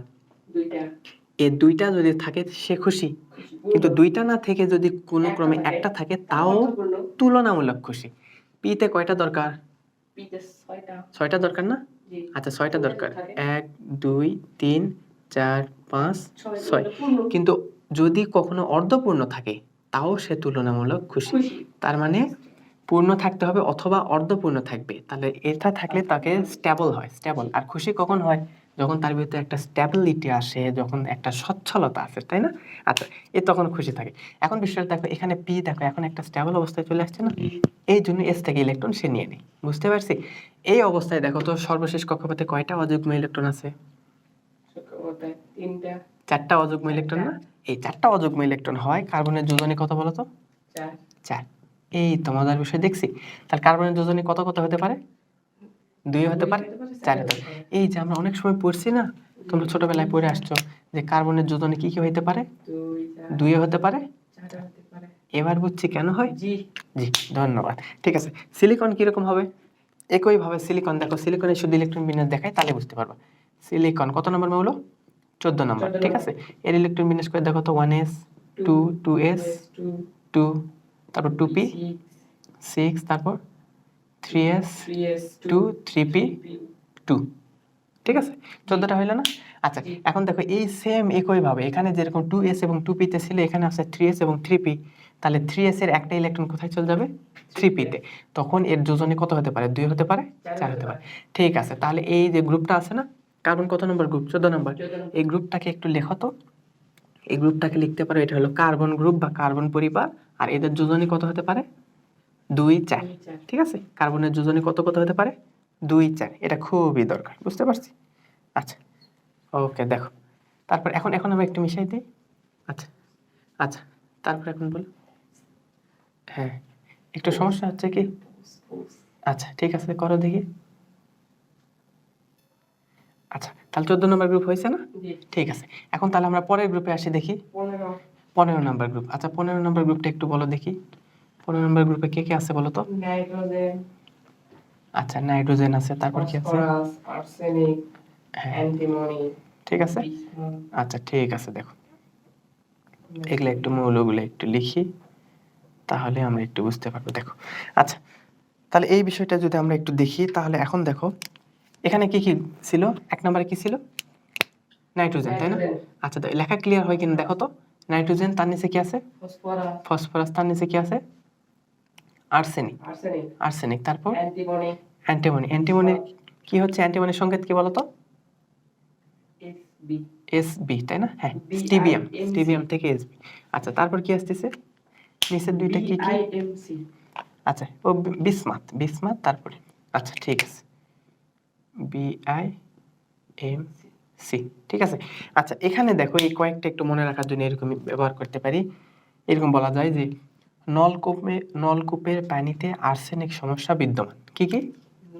এই দুইটা যদি থাকে সে খুশি কিন্তু দুইটা না থেকে যদি কোনো ক্রমে একটা থাকে তাও তুলনামূলক খুশি পিতে কয়টা দরকার 6টা দরকার না আচ্ছা 6টা দরকার 1 2 3 4 5 6 কিন্তু যদি কখনো অর্ধপূর্ণ থাকে তাও সে তুলনামূলক খুশি। খুশি। তার মানে পূর্ণ থাকতে হবে অথবা অর্ধপূর্ণ থাকবে, তাহলে এটা থাকলে তাকে স্টেবল হয়, স্টেবল। আর খুশি কখন হয়? যখন তার ভিতরে একটা স্টেবিলিটি আসে, যখন একটা সচ্ছলতা আসে, তাই না? আচ্ছা, এ তখন খুশি থাকে। এখন বিষয়টা দেখো, এখানে পি দেখো এখন একটা স্টেবল অবস্থায় চলে আসছে না, এই জন্য এস থেকে ইলেকট্রন সে নিয়ে নেই। বুঝতে পারছি? এই অবস্থায় দেখো তো সর্বশেষ কক্ষপথে কয়টা অযুগ্ম ইলেকট্রন আছে? কক্ষপথে 3টা। 4টা অযুগ্ম ইলেকট্রন না? এই 4টা অযুগ্ম ইলেকট্রন হয়। কার্বনের যোজনী কত বলো তো? 4। 4। এই তো মজার বিষয় দেখছি। তাহলে কার্বনের যোজনী কত কত হতে পারে? 2 হতে পারে, 4 হতে পারে। এই যে আমরা অনেক সময় পড়ছি না, তোমরা ছোটবেলায় পড়ে আসছো যে কার্বনের যোজনী কি কি হইতে পারে? 2 হতে পারে, 4 হতে পারে। এবার বুঝছি কেন হয়। জি। জি, ধন্যবাদ। ঠিক আছে, সিলিকন কিরকম হবে? একইভাবে সিলিকন দেখো, সিলিকনে শুধু ইলেকট্রন বিন্যাস দেখায়, তাহলে বুঝতে পারবা। সিলিকন কত নম্বর মৌল? 14 নম্বর। 14 ঠিক আছে, এর ইলেকট্রন বিন্যাস করে দেখো তো 1s 2 2s 2, তারপর 2p 6, তারপর 3s 2 3p 2। ঠিক আছে, 14টা হইলো না? আচ্ছা, এখন দেখো এই সেম একইভাবে এখানে যেরকম 2s এবং 2p তে ছিল, এখানে আছে 3s এবং 3p। তাহলে 3s এর একটা ইলেকট্রন কোথায় চলে যাবে? 3p তে। তখন এর যোজনী কত হতে পারে? 2 হতে পারে, 4 হতে পারে। ঠিক আছে, তাহলে এই যে গ্রুপটা আছে না, কার্বন কত নম্বর গ্রুপ? 14 নম্বর। এই গ্রুপটাকে একটু লেখো তো। এই গ্রুপটাকে লিখতে পারো, এটা হলো কার্বন গ্রুপ বা কার্বন পরিবার। আর এদের যোজনী কত হতে পারে? 2 4। ঠিক আছে, কার্বনের যোজনী কত কত হতে পারে? 2 4। এটা খুবই দরকার, বুঝতে পারছি? আচ্ছা, ওকে, দেখো তারপর এখন এখন আমরা একটু মিশাই দিই। আচ্ছা আচ্ছা, তারপর এখন বলো। হ্যাঁ, একটু সমস্যা হচ্ছে কি? আচ্ছা ঠিক আছে, করো দেখি। আচ্ছা, তাহলে 14 নম্বর গ্রুপ হয়েছে না? ঠিক আছে, এখন তাহলে আমরা পরের গ্রুপে আসি দেখি। 15 নম্বর গ্রুপ। আচ্ছা, 15 নম্বর গ্রুপটা একটু বলো দেখি। 15 নম্বর গ্রুপে কে কে আছে বলো তো? নাইট্রোজেন। আচ্ছা, নাইট্রোজেন আছে, তারপর কি আছে? ফসফরাস, আর্সেনিক, হ্যাঁ, অ্যান্টিমনি। ঠিক আছে। আচ্ছা ঠিক আছে, দেখো এগুলো একটু মৌলগুলো একটু লিখি, তাহলে আমরা একটু বুঝতে পারবো। দেখো, আচ্ছা তাহলে এই বিষয়টা যদি আমরা একটু দেখি, তাহলে এখন দেখো এখানে কি কি ছিল? 1 নম্বরে কি ছিল? নাইট্রোজেন, তাই না? আচ্ছা, তো লেখা ক্লিয়ার হয় কিনা দেখো তো। নাইট্রোজেন, তার নিচে কি আছে? ফসফরাস। ফসফরাস, তার নিচে কি আছে? আর্সেনিক। আর্সেনিক, তারপর অ্যান্টিমনি। অ্যান্টিমনি। অ্যান্টিমনির কি হচ্ছে? অ্যান্টিমনির সংকেত কি বলো তো? এসবি। এসবি, তাই না? হ্যাঁ, স্টিবিয়াম। স্টিবিয়াম থেকে এসবি। আচ্ছা, তারপর কি আসতেছে? নিচের দুইটা কি কি? বিআইএমসি। আচ্ছা, ও বিসমাথ, বিসমাথ, তারপরে আচ্ছা ঠিক আছে, বিআইএমসি। ঠিক আছে। আচ্ছা, এখানে দেখো এই কয়েকটা একটু মনে রাখার জন্য এরকম ব্যবহার করতে পারি। এরকম বলা যায় যে নলকূপের পানিতে আর্সেনিক সমস্যা বিদ্যমান। কি কি?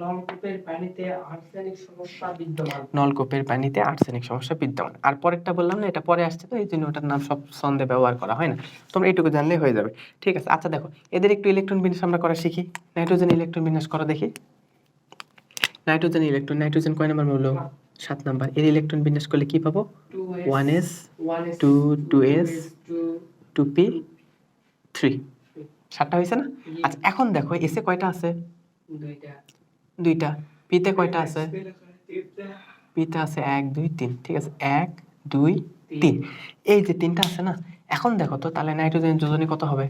নলকূপের পানিতে আর্সেনিক সমস্যা বিদ্যমান। নলকূপের পানিতে আর্সেনিক সমস্যা বিদ্যমান। আর পরেরটা বললাম না, এটা পরে আসছে, তো এই জন্য ওটার নাম সব ছন্দে ব্যবহার করা হয় না। তোমরা এইটুকু জানলেই হয়ে যাবে। ঠিক আছে। আচ্ছা দেখো, এদের একটু ইলেকট্রন বিন্যাস আমরা করা শিখি। নাইট্রোজেন ইলেকট্রন বিন্যাস করো দেখি। নাইট্রোজেন ইলেকট্রন, নাইট্রোজেন কয় নম্বর মৌল? 7 নম্বর। এর ইলেকট্রন বিন্যাস করলে কি পাবো? 1s 2 2s 2p 3। 7টা হয়েছে না? আচ্ছা, এখন দেখো এসে কয়টা আছে? 2টা। পিতে কয়টা আছে? পিতে আছে 1 2 3। ঠিক আছে, 1 2 3। এই যে 3টা আছে না, এখন দেখো তো তাহলে নাইট্রোজেন যোজনী কত হবে?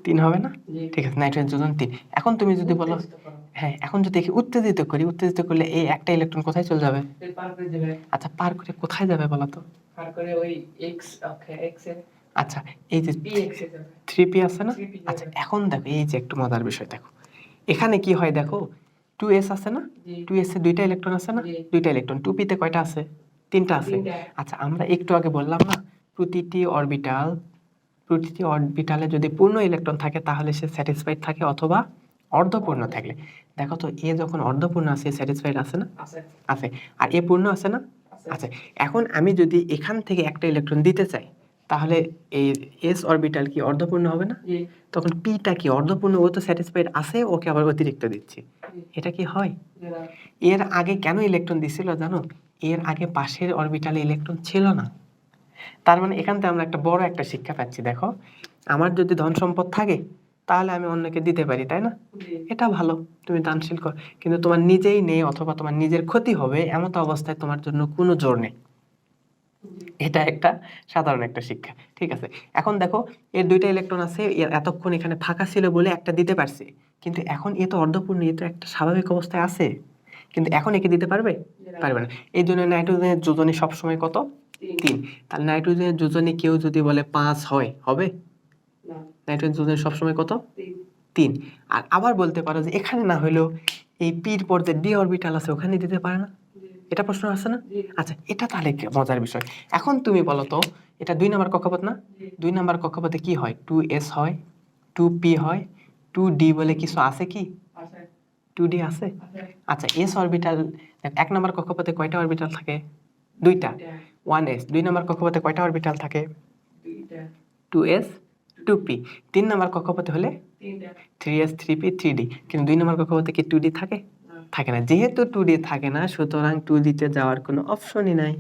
3 হবে না? ঠিক আছে, নাইট্রোজেন যোজন 3। এখন তুমি যদি বলো, হ্যাঁ, এখন যদি উত্তেজিত করি, উত্তেজিত করলে এই একটা ইলেকট্রন কোথায় চলে যাবে? আচ্ছা, পার করে কোথায় যাবে বলো তো? পার করে ওই এক্স, ওকে, এক্স এ। আচ্ছা, এই যে পি এক্স এ যাবে। 3p আছে না? আচ্ছা, এখন দেখো এই যে একটু মজার বিষয় দেখো, এখানে কি হয় দেখো, 2s আছে না? 2s এ 2টা ইলেকট্রন আছে না? 2টা ইলেকট্রন। 2p তে কয়টা আছে? 3টা আছে। আচ্ছা, আমরা একটু আগে বললাম না, প্রতিটি অরবিটালে যদি পূর্ণ ইলেকট্রন থাকে তাহলে সে স্যাটিসফাইড থাকে, অথবা অর্ধপূর্ণ থাকলে। দেখো তো, এ যখন অর্ধপূর্ণ আছে স্যাটিসফাইড আছে না? আছে। আর এ পূর্ণ আছে না? আছে। এখন আমি যদি এখান থেকে একটা ইলেকট্রন দিতে চাই, তাহলে এই এস অরবিটাল কি অর্ধপূর্ণ হবে না? তখন পিটা কি অর্ধপূর্ণ? ও তো স্যাটিসফাইড আছে, ওকে আবার অতিরিক্ত দিচ্ছি। এটা কি হয়? এর আগে কেন ইলেকট্রন দিছিল জানো? এর আগে পাশের অরবিটালে ইলেকট্রন ছিল না। তার মানে এখান থেকে আমরা একটা বড় একটা শিক্ষা পাচ্ছি। দেখো, আমার যদি ধন সম্পদ থাকে তাহলে আমি অন্যকে দিতে পারি, তাই না? এটা ভালো, তুমি দানশীল কর। কিন্তু তোমার নিজেই নেই অথবা তোমার নিজের ক্ষতি হবে, এমন তো অবস্থায় তোমার জন্য কোনো জোর নেই। জি এটা একটা সাধারণ একটা শিক্ষা, ঠিক আছে। এখন দেখো এর দুইটা ইলেকট্রন আছে, এর এতক্ষণ এখানে ফাঁকা ছিল বলে একটা দিতে পারছে, কিন্তু এখন এ তো অর্ধপূর্ণ, এ তো একটা স্বাভাবিক অবস্থায় আছে, কিন্তু এখন একে দিতে পারবে? পারবে না। এই জন্য নাইট্রোজেনের যোজনী সবসময় কত? 3। তাহলে নাইট্রোজেনের যোজনী কেউ যদি বলে 5 হয়, হবে? না নাইট্রোজেন যোজনী সবসময় কত? 3 3। আর আবার বলতে পারো যে এখানে না হলেও এই পির পর যে ডি অরবিটাল আছে ওখানে দিতে পারে না? জি এটা প্রশ্ন আছে না? জি আচ্ছা, এটা তাহলে কি মজার বিষয়। এখন তুমি বলো তো, এটা 2 নাম্বার কক্ষপথ না? জি 2 নাম্বার কক্ষপথে কি হয়? 2s হয়, 2p হয়, 2d বলে কিছু আছে কি? আছে 2d আছে? আছে আচ্ছা, s অরবিটাল, 1 নাম্বার কক্ষপথে কয়টা অরবিটাল থাকে? 2টা। 1s। 2 নাম্বার কক্ষপথে কয়টা অরবিটাল থাকে? 2টা 2s, 2p। 3 নাম্বার কক্ষপথে হলে 3টা 3s, 3p, 3d। কিন্তু 2 নাম্বার কক্ষপথে কি 2d থাকে? না থাকে না। যেহেতু 2d থাকে না, সুতরাং 2d তে যাওয়ার কোনো অপশনই নাই।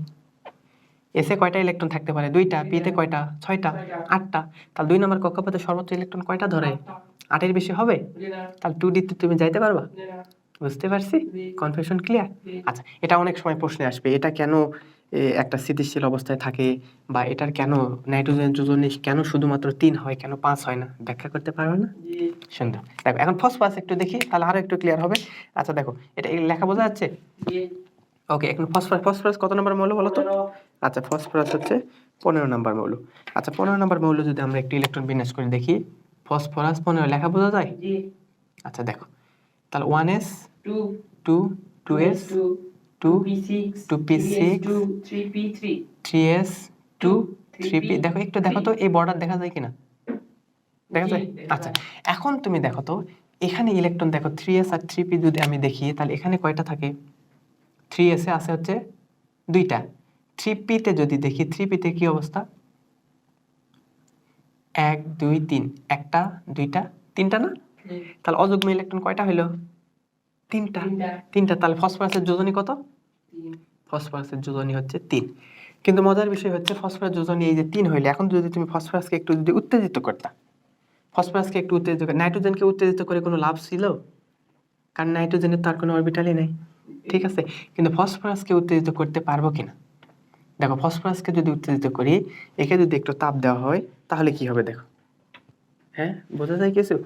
এসে কয়টা ইলেকট্রন থাকতে পারে? 2টা। পিতে কয়টা? 6টা। 8টা। তাহলে 2 নাম্বার কক্ষপথে সর্বোচ্চ ইলেকট্রন কয়টা ধরে? 8 এর বেশি হবে? জি না তাহলে 2d তে তুমি যাইতে পারবা? জি না বুঝতে পারছি? জি কনফিউশন ক্লিয়ার? জি আচ্ছা, এটা অনেক সময় প্রশ্নে আসবে। এটা কেন একটা স্থিতিশীল অবস্থায় থাকে, বা এটার কেন নাইট্রোজেন যোজনী কেন শুধুমাত্র 3 হয়, কেন 5 হয় না? ব্যাখ্যা করতে পারবে না? জি সুন্দর। দেখো এখন ফসফরাস একটু দেখি, তাহলে আরো একটু ক্লিয়ার হবে। আচ্ছা দেখো, এটা এই লেখা বোঝা যাচ্ছে? জি ওকে, এখন ফসফরাস কত নম্বর মৌল বলো তো? 15 আচ্ছা, ফসফরাস হচ্ছে 15 নম্বর মৌল। আচ্ছা, 15 নম্বর মৌল যদি আমরা একটু ইলেকট্রন বিন্যাস করে দেখি, ফসফরাস 15 লেখা বোঝা যায়? জি আচ্ছা দেখো, তাহলে 1s, 2 2, 2s, 2 2, 2p6 2p6, 2 3p3 3s, 2, 3p। 3p দেখো একটু দেখো তো এই বর্ডার দেখা যায় কিনা? দেখা জি যায়? আচ্ছা, এখন তুমি দেখো তো এখানে ইলেকট্রন দেখো 3s আর 3p যদি আমি দেখি, তাহলে এখানে কয়টা থাকে? 3s এ আছে হচ্ছে 2টা। 3p তে যদি দেখি, 3p তে কি অবস্থা? 1 2 3, একটা, দুইটা, তিনটা না? জি তাহলে অযুগ্ম ইলেকট্রন কয়টা হইলো? 3টা। 3টা 3টা। তাহলে ফসফরাসের যোজনী কত? 3 ফসফরাসের যোজনী হচ্ছে 3। কিন্তু মজার বিষয় হচ্ছে ফসফরাস যোজনী এই যে 3 হইলে, এখন যদি তুমি ফসফরাসকে একটু যদি উত্তেজিত করতা, ফসফরাসকে একটু উত্তেজিত করে, নাইট্রোজেনকে উত্তেজিত করে কোনো লাভ ছিল? কারণ নাইট্রোজেনের তার কোনো অরবিটালই নেই, ঠিক আছে। কিন্তু ফসফরাসকে উত্তেজিত করতে পারবো কিনা? দেখো, ফসফরাসকে যদি উত্তেজিত করি, একে যদি একটু তাপ দেওয়া হয়, তাহলে কি হবে দেখো। হ্যাঁ, বোঝা যায় কিছু?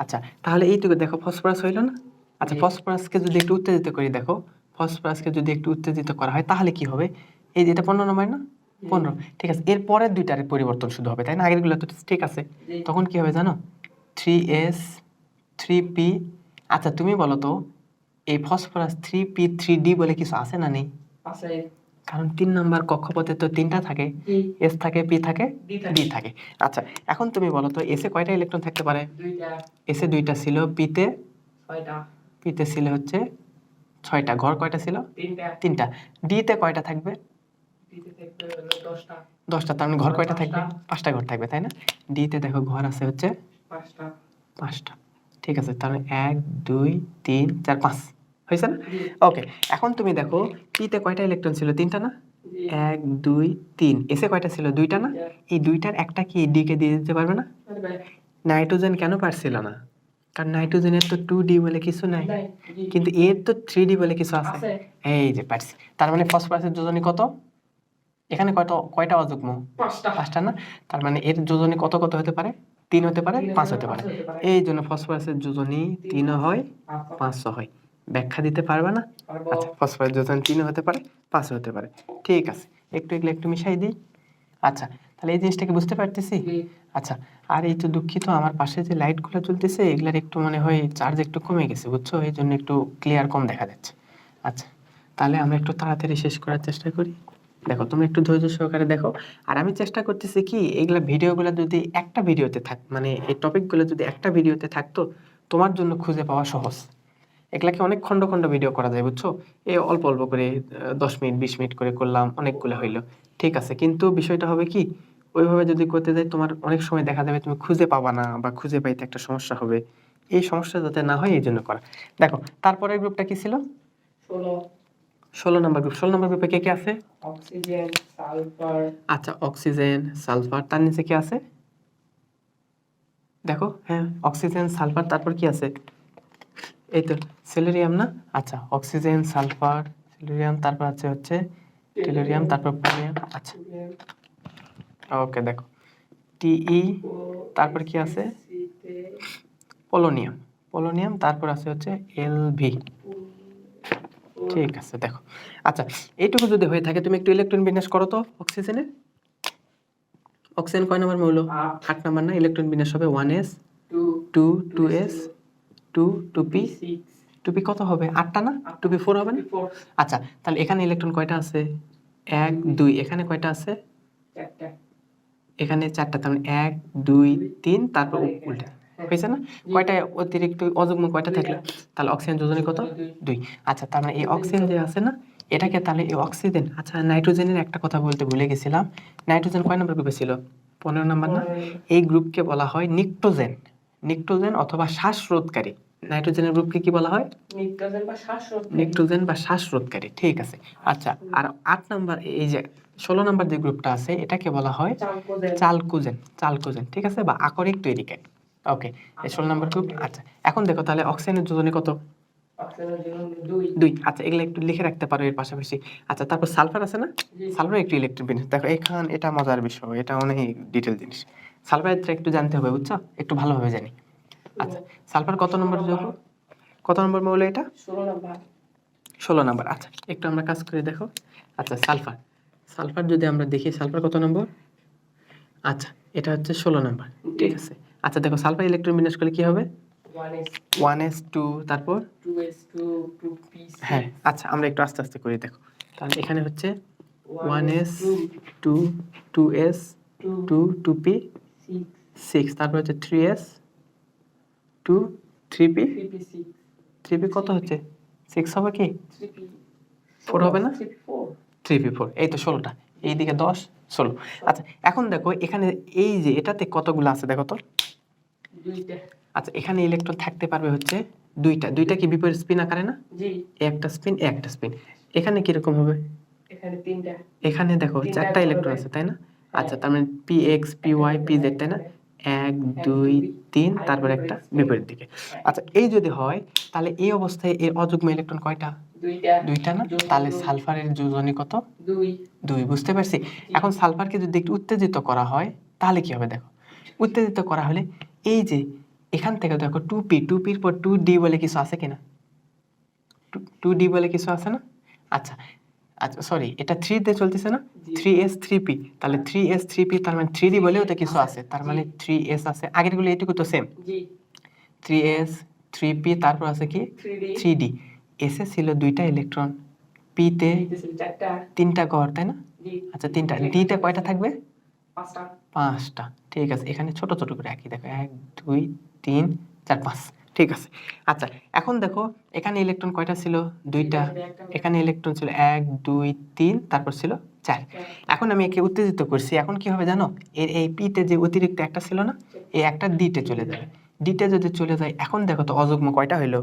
আচ্ছা, তাহলে এইটুকু দেখো ফসফরাস হইলো না? আচ্ছা, জি। ফসফরাসকে যদি একটু উত্তেজিত করি, দেখো ফসফরাসকে যদি একটু উত্তেজিত করা হয় তাহলে কি হবে? এই যে এটা 15 নম্বর না? 15, ঠিক আছে। এর পরের দুইটার পরিবর্তন শুধু হবে, তাই না? আগেরগুলো তো ঠিক আছে। জি তখন কি হবে জানো? 3s, 3p। আচ্ছা, তুমি বলো তো এই ফসফরাস 3p, 3d বলে কিছু আছে না নেই? আছে কারণ 3 নাম্বার কক্ষপথে তো 3টা থাকে, জি s থাকে, p থাকে, ডি d থাকে থাকে। আচ্ছা, এখন তুমি বলো তো s এ কয়টা ইলেকট্রন থাকতে পারে? 2টা s এ 2টা ছিল, p তে 6টা ছিল হচ্ছে 6টা। ঘর কয়টা ছিল? 3টা 3টা। d তে কয়টা থাকবে? ডিতে থাকবে হলো 10টা 10টা। তার মানে ঘর কয়টা থাকবে? 5টা 5টা ঘর থাকবে, তাই না? d তে দেখো ঘর আছে হচ্ছে 5টা 5টা, ঠিক আছে। তাহলে 1 2 3 4 5 হয়েছে না? জি ওকে, এখন তুমি দেখো p তে কয়টা ইলেকট্রন ছিল? 3টা না? জি 1 2 3। s এ কয়টা ছিল? 2টা না? এই 2টার একটা কি d কে দিয়ে দিতে পারবে না? পারবে নাইট্রোজেন কেন পারছিল না? কারণ নাইট্রোজেনের তো 2d বলে কিছু নাই, নাই জি কিন্তু এর তো 3d বলে কিছু আছে। আছে এই যে পারছি। তার মানে ফসফরাসের যোজনী কত? এখানে কয়টা অযুগ্ম? 5টা 5টা না? তার মানে এর যোজনী কত কত হতে পারে? 3 হতে পারে, 5 হতে পারে। এই জন্য ফসফরাসের যোজনী 3ও হয়, 5ও হয়। ব্যাখ্যা দিতে পারবে না? পারবো আচ্ছা, ফসফরাস যোজনী 3ও হতে পারে, 5ও হতে পারে। ঠিক আছে, একটু এগুলো একটু মিশাই দিই। আচ্ছা, তাহলে এই জিনিসটাকে বুঝতে পারতেছি। জি আচ্ছা, আর এই তো দুঃখিত, আমার পাশে যে লাইটগুলো জ্বলতেছে এগুলার একটু মনে হয় চার্জ একটু কমে গেছে, বুঝছো? এই জন্য একটু ক্লিয়ার কম দেখা যাচ্ছে। আচ্ছা, তাহলে আমরা একটু তাড়াতাড়ি শেষ করার চেষ্টা করি। দেখো, তুমি একটু ধৈর্য সহকারে দেখো। আর আমি চেষ্টা করতেছি কি, এগুলা ভিডিওগুলো যদি একটা ভিডিওতে থাক, মানে এই টপিকগুলো যদি একটা ভিডিওতে থাকতো, তোমার জন্য খুঁজে পাওয়া সহজ। এগুলাকে অনেক খন্ড খন্ড ভিডিও করা যায়, বুঝছো? এই অল্প অল্প করে 10 মিনিট 20 মিনিট করে করলাম, অনেকগুলো হইলো, ঠিক আছে। কিন্তু বিষয়টা হবে কি, ওইভাবে যদি করতে যাই তোমার অনেক সময় দেখা যাবে তুমি খুঁজে পাবা না, বা খুঁজে পাইতে একটা সমস্যা হবে। এই সমস্যা যাতে না হয় এই জন্য করা। দেখো, তারপরের গ্রুপটা কি ছিল? 16 16 নম্বর গ্রুপ। 16 নম্বর গ্রুপে কে কে আছে? অক্সিজেন সালফার আচ্ছা, অক্সিজেন, সালফার, তার নিচে কি আছে? দেখো, হ্যাঁ, অক্সিজেন, সালফার, তারপর কি আছে? এই তো সেলেরিয়াম না? আচ্ছা, অক্সিজেন, সালফার, টেলুরিয়াম, তারপর হচ্ছে টেলুরিয়াম, তারপর পোলোনিয়াম। আচ্ছা ওকে, দেখো টিই, তারপর কি আছে পোলোনিয়াম, পোলোনিয়াম, তারপর হচ্ছে এলভি। ঠিক আছে, দেখো আচ্ছা এইটুকু যদি হয়ে থাকে তুমি একটু ইলেকট্রন বিন্যাস করো তো অক্সিজেনের। অক্সিজেন কয় নম্বর মৌল? 8 নম্বর না? ইলেকট্রন বিন্যাস হবে 1s 2 2s 2 2p 2p কত হবে? 8টা না? 2p 4 হবে না? আচ্ছা তাহলে এখানে ইলেকট্রন কয়টা আছে? 1 2, এখানে কয়টা আছে? এখানে 4টা, তার মানে 1 2 3, তারপর উল্টা হয়েছে না? কয়টা অতিরিক্ত অযুগ্ম কয়টা থাকলো? তাহলে অক্সিজেন যোজনী কত? 2। আচ্ছা তার মানে এই অক্সিজেন যে আছে না, এটাকে তাহলে এই অক্সিজেন, আচ্ছা নাইট্রোজেনের একটা কথা বলতে ভুলে গেছিলাম, নাইট্রোজেন কয় নম্বর গ্রুপে ছিল? 15 নম্বর না? এই গ্রুপকে বলা হয় নিক্টোজেন, নিক্টোজেন অথবা শ্বাসরোধকারী। নাইট্রোজেনের গ্রুপকে কি বলা হয়? নিক্টোজেন বা শ্বাসরোধকারী। ঠিক আছে। আচ্ছা আর 8 নম্বর, এই যে 16 নম্বর যে গ্রুপটা আছে এটাকে বলা হয় চালকোজেন, চালকোজেন। ঠিক আছে, বা আকরিক তৈরিকারী। ওকে, এই 16 নম্বর গ্রুপ। আচ্ছা এখন দেখো তাহলে অক্সিজেনের যোজনী কত? 2। আচ্ছা এগুলো একটু লিখে রাখতে পারো এর পাশাপাশি। আচ্ছা তারপর সালফার আছে না? সালফার একটু ইলেকট্রন বিন্যাস দেখো, এখান এটা মজার বিষয়, এটা অনেক ডিটেল জিনিস। সালফারটা একটু জানতে হবে, বুঝছো? একটু ভালোভাবে জানি। আচ্ছা সালফার কত নম্বর যৌগ? কত নম্বর মৌল এটা? 16 নম্বর। আচ্ছা একটু আমরা কাজ করে দেখো। আচ্ছা সালফার, সালফার যদি আমরা দেখি সালফার কত নম্বর? আচ্ছা এটা হচ্ছে 16 নম্বর। ঠিক আছে। আচ্ছা দেখো সালফার ইলেকট্রন বিন্যাস করলে কি হবে? 1s2, তারপর 2s2 2p6। হ্যাঁ আচ্ছা আমরা একটু আস্তে আস্তে করি, দেখো তাহলে এখানে হচ্ছে 1s2 2s 2 2p6, তারপর হচ্ছে 3s2 3p 3p কত হচ্ছে? 6 হবে কি? 4 হবে না? 3p4, এই তো 16টা, এইদিকে 10 16। আচ্ছা এখন দেখো এখানে এই যে এটাতে কতগুলো আছে দেখো তো। 2টা। আচ্ছা এখানে ইলেকট্রন থাকতে পারবে হচ্ছে 2টা। 2টা কি বিপরীত স্পিন আকারে না? জি। একটা স্পিন একটা স্পিন। এখানে কি রকম হবে? এখানে 3টা। এখানে দেখো 4টা ইলেকট্রন আছে তাই না? আচ্ছা তার মানে px py pz তাই না? 1 2 3, তারপর একটা বিপরীত দিকে। আচ্ছা এই যদি হয় তাহলে এই অবস্থায় এর অযুগ্ম ইলেকট্রন কয়টা? 2টা না? তাহলে সালফারের যোজনী কত? 2। বুঝতে পারছি। এখন সালফারকে যদি একটু উত্তেজিত করা হয় তাহলে কি হবে দেখো। উত্তেজিত করা হলে এই যে এখান থেকে দেখো 2p, 2pর পর 2d বলে কিছু আছে কিনা? 2d বলে কিছু আছে না? আচ্ছা আচ্ছা সরি, এটা 3 তে চলতেছে না? 3s 3p, তাহলে 3s 3p তার মানে 3d বলেও তো কিছু আছে, তার মানে 3s আছে। আগেরগুলো এটুকু তো সেম। 3s 3p, তারপর আছে কি 3d। s এ ছিল 2টা ইলেকট্রন, p তে 3টা গড় তাই না? আচ্ছা 3টা, d তে কয়টা থাকবে? 5টা। ঠিক আছে, এখানে ছোট ছোট করে আঁকি দেখো, 1 2 3 4 5। ঠিক আছে। আচ্ছা এখন দেখো এখানে ইলেকট্রন কয়টা ছিল? 2টা। এখানে ইলেকট্রন ছিল 1 2 3, তারপর ছিল 4। এখন আমি একে উত্তেজিত করছি, এখন কি হবে জানো? এর এই p তে যে অতিরিক্ত একটা ছিল না, এই একটা d তে চলে যাবে। d তে যদি চলে যায়, এখন দেখো তো অযুগ্ম কয়টা হইলো?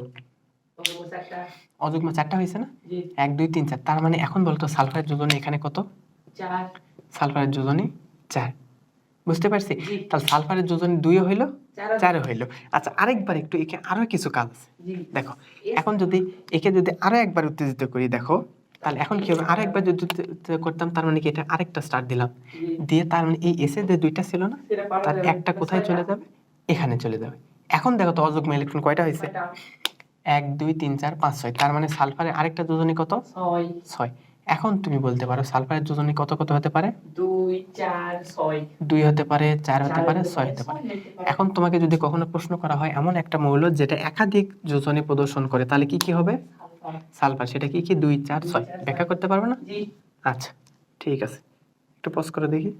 অযুগ্ম 4টা হয়েছে না? 1 2 3 4। তার মানে এখন বলতো সালফারের যোজনী এখানে কত? 4। সালফারের যোজনী 4। বুঝতে পারছি? তাহলে সালফারের যোজনী 2 হইল, 4 হইল। আচ্ছা আরেকবার একটু একে আরো কিছু কাজ আছে। দেখো এখন যদি একে যদি আরো একবার উত্তেজিত করি দেখো, তাহলে এখন কি হবে? আরো একবার যদি উত্তেজিত করতাম, তার মানে কি এটা আরেকটা স্টার দিলাম, দিয়ে তার মানে এই এসে যে 2টা ছিল না, তার একটা কোথায় চলে যাবে? এখানে চলে যাবে। এখন দেখো তো অযুগ্ম ইলেকট্রন কয়টা হয়েছে? 1 2 3 4 5 6। তার মানে সালফারের আরেকটা যোজনী কত? 6। এখন তুমি বলতে পারো সালফারের যোজনী কত কত হতে পারে? 2 4 6। 2 হতে পারে, 4 হতে পারে, 6 হতে পারে। এখন তোমাকে যদি কখনো প্রশ্ন করা হয় এমন একটা মৌল যেটা একাধিক যোজনী প্রদর্শন করে, তাহলে কি কি হবে? সালফার। সেটা কি কি? 2 4 6। ব্যাখ্যা করতে পারবে না? আচ্ছা ঠিক আছে, একটু পজ করে দেখি।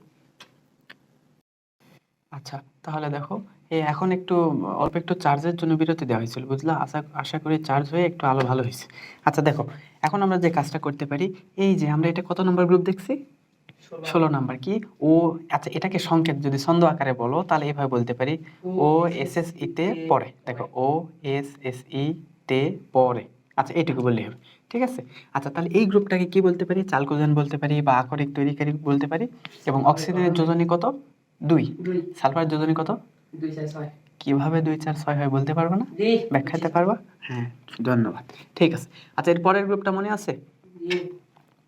আচ্ছা তাহলে দেখো এই এখন একটু অল্প একটু চার্জের জন্য বিরতি দেওয়া হয়েছিল, বুঝলা? আশা করি চার্জ হয়ে একটু আলো ভালো হয়েছে। আচ্ছা দেখো এখন আমরা যে কাজটা করতে পারি, এই যে আমরা এটা কত নম্বর গ্রুপ দেখছি? 16 নাম্বার। কি ও, আচ্ছা এটাকে সংকেত যদি ছন্দ আকারে বলো তাহলে এভাবে বলতে পারি, ও এস এস ই তে পড়ে। দেখো ও এস এস ই তে পড়ে। আচ্ছা এইটুকু বললেই হবে। ঠিক আছে। আচ্ছা তাহলে এই গ্রুপটাকে কি বলতে পারি? চালকোজেন বলতে পারি বা আকরিক তৈরিকারী বলতে পারি। এবং অক্সিজেনের যোজনী কত? 2। সালফারের যোজনী কত? 2 4 6। কিভাবে 2 4 6 হয় বলতে পারবে না? ব্যাখ্যাতে পারবা? হ্যাঁ ধন্যবাদ। ঠিক আছে। আচ্ছা এর পরের গ্রুপটা মনে আছে? জি।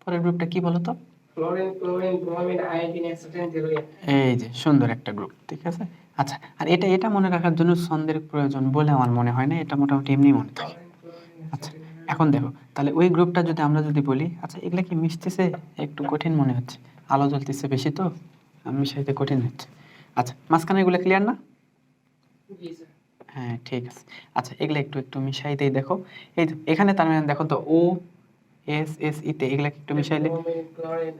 পরের গ্রুপটা কি বলো তো? Fluorine, chlorine, bromine, iodine, acetate, টেলুরিন। এই যে সুন্দর একটা গ্রুপ, ঠিক আছে। আচ্ছা, আর এটা মনে রাখার জন্য ছন্দের প্রয়োজন বলে আমার মনে হয় না, এটা মোটামুটি এমনি মনে থাকে। ফ্লোরিন, ক্লোরিন, আচ্ছা, অ্যাসিটেট, এখন দেখো তাহলে ওই গ্রুপটা যদি আমরা যদি বলি, আচ্ছা এগুলা কি মিশতেছে, একটু কঠিন মনে হচ্ছে, আলো জ্বলতেছে বেশি তো মিশাইতে কঠিন হচ্ছে। আচ্ছা, মাঝখানে এগুলো ক্লিয়ার না? জি স্যার। হ্যাঁ ঠিক আছে। আচ্ছা, এগুলো একটু একটু মিশাইতেই দেখো। এই যে এখানে তার মানে দেখো তো ও এস এস ইতে এগুলা একটু মিশাইলে ব্রোমিন, ক্লোরিন,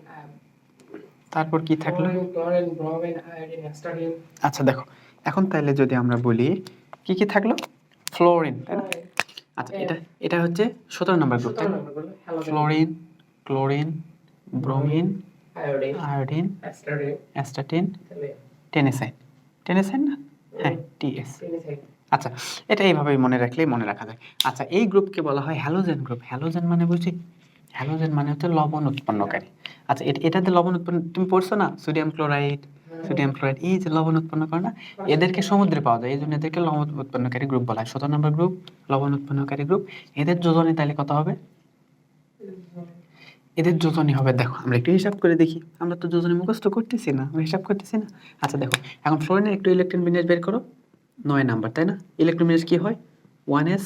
তারপর কি থাকলো? Fluorine, chlorine, bromine, iodine, acetate. আচ্ছা দেখো, এখন তাহলে যদি আমরা বলি কি কি থাকলো? ফ্লোরিন, তাই না? আচ্ছা, এটা হচ্ছে 17 নম্বর গ্রুপ, তাই না? Fluorine, chlorine, bromine, iodine, iodine, acetate, astatine, tellurium. Tennessine. Tennessine না? হ্যাঁ, টিএস। টেলুরিন। আচ্ছা, এটা এইভাবেই মনে রাখলেই মনে রাখা যায়। আচ্ছা, এই গ্রুপকে বলা হয় হ্যালোজেন গ্রুপ। হ্যালোজেন মানে বুঝি, হ্যালোজেন মানে হচ্ছে লবণ উৎপন্নকারী। আচ্ছা, এটাতে লবণ উৎপন্ন তুমি পড়ছো না? সোডিয়াম ক্লোরাইড, সোডিয়াম ক্লোরাইড, এই যে লবণ উৎপন্ন করে না, এদেরকে সমুদ্রে পাওয়া যায়, এই জন্য এদেরকে লবণ উৎপন্নকারী গ্রুপ বলা হয়। 17 নম্বর গ্রুপ লবণ উৎপন্নকারী গ্রুপ। এদের যোজনী তাহলে কত হবে? এদের যোজনী হবে, দেখো আমরা একটু হিসাব করে দেখি, আমরা তো যোজনী মুখস্থ করতেছি না, আমরা হিসাব করতেছি না। আচ্ছা দেখো, এখন ফ্লোরিনের একটু ইলেকট্রন বিন্যাস বের করো। 9 নাম্বার, তাই না? ইলেকট্রন বিন্যাস কি হয়? 1s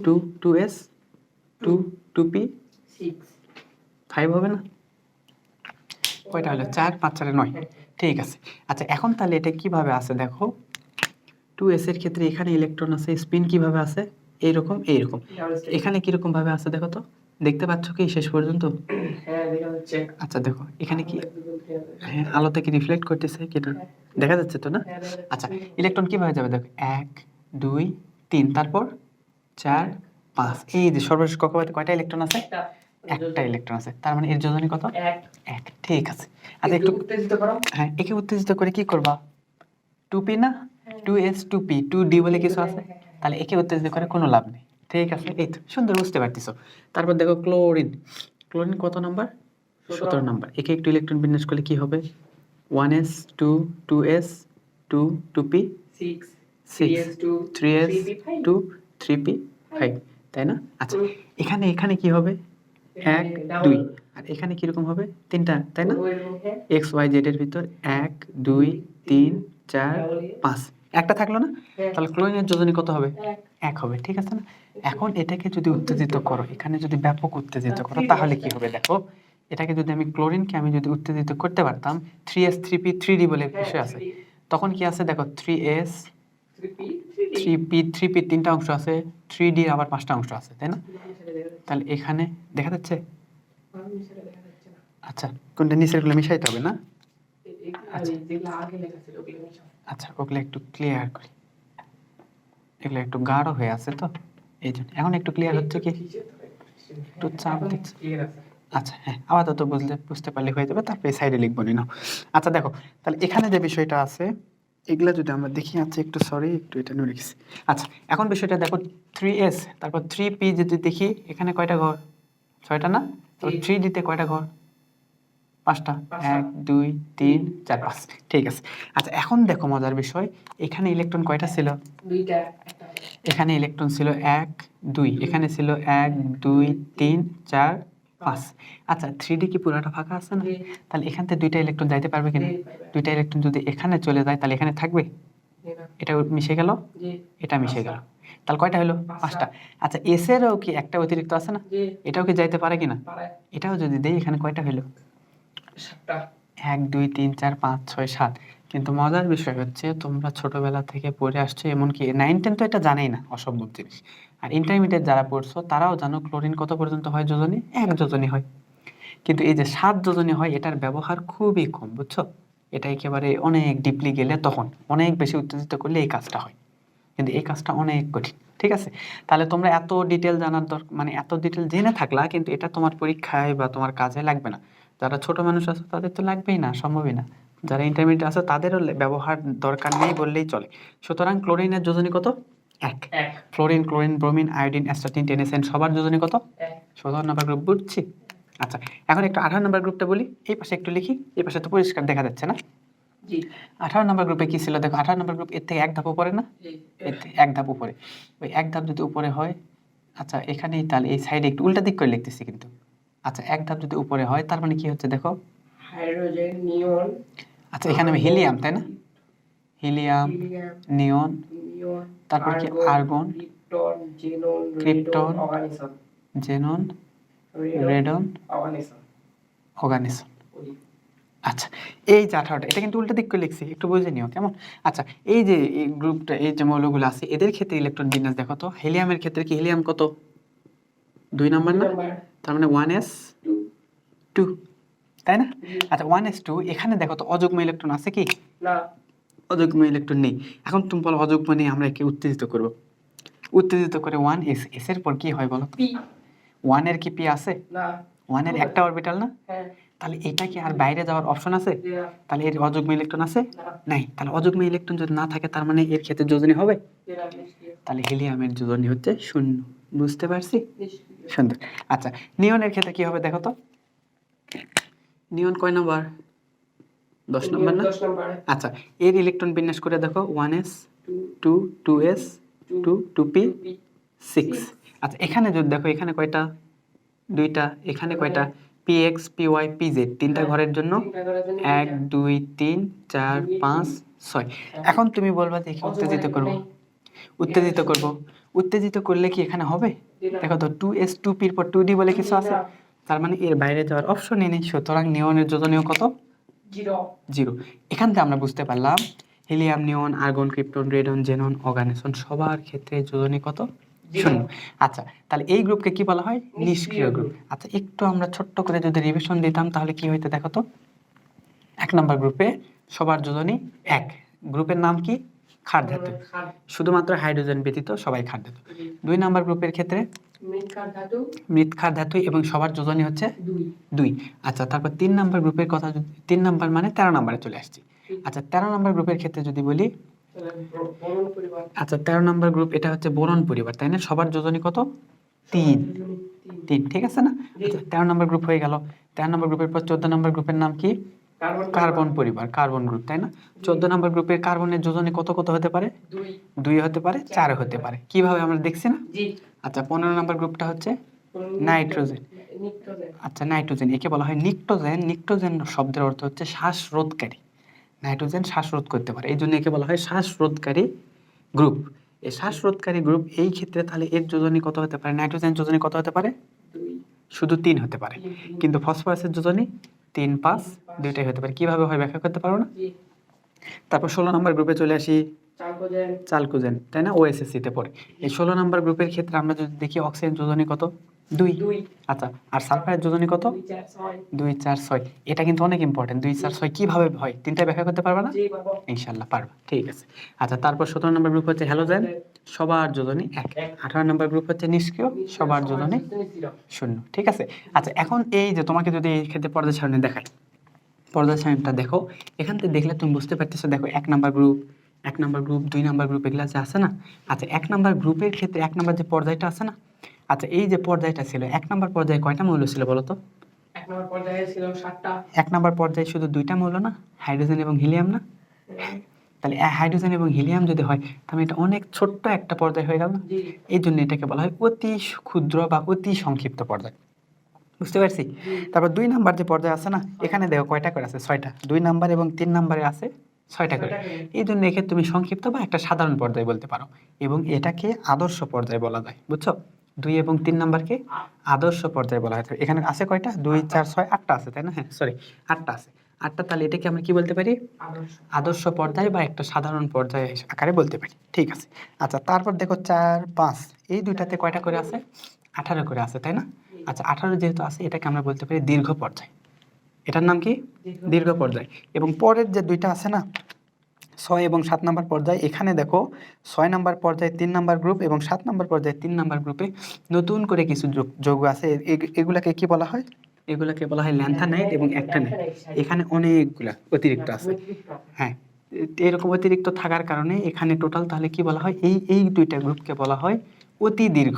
2 2s 2 2p 6। 5 হবে না? কয়টা হলো? 4 5 4 9। ঠিক আছে। আচ্ছা, এখন তাহলে এটা কিভাবে আছে দেখো, 2s এর ক্ষেত্রে এখানে ইলেকট্রন আছে, স্পিন কিভাবে আছে? এইরকম এইরকম। এখানে কিরকম ভাবে আছে দেখো তো, দেখতে পাচ্ছ কি শেষ পর্যন্ত? হ্যাঁ দেখা যাচ্ছে। আচ্ছা দেখো, এখানে কি হ্যাঁ আলোতে কি রিফ্লেক্ট করতেছে কিটা দেখা যাচ্ছে তো না? আচ্ছা, ইলেকট্রন কিভাবে যাবে দেখো, 1 2 3 তারপর 4 5। এই যে সর্বশেষ কক্ষপথে কয়টা ইলেকট্রন আছে? একটা ইলেকট্রন আছে, তার মানে এর যোজনী কত? 1। ঠিক আছে। আচ্ছা একটু উত্তেজিত করো। হ্যাঁ, একে উত্তেজিত করে কি করবা? 2p না, 2s 2p 2d বলে কিছু আছে, তাহলে একে উত্তেজিত করে কোনো লাভ নেই। ঠিক আছে, এই তো সুন্দর বুঝতে পারতেছো। তারপর দেখো ক্লোরিন, ক্লোরিন কত নাম্বার? 17 নাম্বার। একে একটু ইলেকট্রন বিন্যাস করলে কি হবে? 1s 2 2s 2 2p 6 6 3s 2 3p 5, তাই না? আচ্ছা, এখানে কি হবে? 1 2, আর এখানে কিরকম হবে? 3টা, তাই না? এক্স ওয়াই জেড এর ভিতর 1 2 3 4 5, একটা থাকলো না? তাহলে ক্লোরিনের যোজনী কত হবে? 1 হবে, ঠিক আছে না? এখন এটাকে যদি উত্তেজিত করো, এখানে যদি ব্যাপক উত্তেজিত করো, তাহলে কি হবে দেখো, এটাকে যদি আমি ক্লোরিনকে আমি যদি উত্তেজিত করতে পারতাম, 3s 3p 3d বলে কিছু আছে, তখন কি আছে দেখো, 3s 3p 3p 3টা অংশ আছে, 3d আবার 5টা অংশ আছে, তাই না? তাহলে এখানে দেখা যাচ্ছে। আচ্ছা, কোনটা নিচের গুলো মিশাইতে হবে না? আচ্ছা, ওগুলো একটু ক্লিয়ার করি, এগুলো একটু গাঢ় হয়ে আছে তো এই জন্য। এখন একটু ক্লিয়ার হচ্ছে কি? একটু চাপ দিচ্ছে। আচ্ছা হ্যাঁ, আপাতত বুঝতে পারলে হয়ে যাবে, তারপরে সাইডে লিখবো না। আচ্ছা দেখো, তাহলে এখানে যে বিষয়টা আছে এগুলা যদি আমরা দেখি, আচ্ছা একটু সরি, একটু এটা নিয়ে লিখছি। আচ্ছা, এখন বিষয়টা দেখো, 3s তারপর 3p যদি দেখি, এখানে কয়টা ঘর? 6টা না? তারপর 3d তে কয়টা ঘর? 5টা। 1 2 3 4 5, ঠিক আছে। আচ্ছা, এখন দেখো মজার বিষয়, এখানে ইলেকট্রন কয়টা ছিল? 2টা। এখানে ইলেকট্রন ছিল 1 2, এখানে ছিল 1 2 3 4 5। আচ্ছা, 3d কি পুরোটা ফাঁকা আছে না? তাহলে এখান থেকে 2টা ইলেকট্রন যাইতে পারবে কিনা? 2টা ইলেকট্রন যদি এখানে চলে যায়, তাহলে এখানে থাকবে? এটা মিশে গেল, এটা মিশে গেল, তাহলে কয়টা হলো? 5টা। আচ্ছা, এস এরও কি একটা অতিরিক্ত আছে না? এটাও কি যাইতে পারে কিনা? এটাও যদি দেই, এখানে কয়টা হলো? 7টা। 1 2 3 4 5 6 7। কিন্তু মজার বিষয় হচ্ছে, তোমরা ছোটবেলা থেকে পড়ে আসছো, এমনকি 9 10 তো এটা জানেই না, অসম্ভব জিনিস। আর ইন্টারমিডিয়েট যারা পড়ছো তারাও জানো ক্লোরিন কত পর্যন্ত হয় যোজনী? 1 যোজনী হয়। কিন্তু এই যে 7 যোজনী হয়, এটার ব্যবহার খুবই কম, বুঝছো? এটা একেবারে অনেক ডিপলি গেলে, তখন অনেক বেশি উত্তেজিত করলে এই কাজটা হয়, কিন্তু এই কাজটা অনেক কঠিন, ঠিক আছে? তাহলে তোমরা এত ডিটেল জানার দরকার, মানে এত ডিটেল জেনে থাকলা, কিন্তু এটা তোমার পরীক্ষায় বা তোমার কাজে লাগবে না। যারা ছোট মানুষ আছে তাদের তো লাগবেই না, সম্ভবই না। যারা ইন্টারমিডিয়েট আছে তাদেরও ব্যবহার দরকার নেই বললেই চলে। সুতরাং ক্লোরিনের যোজনী কত? 1। Fluorine, chlorine, bromine, iodine, astatine, tennessine সবার যোজনী কত? 17 নম্বর গ্রুপ, বুঝছি? আচ্ছা, এখন একটু 18 নম্বর গ্রুপটা বলি, এই পাশে একটু লিখি, এই পাশে তো পরিষ্কার দেখা যাচ্ছে না? 18 নম্বর গ্রুপে কি ছিল দেখো, 18 নম্বর গ্রুপ এর থেকে 1 ধাপ উপরে না? এর থেকে 1 ধাপ উপরে। ওই 1 ধাপ যদি উপরে হয়, আচ্ছা এখানেই, তাহলে এই সাইডে একটু উল্টা দিক করে লিখতেছি কিন্তু, আচ্ছা এক ধাপ যদি উপরে হয় তার মানে কি হচ্ছে দেখো, হাইড্রোজেন, নিয়ন, আচ্ছা এখানে আমি হিলিয়াম, তাই না, হিলিয়াম, হিলিয়াম, নিয়ন, নিয়ন, তারপর কি argon, krypton, xenon, krypton, radon, organism, xenon, radon, organism. Organism. আচ্ছা এই যে 18টা, এটা কিন্তু উল্টো দিক করে লিখছি, একটু বুঝে নিও কেমন। আচ্ছা এই যে এই গ্রুপটা, এই যে মৌলগুলো আছে এদের ক্ষেত্রে ইলেকট্রন বিন্যাস দেখো তো, হিলিয়ামের ক্ষেত্রে কি হিলিয়াম কত, 2 নাম্বার না, তার মানে 1s2, তাই না। আচ্ছা 1s2, এখানে দেখো তো অযুগ্ম ইলেকট্রন আছে কি, না, অযুগ্ম ইলেকট্রন নেই। এখন তুমি বলো অযুগ্ম নেই, আমরা একে উত্তেজিত করব, উত্তেজিত করে 1s, s এর পর কি হয় বলো, পি, 1 এর কি পি আছে, না, 1 এর একটা অরবিটাল না, হ্যাঁ, তাহলে এটা কি আর বাইরে যাওয়ার অপশন আছে, না, তাহলে এর অযুগ্ম ইলেকট্রন আছে না, নাই, তাহলে অযুগ্ম ইলেকট্রন যদি না থাকে তার মানে এর ক্ষেত্রে যোজনী হবে, না, নিষ্ক্রিয়, তাহলে হিলিয়ামের যোজনী হচ্ছে 0, বুঝতে পারছি, নিষ্ক্রিয়, সুন্দর। আচ্ছা নিয়নের ক্ষেত্রে কি হবে দেখো তো, নিয়ন কয় নাম্বার, 10 নাম্বার না। 10 নম্বর, আচ্ছা এর ইলেকট্রন বিন্যাস করে দেখো, 1s 2, 2 2s 2 2p 2p, 6। আচ্ছা এখানে যদি দেখো, এখানে কয়টা, দুইটা, এখানে কয়টা, px py pz, তিনটা ঘরের জন্য 1 2 3 4 5 6। এখন তুমি বলবা যে একে উত্তেজিত করব, উত্তেজিত করব, উত্তেজিত করলে কি এখানে হবে, দেখো তো 2s 2p এর পর 2d বলে কিছু আছে, তার মানে এর বাইরে যাওয়ার অপশনই নেই, সুতরাং নিয়নের যোজনীয় কত, 0। এখান থেকে আমরা বুঝতে পারলাম helium, neon, argon, krypton, radon, xenon, organism সবার ক্ষেত্রে যোজনী কত, 0। আচ্ছা তাহলে এই গ্রুপকে কি বলা হয়, নিষ্ক্রিয় গ্রুপ। আচ্ছা একটু আমরা ছোট্ট করে যদি রিভিশন দিতাম তাহলে কি হইতো দেখো তো, 1 নম্বর গ্রুপে সবার যোজনী 1, গ্রুপের নাম কি, ক্ষার ধাতু, শুধুমাত্র হাইড্রোজেন ব্যতীত সবাই ক্ষার ধাতু। 2 নম্বর গ্রুপের ক্ষেত্রে মৃৎ ক্ষার ধাতু এবং সবার যোজনী হচ্ছে 2। আচ্ছা তারপর 3 নম্বর গ্রুপের কথা, 3 নম্বর মানে 13 নম্বরে চলে আসছি। আচ্ছা 13 নম্বর গ্রুপের ক্ষেত্রে যদি বলি, আচ্ছা 13 নম্বর গ্রুপ এটা হচ্ছে বোরন পরিবার, তাই না, সবার যোজনী কত, 3, 3, ঠিক আছে না। আচ্ছা 13 নম্বর গ্রুপ হয়ে গেল। 13 নম্বর গ্রুপের পর 14 নম্বর গ্রুপের নাম কি, কার্বন পরিবার, কার্বন গ্রুপ, তাই না। 14 নম্বর গ্রুপের কার্বনের যোজনী কত কত হতে পারে, 2 হতে পারে, 4 হতে পারে, কিভাবে আমরা দেখছি না। আচ্ছা 15 নম্বর গ্রুপটা হচ্ছে নাইট্রোজেন। আচ্ছা নাইট্রোজেন, একে বলা হয় নিক্টোজেন। নিক্টোজেন শব্দের অর্থ হচ্ছে শ্বাসরোধকারী, নাইট্রোজেন শ্বাসরোধ করতে পারে, এই জন্য একে বলা হয় শ্বাসরোধকারী গ্রুপ। এই শ্বাসরোধকারী গ্রুপ, এই ক্ষেত্রে তাহলে এর যোজনী কত হতে পারে, নাইট্রোজেন যোজনী কত হতে পারে, শুধু 3 হতে পারে, কিন্তু ফসফরাসের যোজনী 3 5 দুইটাই হতে পারে, কিভাবে হয় ব্যাখ্যা করতে পারো না। তারপর 16 নম্বর গ্রুপে চলে আসি, চালকোজেন, তাই না, ওএসএসসি তে পড়ে। এই 16 নম্বর গ্রুপের ক্ষেত্রে আমরা যদি দেখি অক্সিজেন যোজনী কত, 2। আচ্ছা আর সালফারের যোজনী কত, 2 4 6। এটা কিন্তু অনেক ইম্পর্টেন্ট, 2 4 6 কিভাবে হয়, তিনটা ব্যাখ্যা করতে পারবা না, ইনশাআল্লাহ পারবা, ঠিক আছে। আচ্ছা তারপর 17 নম্বর গ্রুপ হচ্ছে হ্যালোজেন, সবার যোজনী 1। 18 নম্বর গ্রুপ হচ্ছে নিষ্ক্রিয়, সবার যোজনী 0, ঠিক আছে। আচ্ছা এখন এই যে তোমাকে যদি এই ক্ষেত্রে পর্যায় সারণী দেখাই, পর্যায় সারণীটা দেখো, এখান থেকে দেখলে তুমি বুঝতে পারতেছো, দেখো 1 নম্বর গ্রুপ, 1 নম্বর গ্রুপ, 2 নম্বর গ্রুপ, এগুলা যে আছে না। আচ্ছা 1 নম্বর গ্রুপের ক্ষেত্রে 1 নম্বর যে পর্যায়টা আছে না, আচ্ছা এই যে পর্যায়টা ছিল 1 নম্বর পর্যায়ে কয়টা মৌল ছিল বলো তো, 1 নম্বর পর্যায়ে ছিল 7টা। 1 নম্বর পর্যায়ে শুধু 2টা মৌল না, হাইড্রোজেন এবং হিলিয়াম না, তাহলে হাইড্রোজেন এবং হিলিয়াম যদি হয় তাহলে এটা অনেক ছোট্ট একটা পর্যায় হয়ে গেল না। এই জন্য এটাকে বলা হয় অতি ক্ষুদ্র বা অতি সংক্ষিপ্ত পর্যায়, বুঝতে পারছি। তারপর 2 নাম্বার যে পর্যায়ে আছে না, এখানে দেখো কয়টা করে আছে, 6টা, 2 নাম্বার এবং 3 নাম্বারে আছে 6টা করে। এই জন্য একে তুমি সংক্ষিপ্ত বা একটা সাধারণ পর্যায় বলতে পারো, এবং এটাকে আদর্শ পর্যায় বলা যায়, বুঝছো। 2 এবং 3 নাম্বারকে আদর্শ পর্যায় বলা হয়। এখানে আছে কয়টা, 2 4 6 8টা আছে, তাই না, হ্যাঁ সরি 8টা আছে, 8টা, তাহলে এটাকে আমরা কি বলতে পারি, আদর্শ পর্যায় বা একটা সাধারণ পর্যায় আকারে বলতে পারি, ঠিক আছে। আচ্ছা তারপর দেখো 4 5, এই দুইটাতে কয়টা করে আছে, 18 করে আছে, তাই না। আচ্ছা 18 যেহেতু আছে, এটাকে আমরা বলতে পারি দীর্ঘ পর্যায়, এটার নাম কি, দীর্ঘ পর্যায়। এবং পরের যে দুইটা আছে না, 6 এবং 7 নাম্বার পর্যায়, এখানে দেখো 6 নাম্বার পর্যায়ে 3 নাম্বার গ্রুপ এবং 7 নাম্বার পর্যায়ে 3 নাম্বার গ্রুপে নতুন করে কিছু যৌগ আছে, এগুলাকে কি বলা হয়, এগুলাকে বলা হয় ল্যান্থানাইট এবং অ্যাক্টিনাইট। এখানে অনেকগুলা অতিরিক্ত আছে, হ্যাঁ এরকম অতিরিক্ত থাকার কারণে এখানে টোটাল তাহলে কি বলা হয়, এই দুইটা গ্রুপকে বলা হয় অতি দীর্ঘ,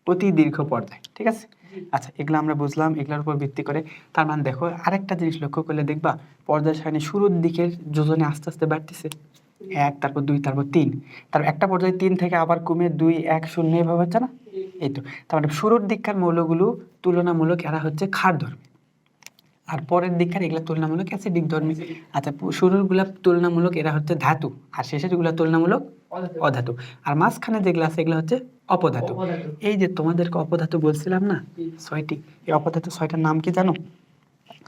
অতি দীর্ঘ পর্যায়, ঠিক আছে। আচ্ছা এগুলো আমরা বুঝলাম, এগুলোর উপর ভিত্তি করে তার মানে দেখো আরেকটা জিনিস লক্ষ্য করলে দেখবা পর্যায় সারণী শুরুর দিকের যোজনী আস্তে আস্তে বাড়তেছে, 1 তারপর 2 তারপর 3, তারপর একটা পর্যায়ে 3 থেকে আবার কমে 2 1 0 এভাবে হচ্ছে না, এই তো, তারপরে শুরুর দিককার মৌলগুলো তুলনামূলক এরা হচ্ছে ক্ষারধর্মী, আর পরের দিককার এগুলা তুলনামূলক অ্যাসিডিক ধর্মী। আচ্ছা, শুরুর গুলা তুলনামূলক এরা হচ্ছে ধাতু, আর শেষের গুলা তুলনামূলক অধাতু, আর মাঝখানে যেগুলো আছে এগুলো হচ্ছে অপধাতু। এই যে তোমাদেরকে অপধাতু বলছিলাম না 6টি, এই অপধাতু 6টার নাম কি জানো?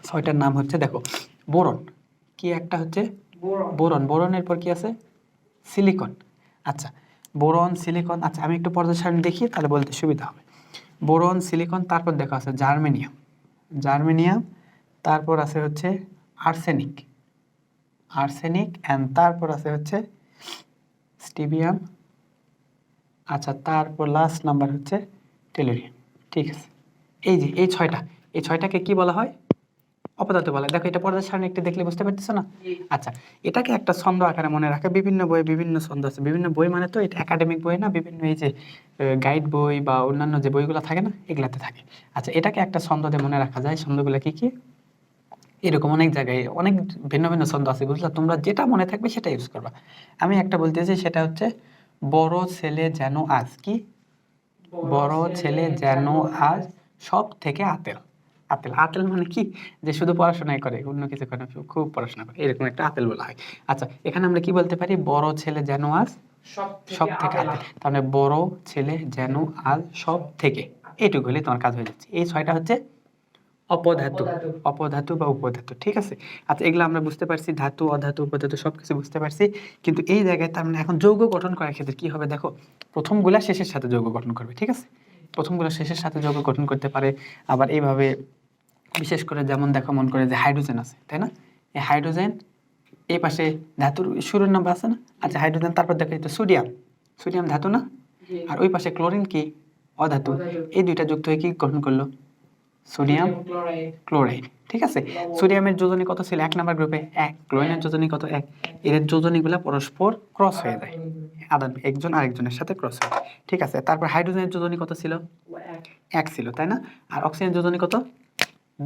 6টার নাম হচ্ছে, দেখো, বোরন, কি একটা হচ্ছে বোরন, বোরনের পর কি আছে? সিলিকন। আচ্ছা, বোরন, সিলিকন। আচ্ছা, আমি একটু পর্যায় সারণী দেখি, তাহলে বলতে সুবিধা হবে। বোরন, সিলিকন, তারপর দেখো আছে জার্মেনিয়াম, জার্মেনিয়াম, তারপর আছে হচ্ছে আর্সেনিক, আর্সেনিক, এন্ড তারপর আছে হচ্ছে স্টিবিয়াম। আচ্ছা, তারপর লাস্ট নাম্বার হচ্ছে টেলুরিয়াম। ঠিক আছে, এই যে এই 6টা, এই 6টাকে কি বলা হয়? অপদার্থ বলা হয়। দেখো, এটা পর্যায় সারণী একটু দেখলে বুঝতে পারতেছো না? আচ্ছা, এটাকে একটা ছন্দ আকারে মনে রাখা, বিভিন্ন বইয়ে বিভিন্ন ছন্দ আছে, বিভিন্ন বই মানে তো এটা একাডেমিক বই না, বিভিন্ন এই যে গাইড বই বা অন্যান্য যে বইগুলো থাকে না, এগুলাতে থাকে। আচ্ছা, এটাকে একটা ছন্দ দিয়ে মনে রাখা যায়। ছন্দগুলো কি কি? এরকম অনেক জায়গায় অনেক ভিন্ন ভিন্ন ছন্দ আছে, বুঝলা? তোমরা যেটা মনে থাকবে সেটা ইউজ করবা। আমি একটা বলতেছি, সেটা হচ্ছে বড় ছেলে যেন আজ, কি? বড় ছেলে যেন আজ সব থেকে আতেল। আতেল, আতেল মানে কি? যে শুধু পড়াশোনাই করে, অন্য কিছু করে না, খুব পড়াশোনা করে, এরকম একটা আতেল বলা হয়। আচ্ছা, এখানে আমরা কি বলতে পারি? বড় ছেলে যেন আজ সব থেকে আতেল, তাহলে বড় ছেলে যেন আজ সব থেকে, এইটুকু হলে তোমার কাজ হয়ে যাচ্ছে। এই 6টা হচ্ছে অপধাতু, অপধাতু বা উপধাতু। ঠিক আছে। আচ্ছা, এগুলো আমরা বুঝতে পারছি, ধাতু, অধাতু, উপধাতু সবকিছু বুঝতে পারছি। কিন্তু এই জায়গায় তার মানে এখন যৌগ গঠন করার ক্ষেত্রে কি হবে? দেখো, প্রথমগুলা শেষের সাথে যৌগ গঠন করবে। ঠিক আছে, প্রথমগুলো শেষের সাথে যৌগ গঠন করতে পারে। আবার এইভাবে, বিশেষ করে যেমন দেখো, মন করে যে হাইড্রোজেন আছে, তাই না? এই হাইড্রোজেন, এই পাশে ধাতুর শুরুর নাম্বার আছে না? আচ্ছা, হাইড্রোজেন, তারপর দেখো এই তো সোডিয়াম, সোডিয়াম ধাতু না? আর ওই পাশে ক্লোরিন, কি? অধাতু। এই দুইটা যুক্ত হয়ে কি গঠন করলো? Sodium chloride. ঠিক আছে, সোডিয়ামের যোজনী কত ছিল 1 নাম্বার গ্রুপে? 1। ক্লোরিনের যোজনী কত? 1। এর যোজনীগুলো পরস্পর ক্রস হয়ে যায়, আদান একজন আরেকজনের সাথে ক্রস হয়। ঠিক আছে, তারপর হাইড্রোজেনের যোজনী কত ছিল? 1 ছিল, তাই না? আর অক্সিজেনের যোজনী কত?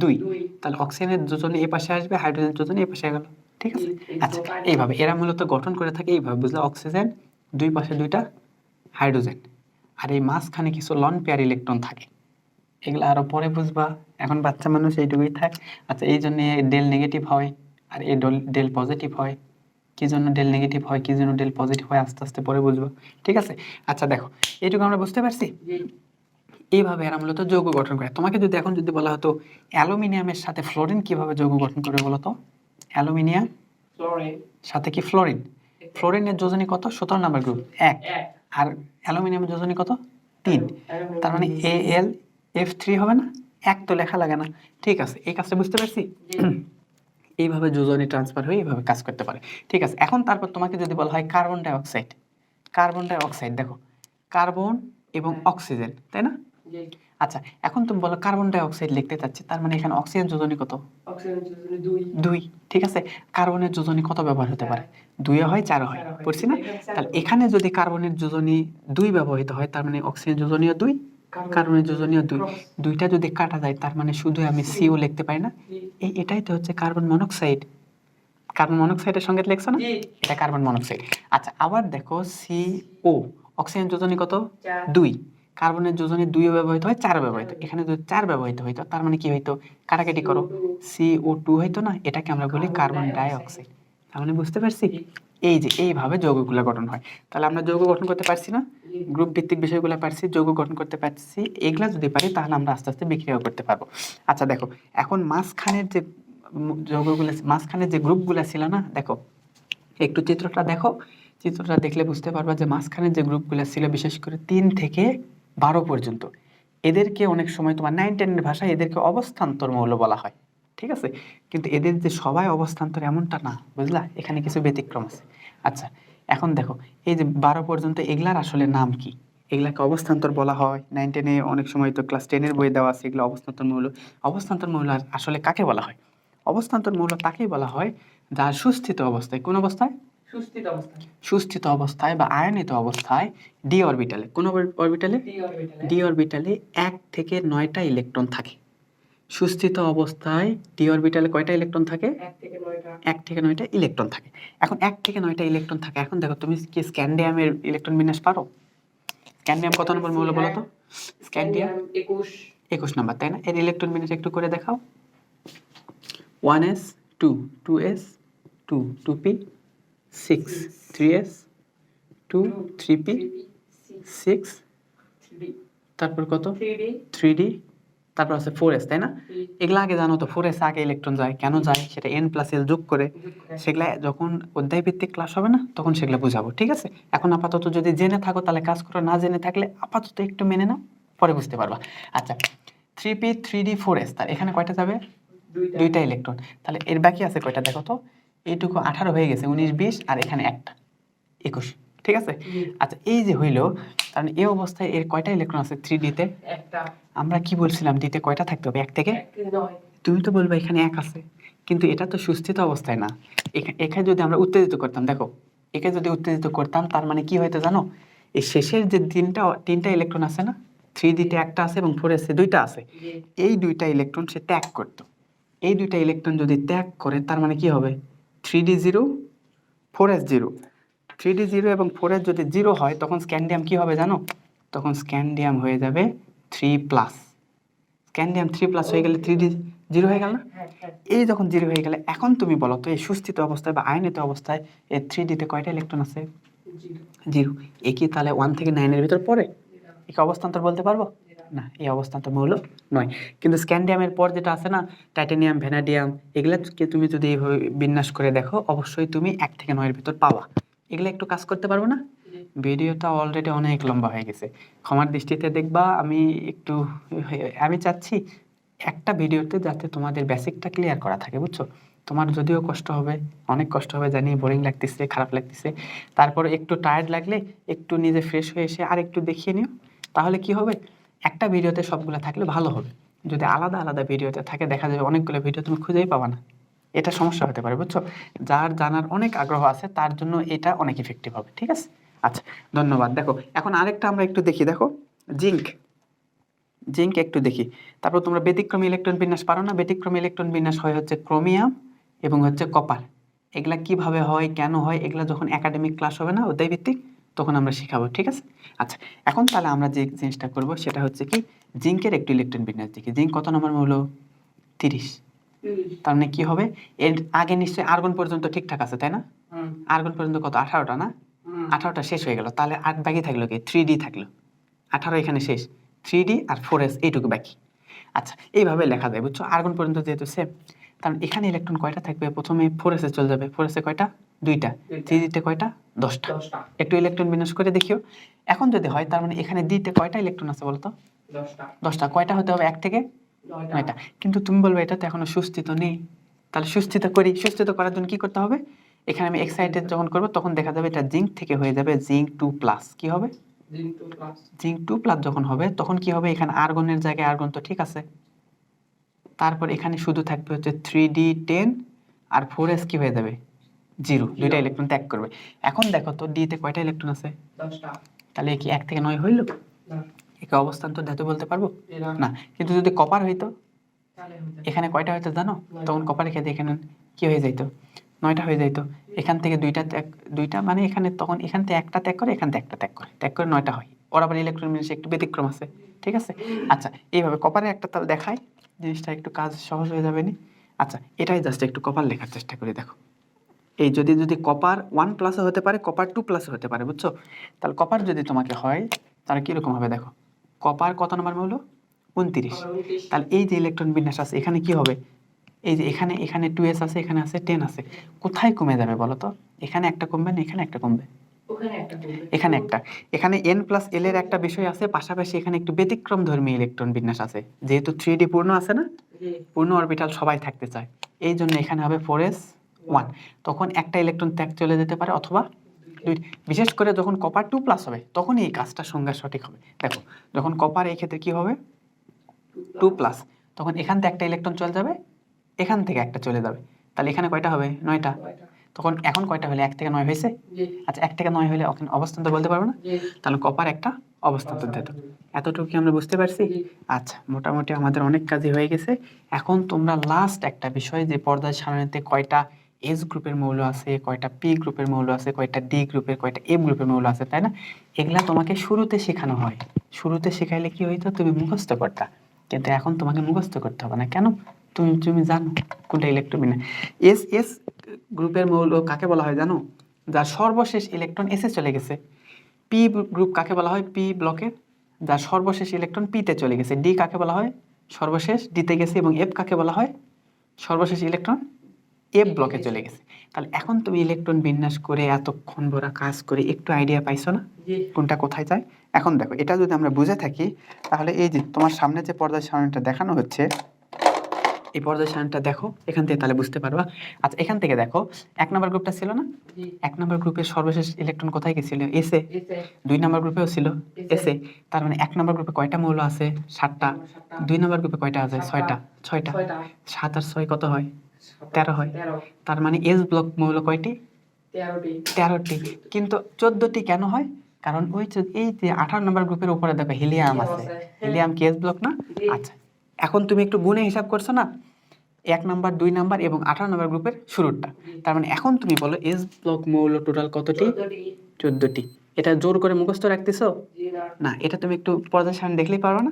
2। তাহলে অক্সিজেনের যোজনী এই পাশে আসবে, হাইড্রোজেনের যোজনী এই পাশে গেল। ঠিক আছে। আচ্ছা, এইভাবে এরা মূলত গঠন করে থাকে, এইভাবে বুঝলে? অক্সিজেন, দুই পাশে দুইটা হাইড্রোজেন, আর এই মাঝখানে কিছু লন পেয়ার ইলেকট্রন থাকে। এগুলো আরো পরে বুঝবা, এখন বাচ্চা মানুষ এইটুকুই থাক। আচ্ছা, এই জন্য ডেল নেগেটিভ হয় আর এই ডেল পজিটিভ হয়। কি জন্য ডেল নেগেটিভ হয়, কি জন্য ডেল পজিটিভ হয়, আস্তে আস্তে পরে বুঝবো। ঠিক আছে। আচ্ছা, দেখো, এইটুকু আমরা বুঝতে পারছি। এইভাবে এরা মূলত যৌগ গঠন করে। তোমাকে যদি এখন যদি বলা হতো অ্যালুমিনিয়ামের সাথে ফ্লোরিন কিভাবে যৌগ গঠন করে, বলো তো? অ্যালুমিনিয়াম সাথে কি ফ্লোরিন? ফ্লোরিনের যোজনী কত? 17 নাম্বার গ্রুপ, 1। আর অ্যালুমিনিয়ামের যোজনী কত? 3। তার মানে AlF3 হবে না? 1 তো লেখা লাগে না। ঠিক আছে, এই কাজটা বুঝতে পারছি। এইভাবে যোজনী ট্রান্সফার হয়ে এইভাবে কাজ করতে পারে। ঠিক আছে, এখন তারপর তোমাকে যদি বলা হয় carbon die oxide, carbon die oxide, দেখো, কার্বন এবং অক্সিজেন, তাই না? আচ্ছা, এখন তুমি বলো কার্বন ডাই অক্সাইড লিখতে চাচ্ছি, তার মানে এখানে অক্সিজেন যোজনী কত? অক্সিজেন যোজনী 2। ঠিক আছে, কার্বনের যোজনী কত ব্যবহার হতে পারে? 2 হয়, 4 হয়, পড়ছি না? তাহলে এখানে যদি কার্বনের যোজনী 2 ব্যবহৃত হয়, তার মানে অক্সিজেন যোজনীও 2, কার্বনের যোজনীও 2। দুইটা যদি কাটা যায়, তার মানে শুধু আমি CO লিখতে পারি না? এটাই তো হচ্ছে কার্বন মনোক্সাইড। কার্বন মনোক্সাইডের সঙ্গে লিখছো না? এটা কার্বন মনোক্সাইড। আচ্ছা, আবার দেখো CO, অক্সিজেন যোজনী কত? 2। কার্বনের যোজনী 2 ব্যবহৃত হয়, 4 ব্যবহৃত। এখানে যদি 4 ব্যবহৃত হইতো, তার মানে কি হইতো? কাটাকাটি করো, CO2 হইতো না? এটাকে আমরা বলি কার্বন ডাই অক্সাইড। তার মানে বুঝতে পারছি, এই যে এইভাবে যৌগগুলো গঠন হয়। তাহলে আমরা যৌগ গঠন করতে পারছি না? গ্রুপ ভিত্তিক বিষয়গুলো পারছি, যৌগ গঠন করতে পারছি। এগুলা যদি পারি, তাহলে আমরা আস্তে আস্তে বিক্রিয়া করতে পারবো। আচ্ছা, দেখো, এখন মাঝখানের যে যৌগগুলো, মাঝখানে যে গ্রুপগুলো ছিল না, দেখো, একটু চিত্রটা দেখো। চিত্রটা দেখলে বুঝতে পারবা যে মাঝখানে যে গ্রুপগুলো ছিল, বিশেষ করে 3 থেকে 12 পর্যন্ত, এদেরকে অনেক সময় তোমার 9, 10 এর ভাষায় এদেরকে অবস্থান্তর মৌল বলা হয়। ঠিক আছে, কিন্তু এদের যে সবাই অবস্থান্তর এমনটা না, বুঝলা? এখানে কিছু ব্যতিক্রম আছে। আচ্ছা, এখন দেখো, এই যে 12 পর্যন্ত, এগুলার আসলে নাম কি? এগুলাকে অবস্থান্তর বলা হয়। 9, 10 এ অনেক সময় তো ক্লাস 10 এর বই দেওয়া আছে, এগুলো অবস্থান্তর মৌল। অবস্থান্তর মৌল আসলে কাকে বলা হয়? অবস্থান্তর মৌল তাকেই বলা হয় যার সুস্থিত অবস্থায়, কোন অবস্থায়? সুস্থিত অবস্থায় বা আয়নিত অবস্থায় ডি অরবিটালে, কোন অরবিটালে? ডি অরবিটালে 1 থেকে 9টা ইলেকট্রন থাকে। সুস্থিত অবস্থায় ডি অরবিটালে কয়টা ইলেকট্রন থাকে? 1 থেকে 9টা ইলেকট্রন থাকে। এখন 1 থেকে 9টা ইলেকট্রন থাকে। এখন দেখো, তুমি কি স্ক্যান্ডিয়ামের ইলেকট্রন বিন্যাস পারো? স্ক্যান্ডিয়াম কত নম্বর মৌল বলো তো? স্ক্যান্ডিয়াম 21 নাম্বার, তাই না? এর ইলেকট্রন বিন্যাস একটু করে দেখাও। 1s 2 2s 2 2p 6 3s 2 3p 6, 3D তারপর কত 3D 3d, তারপর আছে 4s, তাই না? এগুলা আগে জানো তো, 4s আগে ইলেকট্রন যায়, কেন যায় সেটা n+l যোগ করে, সেগুলা যখন অধ্যায় ভিত্তিক ক্লাস হবে না তখন সেগুলা বুঝাবো, ঠিক আছে? এখন আপাতত যদি জেনে থাকো তাহলে কাজ করো, না জেনে থাকলে আপাতত একটু মেনে নাও, পরে বুঝতে পারবা। আচ্ছা 3p 3d 4s, তার এখানে কয়টা যাবে? দুইটা ইলেকট্রন। তাহলে এর বাকি আছে কয়টা দেখো তো, এইটুকু 18 হয়ে গেছে, 19 20 আর এখানে একটা 21, ঠিক আছে? আচ্ছা এই যে হইলো, কারণ এই অবস্থায় এর কয়টা ইলেকট্রন আছে 3d তে? একটা আমরা কি বলছিলাম দিতে কয়টা থাকতে হবে? 1 থেকে 9 তুমি তো বলবে এখানে 1 আছে, কিন্তু এটা তো সুস্থিত অবস্থায় না। এখানে যদি আমরা উত্তেজিত করতাম, দেখো একে যদি উত্তেজিত করতাম তার মানে কি হইতো জানো? এই শেষের যে তিনটা ইলেকট্রন আছে না, 3d তে একটা আছে এবং 4s এ দুইটা আছে, এই দুইটা ইলেকট্রন সে ত্যাগ করতো। এই দুইটা ইলেকট্রন যদি ত্যাগ করে তার মানে কি হবে? 3d 0 4s 0, 3d 0 এবং 4s যদি 0 হয় তখন স্ক্যান্ডিয়াম কি হবে জানো? তখন স্ক্যান্ডিয়াম হয়ে যাবে 3+। স্ক্যান্ডিয়াম 3+ হয়ে গেলে 3d 0 হয়ে গেল না? এই যখন 0 হয়ে গেলে এখন তুমি বলো তো এই সুস্থিত অবস্থায় বা আয়নিত অবস্থায় এই 3d তে কয়টা ইলেকট্রন আছে? 0। এ কি তাহলে 1 থেকে 9 এর ভিতর পড়ে? একে অবস্থান্তর বলতে পারবো না, এই অবস্থান্তর মৌল নয়। কিন্তু স্ক্যান্ডিয়ামের পর যেটা আছে না, টাইটানিয়াম ভ্যানাডিয়াম, এগুলাকে তুমি যদি এইভাবে বিন্যাস করে দেখো অবশ্যই তুমি 1 থেকে 9 এর ভিতর পাবা। এগুলো একটু কাজ করতে পারবো না? ভিডিওটা অলরেডি অনেক লম্বা হয়ে গেছে, ক্ষমার দৃষ্টিতে দেখবা। আমি চাচ্ছি একটা ভিডিওতে যাতে তোমাদের বেসিকটা ক্লিয়ার করা থাকে, বুঝছো? তোমার যদিও কষ্ট হবে, অনেক কষ্ট হবে জানি, বোরিং লাগতেছে, খারাপ লাগতেছে, তারপরে একটু টায়ার্ড লাগলে একটু নিজে ফ্রেশ হয়ে এসে আর একটু দেখিয়ে নিও, তাহলে কি হবে? একটা ভিডিওতে সবগুলো থাকলে ভালো হবে। যদি আলাদা আলাদা ভিডিওতে থাকে দেখা যাবে অনেকগুলো ভিডিও তুমি খুঁজেই পাবা না, এটা সমস্যা হতে পারে, বুঝছো? যার জানার অনেক আগ্রহ আছে তার জন্য এটা অনেক ইফেক্টিভ হবে, ঠিক আছে? আচ্ছা ধন্যবাদ। দেখো এখন আরেকটা আমরা একটু দেখি, দেখো জিঙ্ক একটু দেখি। তারপর তোমরা ব্যতিক্রমী ইলেকট্রন বিন্যাস পারো না? ব্যতিক্রমী ইলেকট্রন বিন্যাস হয় হচ্ছে ক্রোমিয়াম এবং হচ্ছে কপার। এগুলা কিভাবে হয়, কেন হয়, এগুলা যখন একাডেমিক ক্লাস হবে না অধ্যায় ভিত্তিক তখন আমরা শেখাবো, ঠিক আছে? আচ্ছা এখন তাহলে আমরা যে জিনিসটা করব সেটা হচ্ছে কি, জিঙ্কের একটু ইলেকট্রন বিন্যাস দেখি। জিঙ্ক কত নম্বর মৌল? 30। তার মানে কি হবে, এর আগে নিশ্চয়ই আর্গন পর্যন্ত ঠিকঠাক আছে, তাই না? আর্গন পর্যন্ত কত? 18টা না? 18টা শেষ হয়ে গেল, তাহলে আর বাকি থাকলো কি? 3d থাকলো। 18 এখানে শেষ, 3d আর 4s এইটুকু বাকি। আচ্ছা এইভাবে লেখা যায়, বুঝছো? আর্গন পর্যন্ত যেহেতু সেম, কারণ এখানে ইলেকট্রন কয়টা থাকবে? প্রথমে 4s এ চলে যাবে, 4s এ কয়টা? দুইটা। 3d তে কয়টা? 10টা। একটু ইলেকট্রন বিন্যাস করে দেখিও। এখন যদি হয় তার মানে এখানে d তে কয়টা ইলেকট্রন আছে বলতো? 10টা। কয়টা হতে হবে? 1 থেকে 9টা। কিন্তু তুমি বলবে এটা তো এখনো সুস্থিত নেই, তাহলে সুস্থিত করি। সুস্থিত করার জন্য কি করতে হবে? এখানে আমি এক্সাইটেড যখন করব তখন দেখা যাবে এটা জিঙ্ক থেকে হয়ে যাবে জিঙ্ক 2+। কি হবে? জিঙ্ক 2+ যখন হবে তখন কি হবে? এখানে আর্গনের জায়গায় আর্গন তো ঠিক আছে, তারপর এখানে শুধু থাকবে হচ্ছে 3d 10 আর 4s কি হয়ে যাবে? 0। দুইটা ইলেকট্রন ত্যাগ করবে। এখন দেখো তো d তে কয়টা ইলেকট্রন আছে? 10টা। তাহলে কি 1 থেকে 9 হইল? না। একে অবস্থান্তর ধাতু বলতে পারবো না। কিন্তু যদি কপার হইতো এখানে কয়টা হইতো জানো? তখন কপারের ক্ষেত্রে এখানে কি হয়ে যাইতো? 9টা হয়ে যাইতো। এখান থেকে দুইটা মানে এখানে তখন এখান থেকে একটা ত্যাগ করে, এখান থেকে একটা ত্যাগ করে 9টা হয়। ওর আবার ইলেকট্রন বিন্যাসে একটু ব্যতিক্রম আছে, ঠিক আছে? আচ্ছা এইভাবে কপারে একটা তাহলে দেখাই, জিনিসটা একটু কাজ সহজ হয়ে যাবে নি? আচ্ছা এটাই জাস্ট একটু কপার লেখার চেষ্টা করে দেখো। এই যদি কপার 1+ হতে পারে, কপার 2+ হতে পারে, বুঝছো? তাহলে কপার যদি তোমাকে হয় তাহলে কিরকম হবে দেখো। কপার কত নম্বর মৌল? 29। তাহলে এই যে ইলেকট্রন বিন্যাস আছে এখানে কি হবে? এই যে এখানে 2s আছে, এখানে আছে 10 আছে, কোথায় কমে যাবে বলো তো? এখানে একটা কমবে না এখানে একটা কমবে? এখানে একটা। এখানে n+l এর একটা বিষয় আছে, পাশাপাশি এখানে একটু ব্যতিক্রম ধর্মী ইলেকট্রন বিন্যাস আছে। যেহেতু 3d পূর্ণ আছে না, পূর্ণ অরবিটাল সবাই থাকতে চায়, এই জন্য এখানে হবে 4s1। তখন একটা ইলেকট্রন ত্যাগ চলে যেতে পারে অথবা বিশেষ করে যখন কপার 2+ হবে তখন এই কাজটা সংজ্ঞা সঠিক হবে। দেখো যখন কপার এই ক্ষেত্রে কি হবে? 2+, তখন এখান থেকে একটা ইলেকট্রন চলে যাবে, এখান থেকে একটা চলে যাবে, তাহলে এখানে কয়টা হবে? 9টা। তখন এখন কয়টা হলে? 1 থেকে 9 হয়েছে। আচ্ছা 1 থেকে 9 হলে অবস্থান্তর বলতে পারবো না? তাহলে কপার একটা অবস্থান্তর ধাতু। এতটুকু কি আমরা বুঝতে পারছি? আচ্ছা মোটামুটি আমাদের অনেক কাজই হয়ে গেছে। এখন তোমরা লাস্ট একটা বিষয়, যে পর্যায় সারণীতে কয়টা এস গ্রুপের মৌল আছে, কয়টা পি গ্রুপের মৌল আছে, কয়টা ডি গ্রুপের, কয়টা এফ গ্রুপের মৌল আছে, তাই না? এগুলা তোমাকে শুরুতে শেখানো হয়, শুরুতে শেখাইলে কি হইতো, তুমি মুখস্থ করতা, কিন্তু এখন তোমাকে মুখস্থ করতে হবে না। কেন? তুমি তুমি জানো কোনটা ইলেকট্রন। এস এস গ্রুপের মৌল কাকে বলা হয় জানো? যার সর্বশেষ ইলেকট্রন এসে চলে গেছে। পি গ্রুপ কাকে বলা হয়? পি ব্লকের যার সর্বশেষ ইলেকট্রন পিতে চলে গেছে। ডি কাকে বলা হয়? সর্বশেষ ডিতে গেছে। এবং এফ কাকে বলা হয়? সর্বশেষ ইলেকট্রন এফ ব্লকে চলে গেছে। তাহলে এখন তুমি ইলেকট্রন বিন্যাস করে এতক্ষণ ভরা কাজ করে একটু আইডিয়া পাইছো না কোনটা কোথায় যায়? এখন দেখো, এটা যদি আমরা বুঝে থাকি তাহলে এই যে তোমার সামনে যে পর্দার সারণীটা দেখানো হচ্ছে, এই পর্দার সারণীটা দেখো, এখান থেকে তাহলে বুঝতে পারবা। আচ্ছা, এখান থেকে দেখো, 1 নম্বর গ্রুপটা ছিল না? 1 নম্বর গ্রুপের সর্বশেষ ইলেকট্রন কোথায় গেছিল? এসে। 2 নম্বর গ্রুপেও ছিল এসে। তার মানে 1 নম্বর গ্রুপে কয়টা মৌল আছে? 7টা। 2 নম্বর গ্রুপে কয়টা আছে? 6টা। 6টা। 7 আর 6 কত হয়? 13 হয়। তার মানে এস ব্লক মৌল কয়টি? 13টি। কিন্তু 14টি কেন হয়? কারণ এই যে 18 নম্বর গ্রুপের উপরে দেখো হিলিয়াম আছে। হিলিয়াম কি এস ব্লক না? আচ্ছা, এখন তুমি একটু গুণে হিসাব করছো না, 1 নাম্বার, 2 নাম্বার এবং 18 নম্বর গ্রুপের শুরুরটা। তার মানে এখন তুমি বলো এস ব্লক মৌল টোটাল কতটি? 14টি। এটা জোর করে মুখস্থ রাখতেছো না, এটা তুমি একটু পর্দার সারণী দেখলেই পারো না?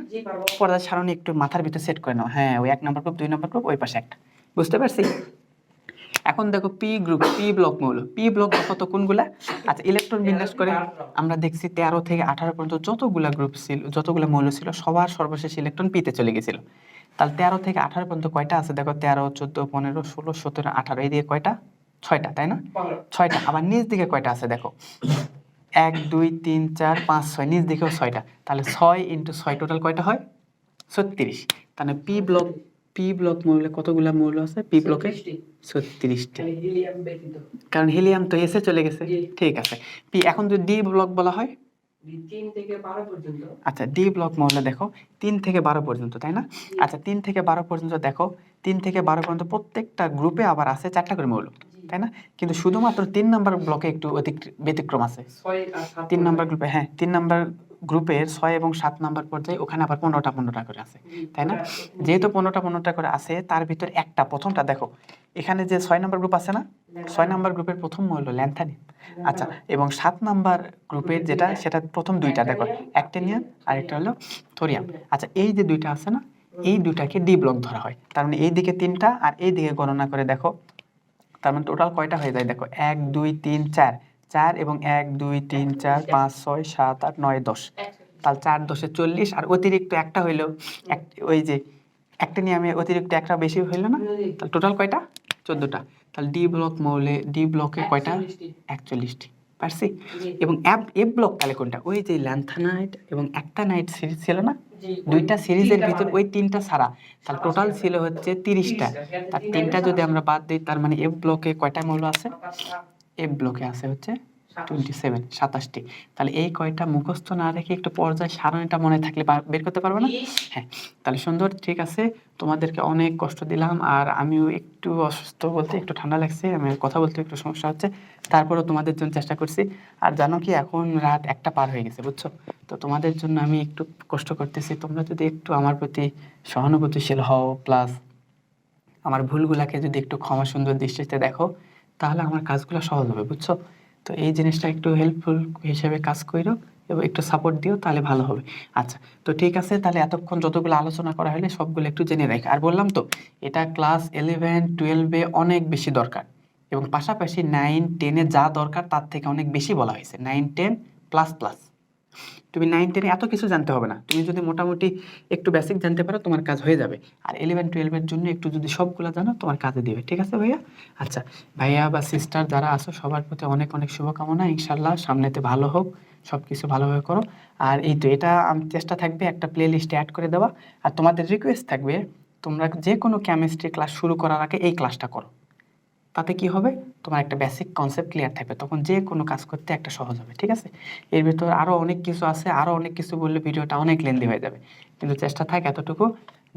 পর্দার সারণী একটু মাথার ভিতর সেট করে নাও। হ্যাঁ, ওই 1 নম্বর গ্রুপ, 2 নম্বর গ্রুপ, ওই পাশে একটা। বুঝতে পারছি? এখন দেখো পি গ্রুপ, পি ব্লক মৌল। পি ব্লক কত কোনগুলা? আচ্ছা, ইলেকট্রন বিন্যাস করে আমরা দেখছি 13 থেকে 18 পর্যন্ত যতগুলা গ্রুপ ছিল, যতগুলা মৌল ছিল, সবার সর্বশেষ ইলেকট্রন পিতে চলে গেছিল। তাহলে 13 থেকে 18 পর্যন্ত কয়টা আছে দেখো? 13, 14, 15, 16, 17, 18, এই দিকে কয়টা? 6টা, তাই না? 6টা। আবার নিচ দিকে কয়টা আছে দেখো? 1, 2, 3, 4, 5, 6, নিচ দিকেও 6টা। তাহলে 6 × 6 টোটাল কয়টা হয়? 36। তাহলে পি ব্লক মৌলে কতগুলা মৌল আছে? পি ব্লকে 36টি। কারণ হিলিয়াম তো এসে চলে গেছে। ঠিক আছে। পি এখন যদি ডি ব্লক বলা হয়, 3 থেকে 12 পর্যন্ত। আচ্ছা, ডি ব্লক মৌলে দেখো 3 থেকে 12 পর্যন্ত, তাই না? আচ্ছা, 3 থেকে 12 পর্যন্ত দেখো, 3 থেকে 12 পর্যন্ত প্রত্যেকটা গ্রুপে আবার আছে 4টা করে মৌল, তাই না? কিন্তু শুধুমাত্র 3 নাম্বার ব্লকে একটু ব্যতিক্রম আছে। 6 আর 7 3 নাম্বার গ্রুপে, হ্যাঁ, 3 নাম্বার গ্রুপের 6 এবং 7 নাম্বার পর্যায়ে ওখানে আবার 15টা করে আছে, তাই না? যেহেতু 15টা করে আছে, তার ভিতর একটা, প্রথমটা দেখো, এখানে যে 6 নাম্বার গ্রুপ আছে না, 6 নাম্বার গ্রুপের প্রথম মৌল ল্যান্থানিয়াম। আচ্ছা, এবং 7 নাম্বার গ্রুপের যেটা, সেটা প্রথম দুইটা দেখো, অ্যাক্টিনিয়াম আর একটা হলো থোরিয়াম। আচ্ছা, এই যে দুইটা আছে না, এই দুইটাকে ডি ব্লক ধরা হয়। তার মানে এই দিকে 3টা আর এই দিকে গণনা করে দেখো, তার মানে টোটাল কয়টা হয়ে যায় দেখো? 1, 2, 3, 4, 4 এবং 1, 2, 3, 4, 5, 6, 7, 8, 9, 10। তাহলে 4 10 40, আর অতিরিক্ত একটা হইলো ওই যে অ্যাক্টিনিয়ামে অতিরিক্ত একটা বেশি হইলো না, তাহলে টোটাল কয়টা? 14টা। তাহলে ডি ব্লক মৌলে, ডি ব্লকে কয়টা? 41টি। পারছি? এবং এফ ব্লক তাহলে কোনটা? ওই যে ল্যান্থানাইট এবং অ্যাক্টানাইট সিরিজ ছিল না, দুইটা সিরিজের ভিতর ওই 3টা ছাড়া, তাহলে টোটাল ছিল হচ্ছে 30টা। তার 3টা যদি আমরা বাদ দিই, তার মানে এফ ব্লকে কয়টা মৌল আছে? এফ ব্লকে আছে হচ্ছে 27টি। তাহলে এই কয়টা মুখস্থ না রেখে একটু পর্যায় সারণীটা মনে থাকলে বের করতে পারবে না? হ্যাঁ, তাহলে সুন্দর। ঠিক আছে, তোমাদেরকে অনেক কষ্ট দিলাম, আর আমিও একটু অসুস্থ, বলতে একটু ঠান্ডা লাগছে, আমি কথা বলতে একটু সমস্যা হচ্ছে, তারপরেও তোমাদের জন্য চেষ্টা করছি। আর জানো কি, এখন রাত 1টা পার হয়ে গেছে, বুঝছো? তো তোমাদের জন্য আমি একটু কষ্ট করতেছি। তোমরা যদি একটু আমার প্রতি সহানুভূতিশীল হও, প্লাস আমার ভুলগুলাকে যদি একটু ক্ষমা সুন্দর দৃষ্টিতে দেখো, তাহলে আমার কাজগুলো সহজ হবে, বুঝছো? তো এই জিনিসটা একটু হেল্পফুল হিসেবে কাজ করো এবং একটু সাপোর্ট দিও, তাহলে ভালো হবে। আচ্ছা, তো ঠিক আছে, তাহলে এতক্ষণ যতগুলো আলোচনা করা হলে সবগুলো একটু জেনে রাখি। আর বললাম তো, এটা ক্লাস 11 12-এ অনেক বেশি দরকার, এবং পাশাপাশি 9 10-এ যা দরকার তার থেকে অনেক বেশি বলা হয়েছে। 9 10 প্লাস প্লাস। তুমি 9 10-এ এত কিছু জানতে হবে না, তুমি যদি মোটামুটি একটু বেসিক জানতে পারো তোমার কাজ হয়ে যাবে। আর 11 12-এর জন্য একটু যদি সবগুলো জানো, তোমার কাজে দিবে। ঠিক আছে ভাইয়া? আচ্ছা, ভাইয়া বা সিস্টার যারা আছো, সবার প্রতি অনেক অনেক শুভকামনা। ইনশাল্লাহ সামনেতে ভালো হোক, সব কিছু ভালোভাবে করো। আর এই তো, এটা আমি চেষ্টা থাকবে একটা প্লে লিস্টে অ্যাড করে দেওয়া। আর তোমাদের রিকোয়েস্ট থাকবে, তোমরা যে কোনো কেমিস্ট্রি ক্লাস শুরু করার আগে এই ক্লাসটা করো। তাতে কি হবে, তোমার একটা বেসিক কনসেপ্ট ক্লিয়ার থাকবে, তখন যে কোনো কাজ করতে একটা সহজ হবে। ঠিক আছে? এর ভিতর আরও অনেক কিছু আছে, আরও অনেক কিছু বললে ভিডিওটা অনেক লেন্দি হয়ে যাবে, কিন্তু চেষ্টা থাক এতটুকু।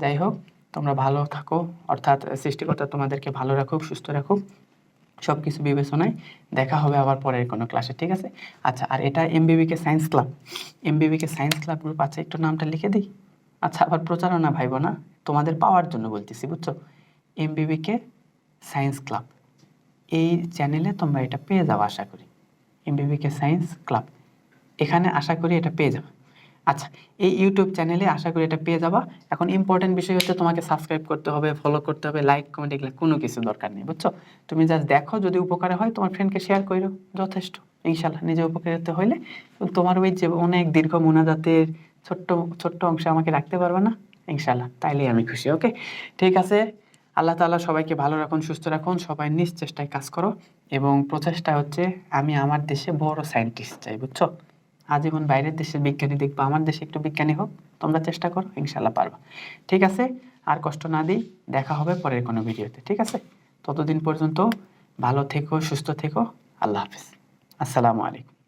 যাই হোক, তোমরা ভালো থাকো, অর্থাৎ সৃষ্টিকর্তা তোমাদেরকে ভালো রাখুক, সুস্থ রাখুক, সব কিছু বিবেচনায়। দেখা হবে আবার পরের কোনো ক্লাসে। ঠিক আছে? আচ্ছা, আর এটা MBBK science club, MBBK science club group আছে, একটু নামটা লিখে দিই। আচ্ছা, আবার প্রচারণা ভাইব না, তোমাদের পাওয়ার জন্য বলতেছি, বুঝছো? এমবিবিকে সায়েন্স ক্লাব, এই চ্যানেলে তোমরা এটা পেয়ে যাও আশা করি। এমবিবিকে সায়েন্স ক্লাব, এখানে আশা করি এটা পেয়ে যাবে। আচ্ছা, এই ইউটিউব চ্যানেলে আশা করি এটা পেয়ে যাবা। এখন ইম্পর্টেন্ট বিষয় হচ্ছে তোমাকে সাবস্ক্রাইব করতে হবে, ফলো করতে হবে, লাইক কমেন্ট এগুলো কোনো কিছু দরকার নেই, বুঝছো? তুমি জাস্ট দেখো, যদি উপকারে হয় তোমার ফ্রেন্ডকে শেয়ার করো, যথেষ্ট। ইনশাল্লাহ নিজে উপকৃত হইলে তোমার ওই যে অনেক দীর্ঘ মোনাজাতের ছোট্ট ছোট্ট অংশে আমাকে রাখতে পারবে না, ইনশাল্লাহ, তাইলেই আমি খুশি। ওকে, ঠিক আছে। আল্লাহ তাআলা সবাইকে ভালো রাখুন, সুস্থ রাখুন, সবাই নিজ চেষ্টায় কাজ করো। এবং প্রচেষ্টা হচ্ছে আমি আমার দেশে বড় সায়েন্টিস্ট চাই, বুঝছো? আজীবন বাইরের দেশের বিজ্ঞানী দেখবো, আমার দেশে একটু বিজ্ঞানী হোক। তোমরা চেষ্টা করো, ইনশাল্লাহ পারবা। ঠিক আছে, আর কষ্ট না দিই, দেখা হবে পরের কোনো ভিডিওতে, ঠিক আছে? ততদিন পর্যন্ত ভালো থেকো, সুস্থ থেকো। আল্লাহ হাফেজ, আসসালামু আলাইকুম।